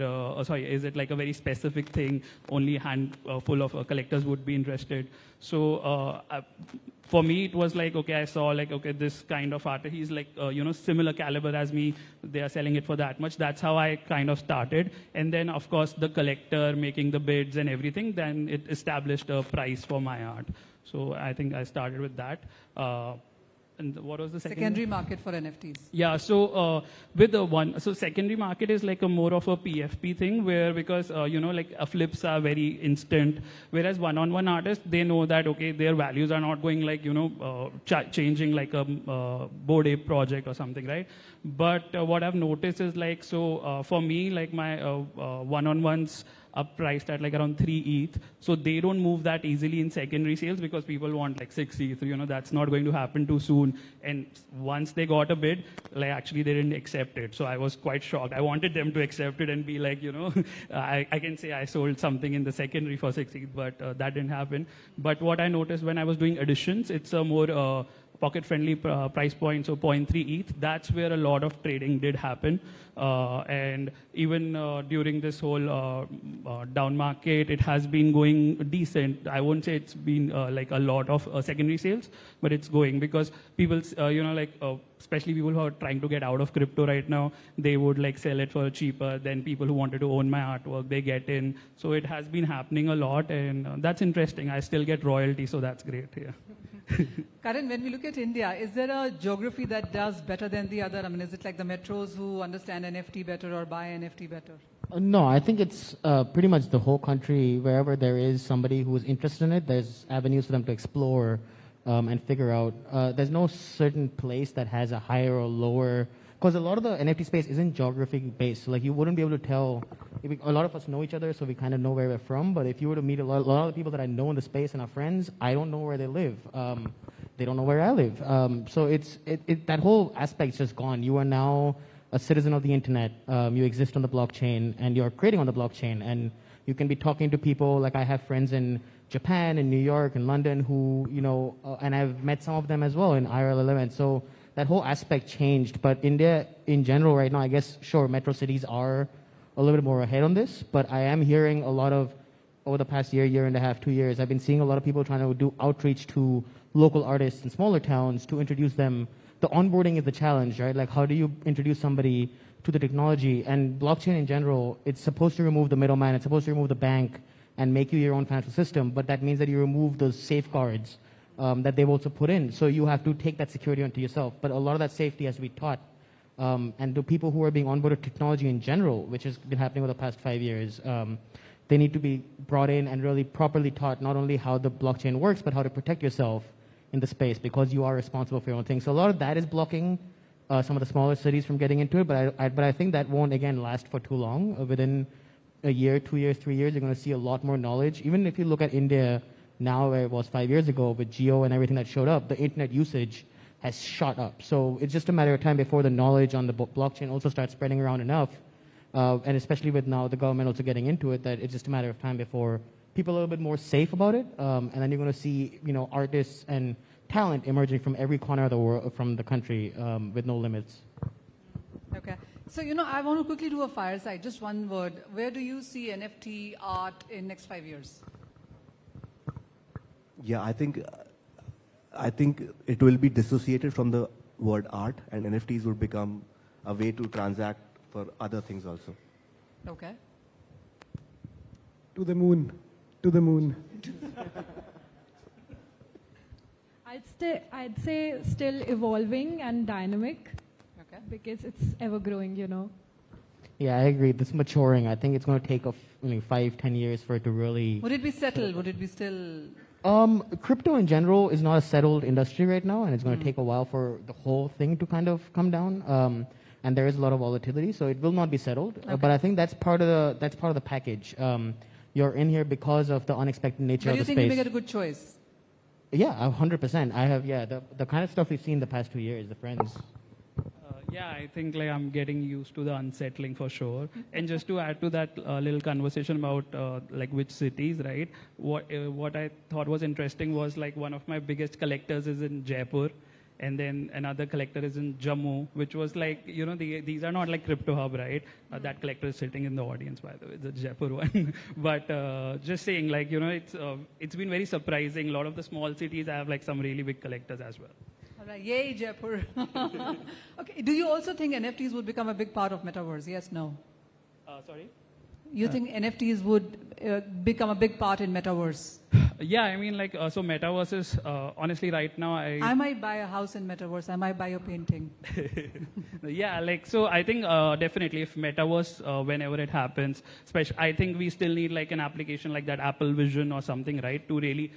is it like a very specific thing, only handful of collectors would be interested. So for me, it was like, okay, I saw like, okay, this kind of artist, he's like, similar caliber as me. They are selling it for that much. That's how I kind of started. And then, of course, the collector making the bids and everything, then it established a price for my art. So I think I started with that. And what was the secondary market for NFTs? Yeah, so with the one, so secondary market is like a more of a PFP thing, where because like flips are very instant, whereas one-on-one artists, they know that, okay, their values are not going like changing like a Bored Ape project or something, right? But what I've noticed is like, so for me, like my one-on-ones are priced at like around 3 ETH. So they don't move that easily in secondary sales, because people want like 6 ETH. That's not going to happen too soon. And once they got a bid, like actually they didn't accept it. So I was quite shocked. I wanted them to accept it and be like, I can say I sold something in the secondary for 6 ETH, but that didn't happen. But what I noticed when I was doing editions, it's a more pocket-friendly price point, so 0.3 ETH. That's where a lot of trading did happen. And even during this whole down market, it has been going decent. I won't say it's been like a lot of secondary sales, but it's going, because people, especially people who are trying to get out of crypto right now, they would like sell it for cheaper than people who wanted to own my artwork. They get in. So it has been happening a lot, and that's interesting. I still get royalty, so that's great. Yeah. Karan, when we look at India, is there a geography that does better than the other? I mean, is it like the metros who understand NFT better or buy NFT better? No, I think it's pretty much the whole country. Wherever there is somebody who is interested in it, there's avenues for them to explore and figure out. There's no certain place that has a higher or lower, because a lot of the NFT space isn't geography based. So like you wouldn't be able to tell. A lot of us know each other, so we kind of know where we're from. But if you were to meet a lot of the people that I know in the space and are friends, I don't know where they live. They don't know where I live. So that whole aspect's just gone. You are now a citizen of the internet. You exist on the blockchain, and you're creating on the blockchain. And you can be talking to people. Like I have friends in Japan, in New York, in London, who and I've met some of them as well in IRL events. So that whole aspect changed. But India, in general, right now, I guess, sure, metro cities are a little bit more ahead on this, but I am hearing a lot of, over the past year and a half, 2 years, I've been seeing a lot of people trying to do outreach to local artists in smaller towns to introduce them. The onboarding is the challenge, right? Like, how do you introduce somebody to the technology? And blockchain in general, it's supposed to remove the middleman, it's supposed to remove the bank and make you your own financial system, but that means that you remove those safeguards that they've also put in. So you have to take that security onto yourself, but a lot of that safety has to be taught. And the people who are being onboarded to technology in general, which has been happening over the past 5 years, they need to be brought in and really properly taught not only how the blockchain works, but how to protect yourself in the space, because you are responsible for your own thing. So a lot of that is blocking some of the smaller cities from getting into it, but I think that won't, again, last for too long. Within a year, 2 years, 3 years, you're going to see a lot more knowledge. Even if you look at India now, where it was 5 years ago, with Geo and everything that showed up, the internet usage has shot up. So it's just a matter of time before the knowledge on the blockchain also starts spreading around enough, and especially with now the government also getting into it, that it's just a matter of time before people are a little bit more safe about it, and then you're going to see artists and talent emerging from every corner of the world, from the country, with no limits. Okay. So, I want to quickly do a fireside, just one word. Where do you see NFT art in next 5 years? Yeah, I think it will be dissociated from the word art, and NFTs will become a way to transact for other things also. Okay. To the moon. To the moon. I'd say still evolving and dynamic. Okay. Because it's ever growing, you know. Yeah, I agree. This maturing. I think it's going to take 5-10 years for it to really. Would it be settled? Would it be still? Crypto in general is not a settled industry right now, and it's going to take a while for the whole thing to kind of come down. And there is a lot of volatility, so it will not be settled. Okay. But I think that's part of the package. You're in here because of the unexpected nature But of the you think space. you made a good choice? Yeah, 100%. I have, the kind of stuff we've seen the past 2 years, the friends. Yeah, I think like I'm getting used to the unsettling for sure. And just to add to that little conversation about like which cities, right? What I thought was interesting was like one of my biggest collectors is in Jaipur. And then another collector is in Jammu, which was like, you know, these are not like crypto hub, right? That collector is sitting in the audience, by the way, the Jaipur one. But just saying, like, you know, it's been very surprising. A lot of the small cities have like some really big collectors as well. All right. Yay, Jaipur. Okay. Do you also think NFTs would become a big part of metaverse? Yes, no? Sorry? You think NFTs would become a big part in metaverse? Yeah, I mean, like, so metaverse is, honestly, right now, I might buy a house in metaverse. I might buy a painting. Yeah, like, so I think definitely if metaverse, whenever it happens, especially, I think we still need like an application like that Apple Vision or something, right, to really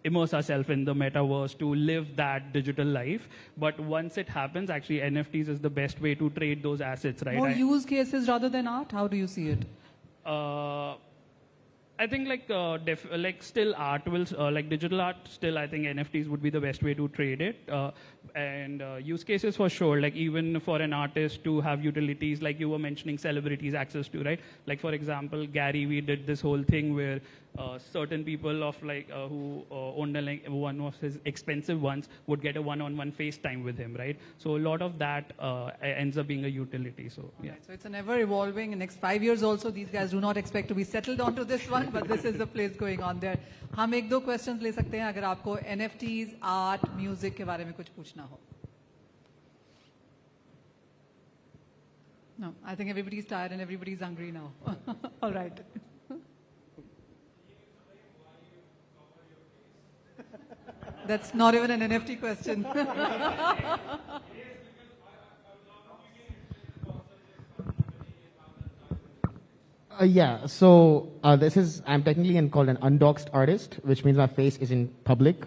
immerse ourselves in the metaverse, to live that digital life. But once it happens, actually, NFTs is the best way to trade those assets, right? More use cases rather than art? How do you see it? I think like still art will like digital art still I think NFTs would be the best way to trade it and use cases for sure, like even for an artist to have utilities like you were mentioning celebrities access to, right? Like for example Gary Vee did this whole thing where certain people of like who owned like one of his expensive ones would get a one-on-one FaceTime with him, right? So a lot of that ends up being a utility. So yeah. Right, so it's an ever evolving. In the next 5 years also, these guys do not expect to be settled onto this one, but this is the place going on there. हम एक दो questions ले सकते हैं अगर आपको NFTs, art, music के बारे में कुछ पूछना हो. No, I think everybody's tired and everybody's hungry now. All right. That's not even an NFT question. Yeah, so I'm technically called an undoxed artist, which means my face is in public.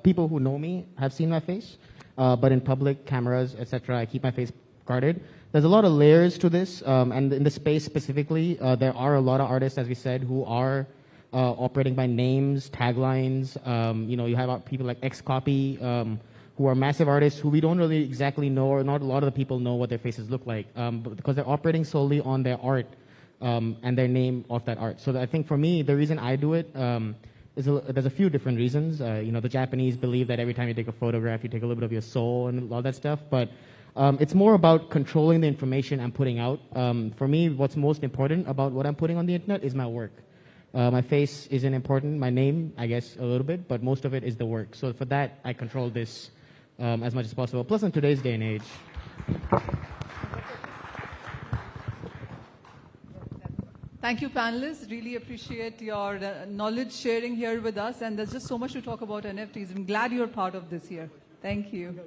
People who know me have seen my face, but in public, cameras, etc., I keep my face guarded. There's a lot of layers to this, and in the space specifically, there are a lot of artists, as we said, who are operating by names, taglines. You have people like Xcopy, who are massive artists who we don't really exactly know, or not a lot of the people know what their faces look like, but because they're operating solely on their art and their name of that art. So I think for me, the reason I do it is there's a few different reasons. The Japanese believe that every time you take a photograph, you take a little bit of your soul and all that stuff, but it's more about controlling the information I'm putting out. For me, what's most important about what I'm putting on the internet is my work. My face isn't important, my name, I guess, a little bit, but most of it is the work. So for that, I control this as much as possible. Plus, in today's day and age. Thank you, panelists. Really appreciate your knowledge sharing here with us. And there's just so much to talk about NFTs. I'm glad you're part of this here. Thank you.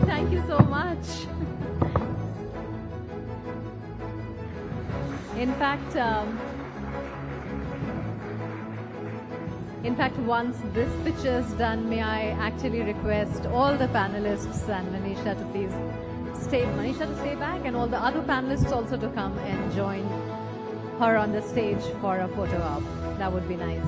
Thank you so much. In fact, once this pitch is done, may I actually request all the panelists and Manisha to please stay back, and all the other panelists also to come and join her on the stage for a photo op. That would be nice.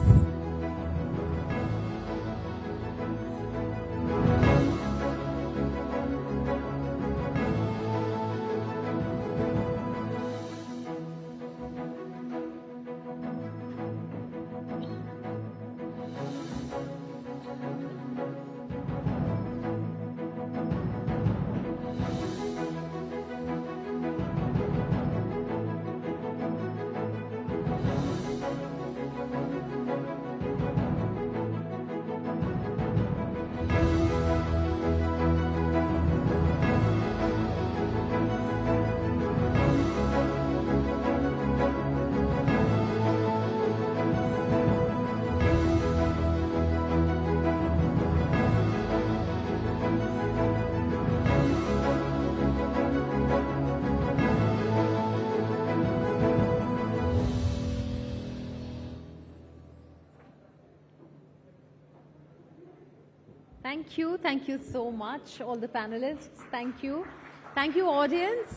Thank you. Thank you so much, all the panelists. Thank you. Thank you, audience.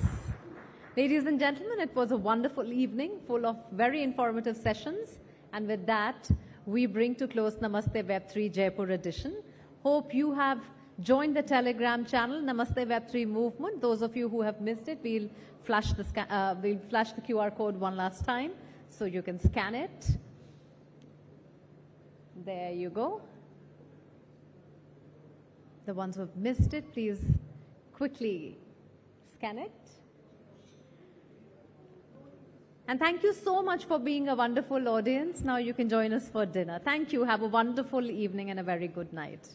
Ladies and gentlemen, it was a wonderful evening full of very informative sessions. And with that, we bring to close Namaste Web3 Jaipur edition. Hope you have joined the Telegram channel, Namaste Web3 Movement. Those of you who have missed it, we'll flash the QR code one last time so you can scan it. There you go. The ones who have missed it, please quickly scan it. And thank you so much for being a wonderful audience. Now you can join us for dinner. Thank you. Have a wonderful evening and a very good night.